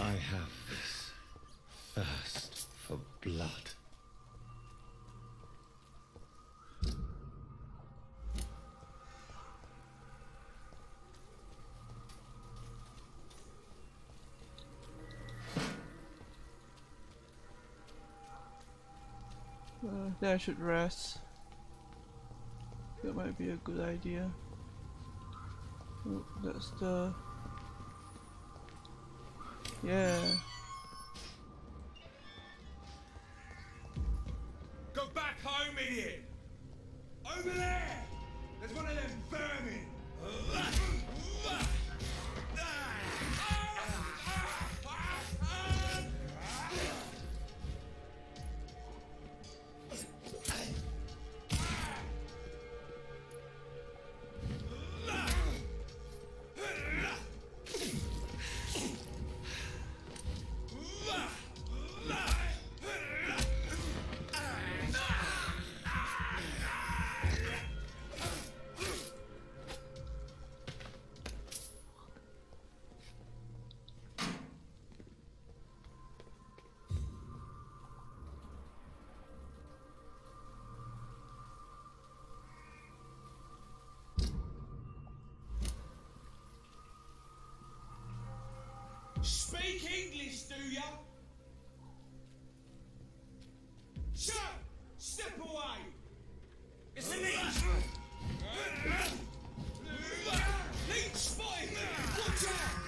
I have this thirst for blood. Then I should rest. That might be a good idea. Oh, that's the... Yeah. Go back home, idiot! Over there! There's one of them vermin! Speak English, do ya? Shut up! Step away! It's an leech! Leech spotted! Watch out!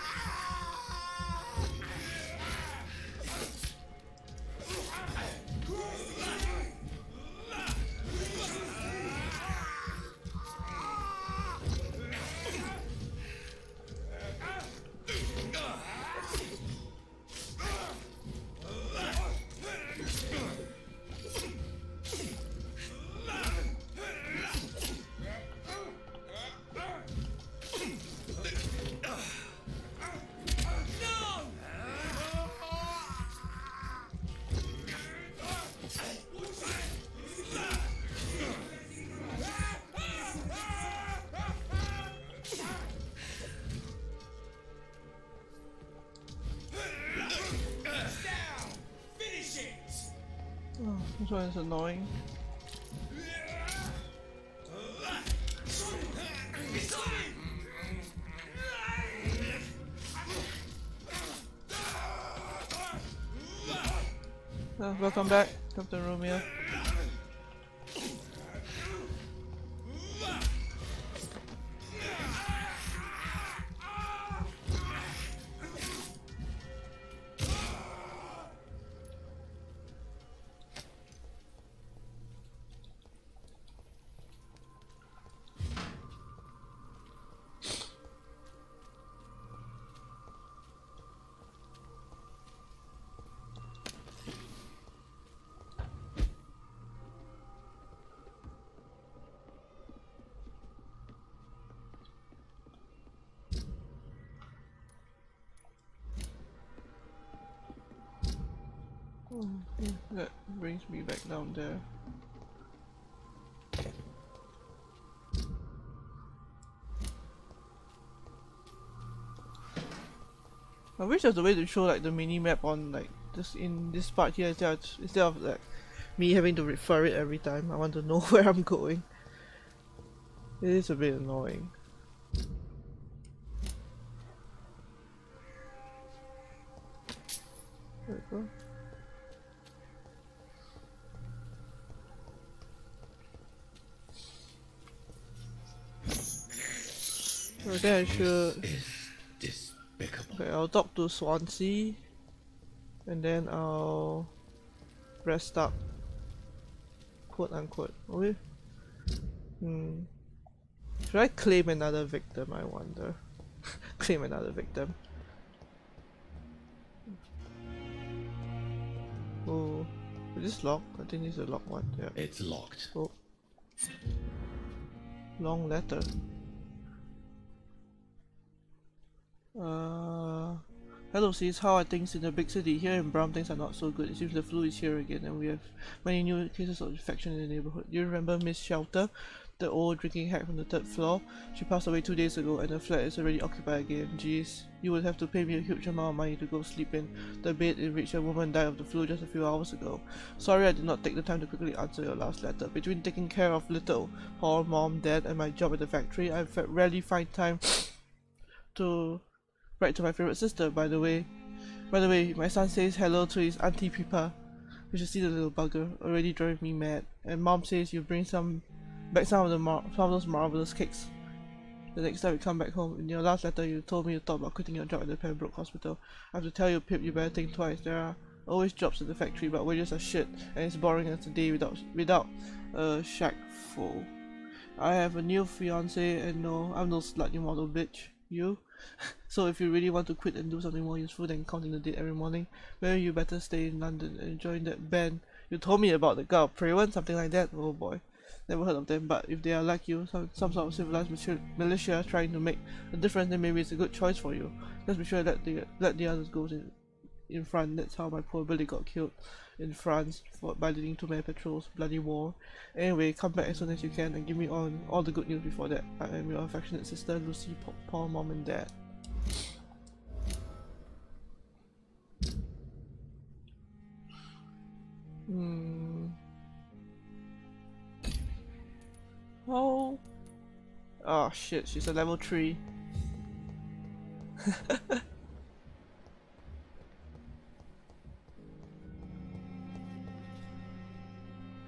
one is annoying. Welcome back, Captain Romeo. That brings me back down there. I wish there's a way to show like the mini map on like just in this part here instead of like me having to refer it every time I want to know where I'm going. It is a bit annoying. There we go. Okay, I should. Okay, I'll talk to Swansea, and then I'll rest up, quote unquote. Okay. Should I claim another victim? I wonder. Claim another victim. Oh, is this locked? I think it's a locked one. Yeah. It's locked. Oh. Long letter. Hello sis, how are things in the big city? Here in Brown things are not so good. It seems the flu is here again and we have many new cases of infection in the neighborhood. Do you remember Miss Shelter? The old drinking hack from the 3rd floor? She passed away 2 days ago and the flat is already occupied again. Jeez, you would have to pay me a huge amount of money to go sleep in the bed in which a woman died of the flu just a few hours ago. Sorry I did not take the time to quickly answer your last letter. Between taking care of little Paul, mom, dad and my job at the factory, I rarely find time to write to my favorite sister. By the way, my son says hello to his auntie Pippa. You should see the little bugger, already driving me mad. And mom says you bring back some of those marvelous cakes the next time you come back home. In your last letter you told me you thought about quitting your job at the Pembroke Hospital. I have to tell you, Pip, you better think twice. There are always jobs at the factory, but wages are shit, and it's boring as a day without a shack full. I have a new fiance, and no, I'm no slut, you model bitch. You? So if you really want to quit and do something more useful than counting the dead every morning, maybe you better stay in London and join that band you told me about, the God of Praven, something like that. Oh boy, never heard of them, but if they are like you, some sort of civilized militia trying to make a difference, then maybe it's a good choice for you. Just be sure that let the others go in front. That's how my poor Billy got killed in France by leading too many patrols. Bloody war. Anyway, come back as soon as you can and give me all the good news before that. I am your affectionate sister, Lucy, Paul, mom and dad. Oh shit, she's a level 3.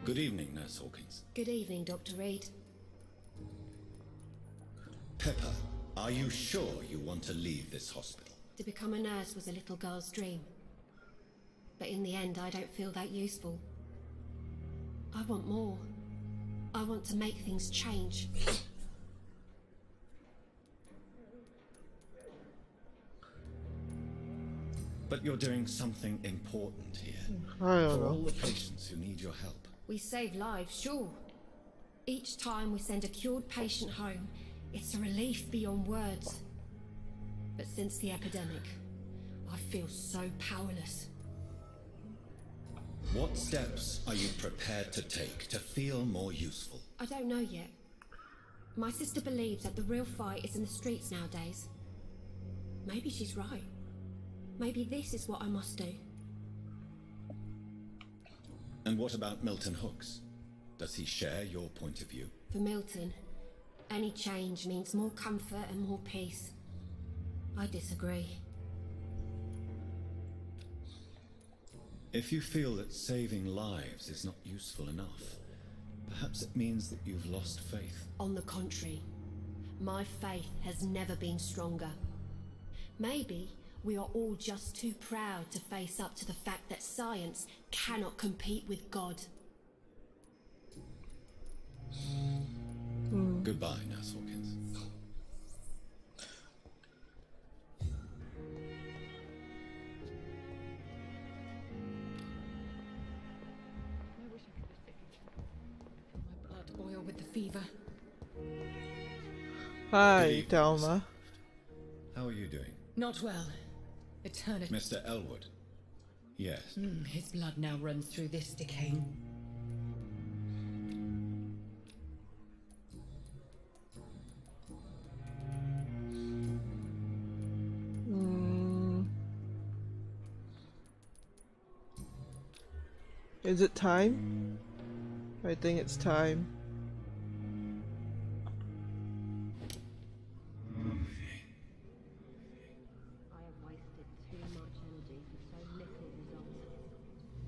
Good evening, Nurse Hawkins. Good evening, Dr. Reid. Pepper, are you sure you want to leave this hospital? To become a nurse was a little girl's dream. But in the end, I don't feel that useful. I want more. I want to make things change. But you're doing something important here. For all the patients who need your help. We save lives, sure. Each time we send a cured patient home, it's a relief beyond words. But since the epidemic, I feel so powerless. What steps are you prepared to take to feel more useful? I don't know yet. My sister believes that the real fight is in the streets nowadays. Maybe she's right. Maybe this is what I must do. And what about Milton Hooks? Does he share your point of view? For Milton, any change means more comfort and more peace. I disagree. If you feel that saving lives is not useful enough, perhaps it means that you've lost faith. On the contrary, my faith has never been stronger. Maybe we are all just too proud to face up to the fact that science cannot compete with God. Goodbye, Nurse Hawkins. My blood boil with the fever. Hi, Delma. How are you doing? Not well. Eternity. Mr. Elwood. Yes. His blood now runs through this decay. Is it time? I think it's time.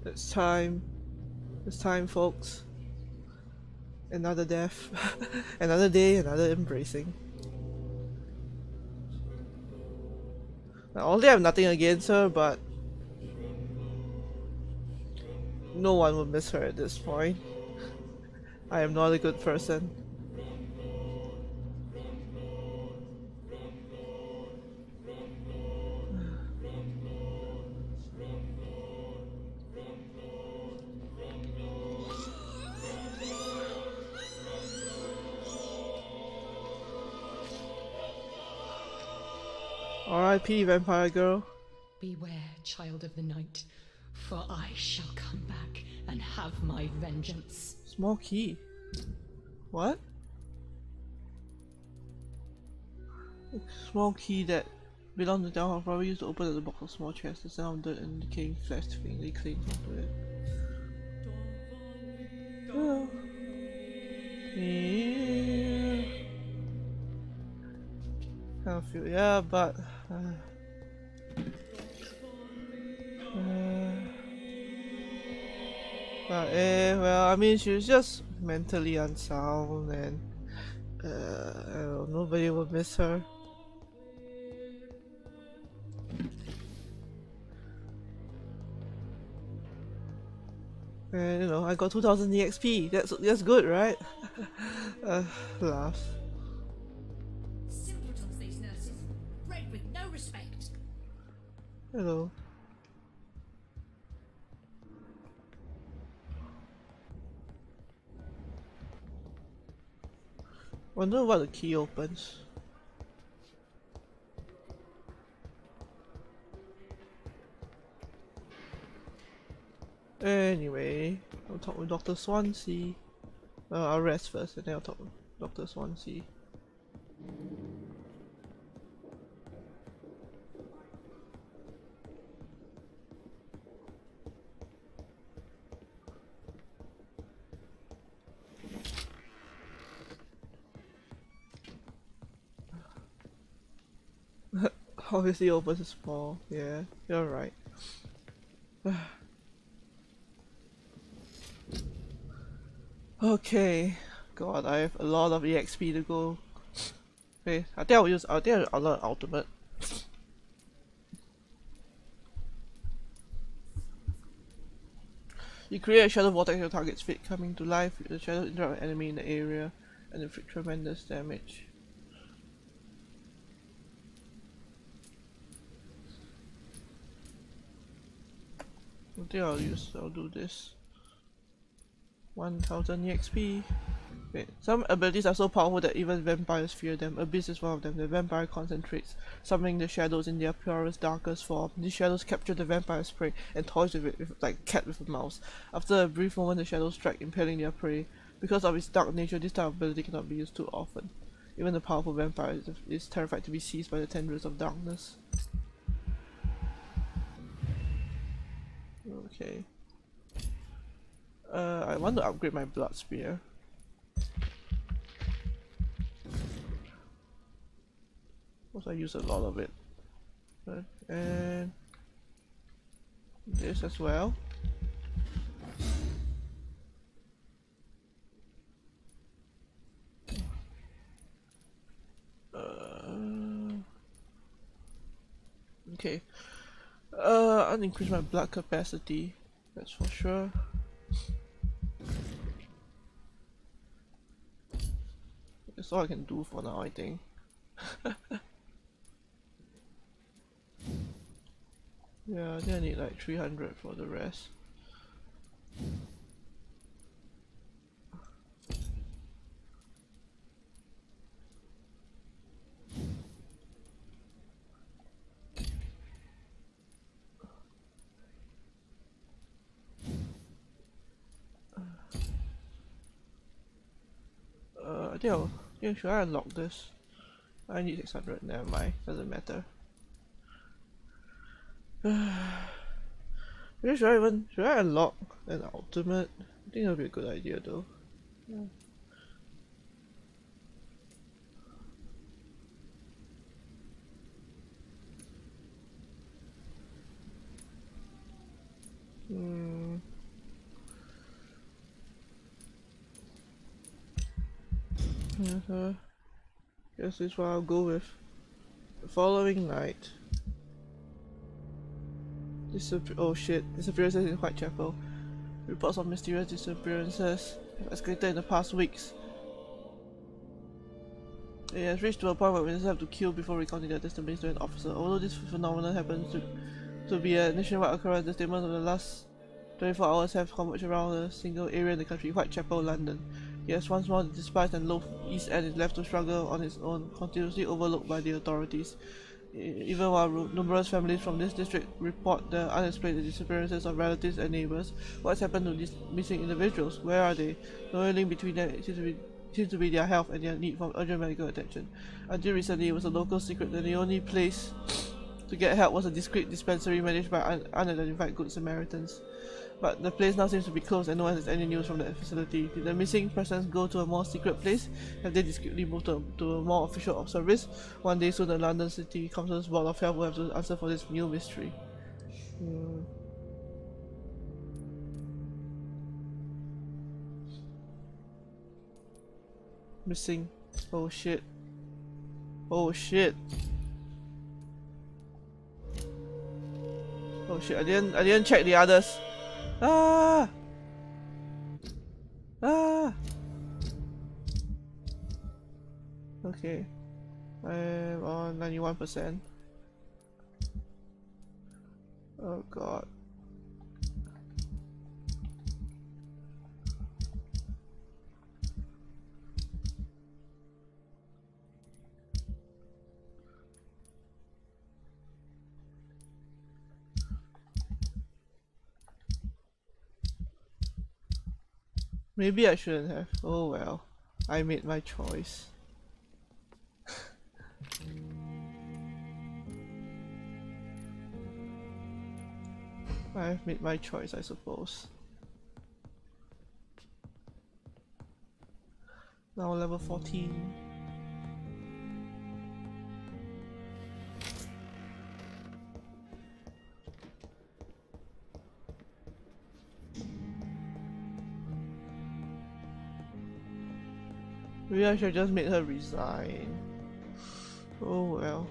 It's time. It's time, folks. Another death. Another day, another embracing. Now, only I have nothing against her, but no one will miss her at this point. I am not a good person. R.I.P. Vampire Girl. Beware, child of the night, for I shall come back and have my vengeance. Small key. What? A small key that belonged to the town hall, probably used to open the box of small chests. The sound of dirt and decaying flesh faintly clings onto it. Oh. Yeah. I feel, yeah, but well, I mean, she was just mentally unsound, and nobody will miss her. And you know, I got 2000 EXP. That's good, right? Laughs. Simpletons, these nurses. Reid with no respect. Hello. Wonder what the key opens. Anyway, I'll talk with Dr. Swansea. I'll rest first and then I'll talk with Dr. Swansea. Obviously opens is small, yeah, you're right. Okay, God, I have a lot of EXP to go. Okay, I think I'll learn ultimate. You create a shadow vortex your target's fate coming to life. The shadow interrupt an enemy in the area and inflict tremendous damage. I think I'll do this. 1000 EXP. Wait, some abilities are so powerful that even vampires fear them. Abyss is one of them. The vampire concentrates, summoning the shadows in their purest, darkest form. These shadows capture the vampire's prey and toys with it, like a cat with a mouse. After a brief moment, the shadows strike, impaling their prey. Because of its dark nature, this type of ability cannot be used too often. Even the powerful vampire is terrified to be seized by the tendrils of darkness. Okay. I want to upgrade my blood spear. Because I use a lot of it. And this as well. Okay. I'll increase my blood capacity. That's for sure. That's all I can do for now, I think. Yeah, I think I need like 300 for the rest. Should I unlock this? I need 600, never mind, doesn't matter. Should I unlock an ultimate? I think that'll be a good idea though. Yeah. Guess this is what I'll go with. The following night. Disappearances in Whitechapel. Reports of mysterious disappearances have escalated in the past weeks. It has reached to a point where witnesses have to kill before recounting their testimonies to an officer. Although this phenomenon happens to be a nationwide occurrence, the statements of the last 24 hours have converged around a single area in the country, Whitechapel, London. Yes, once more the despised and loathed East End is left to struggle on its own, continuously overlooked by the authorities. Even while numerous families from this district report the unexplained disappearances of relatives and neighbours, what's happened to these missing individuals? Where are they? The only link between them seems to be their health and their need for urgent medical attention. Until recently, it was a local secret that the only place to get help was a discreet dispensary managed by unidentified Good Samaritans. But the place now seems to be closed and no one has any news from that facility. Did the missing persons go to a more secret place? Have they discreetly moved to a more official service? One day soon the London City Council's Board of Health will have to answer for this new mystery. Missing. Oh shit. Oh shit. Oh shit, I didn't check the others. Ah! Ah! Okay. I'm on 91%. Oh god. Maybe I shouldn't have. Oh well. I made my choice. I've made my choice, I suppose. Now level 14. Maybe I should just make her resign. Oh well.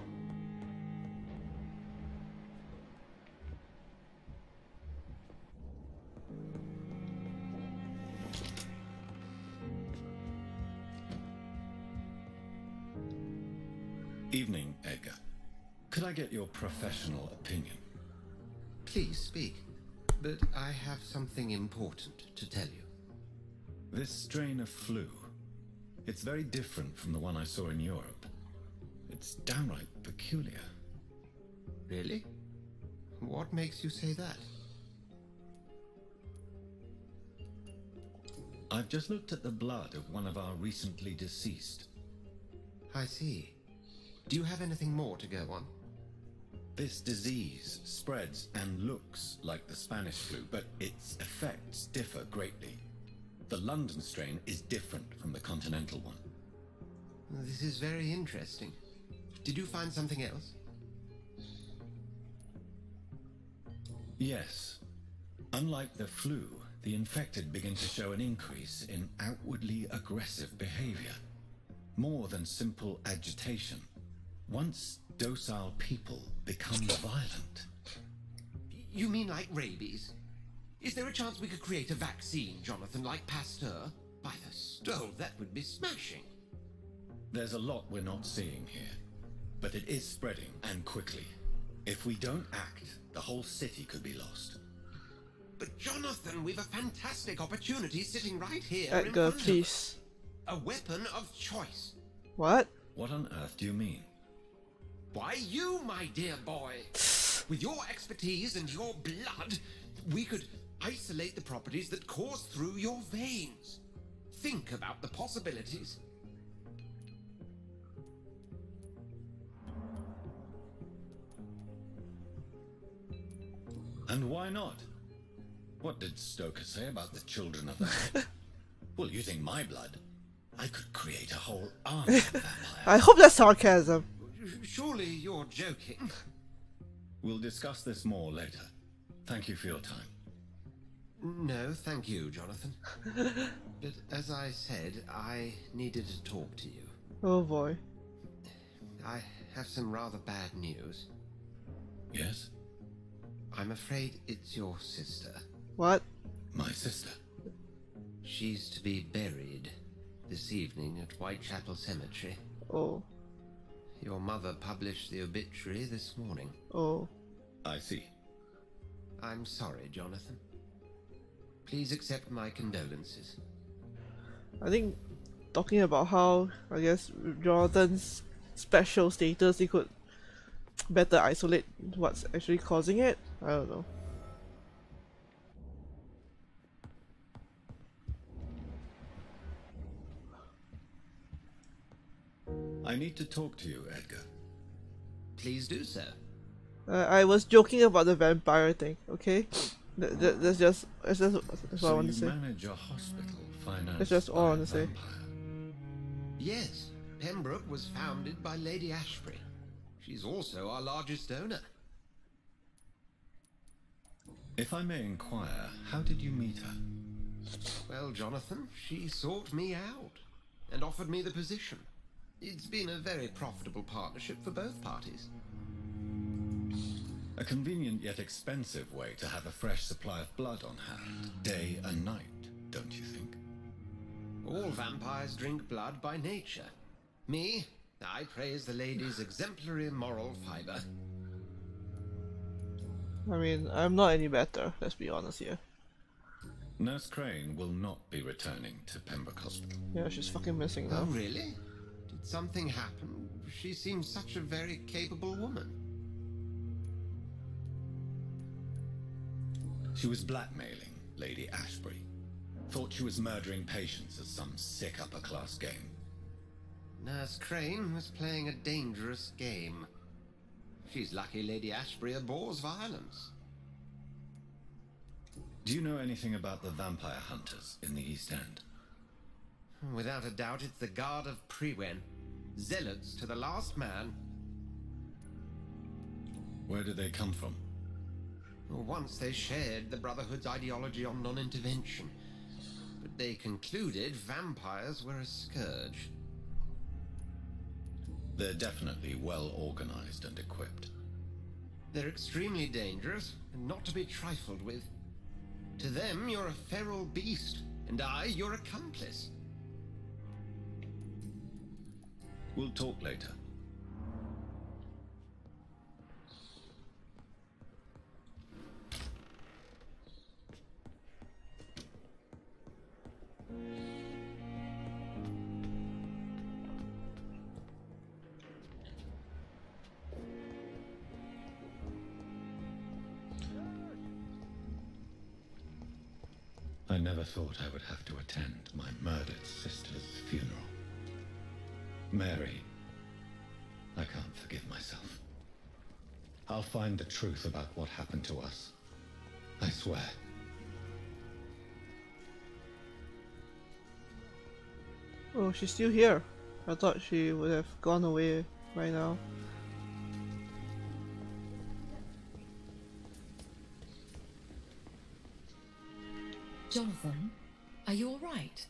Evening, Edgar. Could I get your professional opinion? Please speak, but I have something important to tell you. This strain of flu, it's very different from the one I saw in Europe. It's downright peculiar. Really? What makes you say that? I've just looked at the blood of one of our recently deceased. I see. Do you have anything more to go on? This disease spreads and looks like the Spanish flu, but its effects differ greatly. The London strain is different from the continental one. This is very interesting. Did you find something else? Yes. Unlike the flu, the infected begin to show an increase in outwardly aggressive behavior. More than simple agitation. Once docile people become violent. You mean like rabies? Is there a chance we could create a vaccine, Jonathan, like Pasteur? By the stove, that would be smashing. There's a lot we're not seeing here, but it is spreading, and quickly. If we don't act, the whole city could be lost. But Jonathan, we've a fantastic opportunity sitting right here Edgar, please. A weapon of choice. What? What on earth do you mean? Why, you, my dear boy. With your expertise and your blood, we could isolate the properties that course through your veins. Think about the possibilities. And why not? What did Stoker say about the children of the head? Well, using my blood, I could create a whole army of vampires. I hope that's sarcasm. Surely you're joking. We'll discuss this more later. Thank you for your time. No, thank you, Jonathan. But as I said, I needed to talk to you. Oh boy. I have some rather bad news. Yes? I'm afraid it's your sister. What? My sister? She's to be buried this evening at Whitechapel Cemetery. Oh. Your mother published the obituary this morning. Oh. I see. I'm sorry, Jonathan. Please accept my condolences. I think talking about how, I guess, Jonathan's special status, he could better isolate what's actually causing it. I don't know. I need to talk to you, Edgar. Please do so. I was joking about the vampire thing, okay? That's just what I want to say. So you manage a hospital financed That's just all I want to say. Yes, Pembroke was founded by Lady Ashbury. She's also our largest donor. If I may inquire, how did you meet her? Well, Jonathan, she sought me out and offered me the position. It's been a very profitable partnership for both parties. A convenient yet expensive way to have a fresh supply of blood on hand, day and night, don't you think? All vampires drink blood by nature. Me, I praise the lady's exemplary moral fiber. I mean, I'm not any better, let's be honest here. Nurse Crane will not be returning to Pembroke Hospital. Yeah, she's fucking missing now. Oh, really? Did something happen? She seems such a very capable woman. She was blackmailing Lady Ashbury. Thought she was murdering patients as some sick upper-class game. Nurse Crane was playing a dangerous game. She's lucky Lady Ashbury abhors violence. Do you know anything about the vampire hunters in the East End? Without a doubt, it's the Guard of Prewen. Zealots to the last man. Where did they come from? Once they shared the Brotherhood's ideology on non-intervention, but they concluded vampires were a scourge. They're definitely well organized and equipped. They're extremely dangerous and not to be trifled with. To them, you're a feral beast, and I, your accomplice. We'll talk later. I never thought I would have to attend my murdered sister's funeral. Mary, I can't forgive myself. I'll find the truth about what happened to us. I swear. Oh, she's still here. I thought she would have gone away by now. Jonathan, are you all right?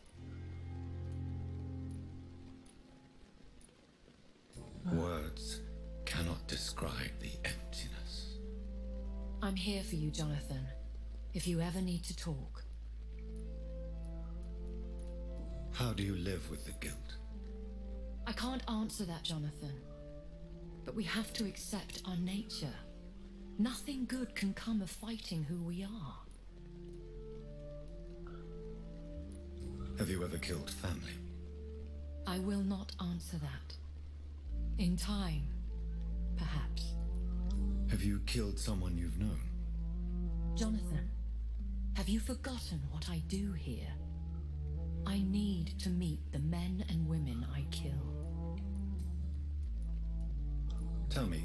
Words cannot describe the emptiness. I'm here for you, Jonathan, if you ever need to talk. How do you live with the guilt? I can't answer that, Jonathan. But we have to accept our nature. Nothing good can come of fighting who we are. Have you ever killed family? I will not answer that. In time, perhaps. Have you killed someone you've known? Jonathan, have you forgotten what I do here? I need to meet the men and women I kill. Tell me,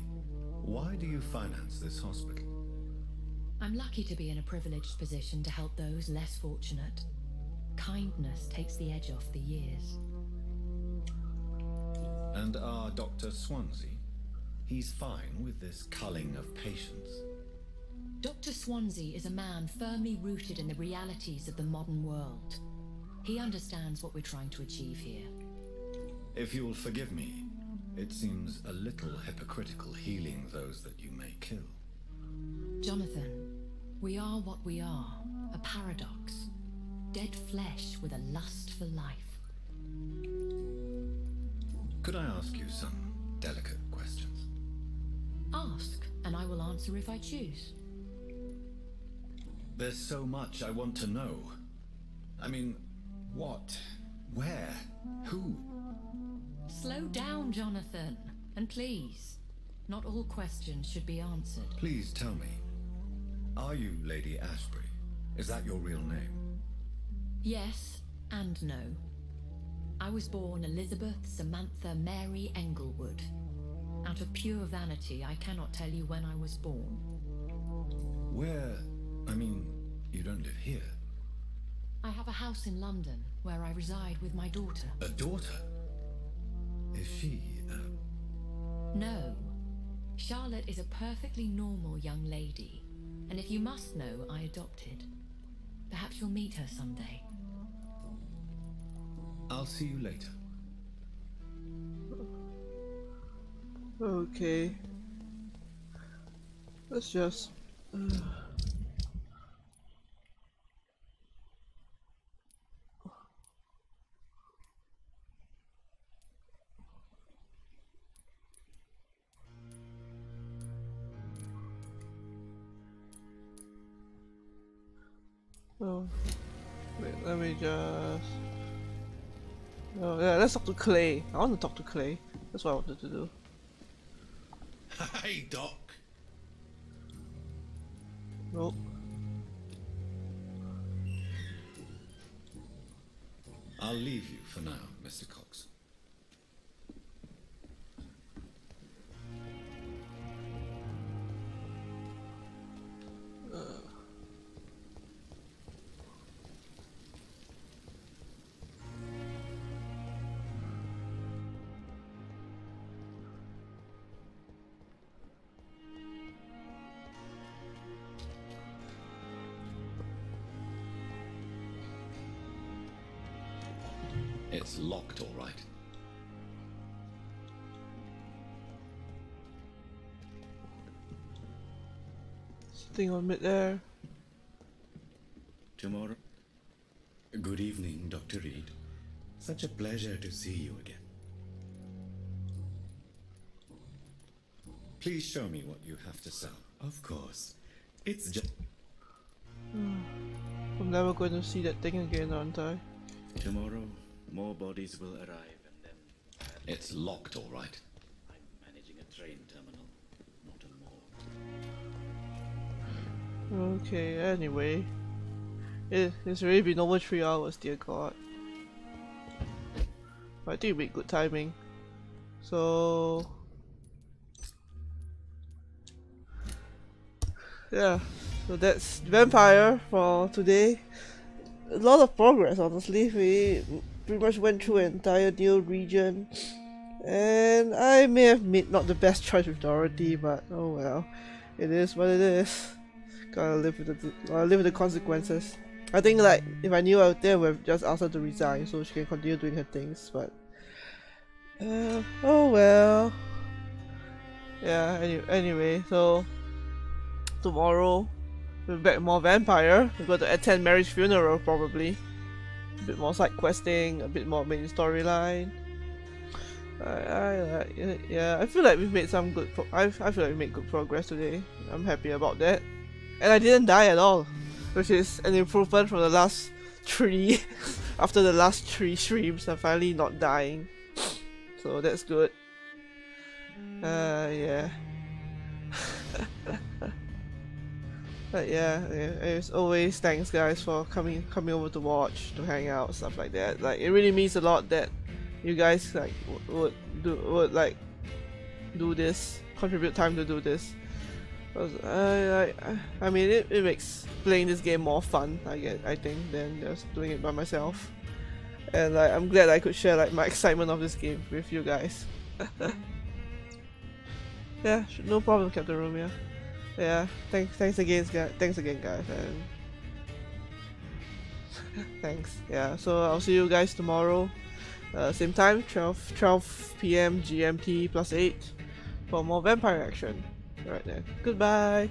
why do you finance this hospital? I'm lucky to be in a privileged position to help those less fortunate. Kindness takes the edge off the years. And our Dr. Swansea? He's fine with this culling of patients. Dr. Swansea is a man firmly rooted in the realities of the modern world. He understands what we're trying to achieve here. If you'll forgive me, it seems a little hypocritical healing those that you may kill. Jonathan, we are what we are, a paradox. Dead flesh with a lust for life. Could I ask you some delicate questions? Ask, and I will answer if I choose. There's so much I want to know. I mean, what? Where? Who? Slow down, Jonathan. And please, not all questions should be answered. Please tell me, are you Lady Ashbury? Is that your real name? Yes and no. I was born Elizabeth Samantha Mary Englewood. Out of pure vanity, I cannot tell you when I was born. Where? I mean, you don't live here. I have a house in London where I reside with my daughter. A daughter? Is she, No. Charlotte is a perfectly normal young lady. And if you must know, I adopted. Perhaps you'll meet her someday. I'll see you later. Okay. Let's just... Oh, wait, let me just... Oh, yeah, let's talk to Clay. I want to talk to Clay. That's what I wanted to do. Hey, Doc. Nope. I'll leave you for now, Mr. Cox. It's locked, all right. Sitting on mid there. Tomorrow. Good evening, Dr. Reid. Such a pleasure to see you again. Please show me what you have to sell. Of course. It's just... I'm never going to see that thing again, aren't I? Tomorrow, more bodies will arrive and then... It's locked, all right. I'm managing a train terminal, not a morgue. Okay, anyway. It's already been over 3 hours, dear god. But I think it'll be good timing. So... yeah, so that's Vampyr for today. A lot of progress, honestly. We pretty much went through an entire new region, and I may have made not the best choice with Dorothy, but oh well, it is what it is. Gotta live with the consequences. I think like if I knew out there, would have just asked her to resign so she can continue doing her things. But oh well. Yeah. Anyway, so tomorrow we'll be back with more Vampyr. We'll go to attend Mary's funeral probably. A bit more side questing, a bit more main storyline. Yeah, I feel like we've made some good. I feel like we made good progress today. I'm happy about that, and I didn't die at all, which is an improvement from the last 3. After the last 3 streams, I'm finally not dying, so that's good. Yeah. But yeah, as always, thanks guys for coming over to watch, to hang out, stuff like that. Like it really means a lot that you guys like would do this, contribute time to do this. I mean it makes playing this game more fun, I think, than just doing it by myself. And like I'm glad I could share like my excitement of this game with you guys. Yeah, no problem, Captain Romeo. Yeah, thanks again guys, and thanks. Yeah, so I'll see you guys tomorrow, same time, 12 PM GMT +8 for more Vampyr action. Alright then, goodbye.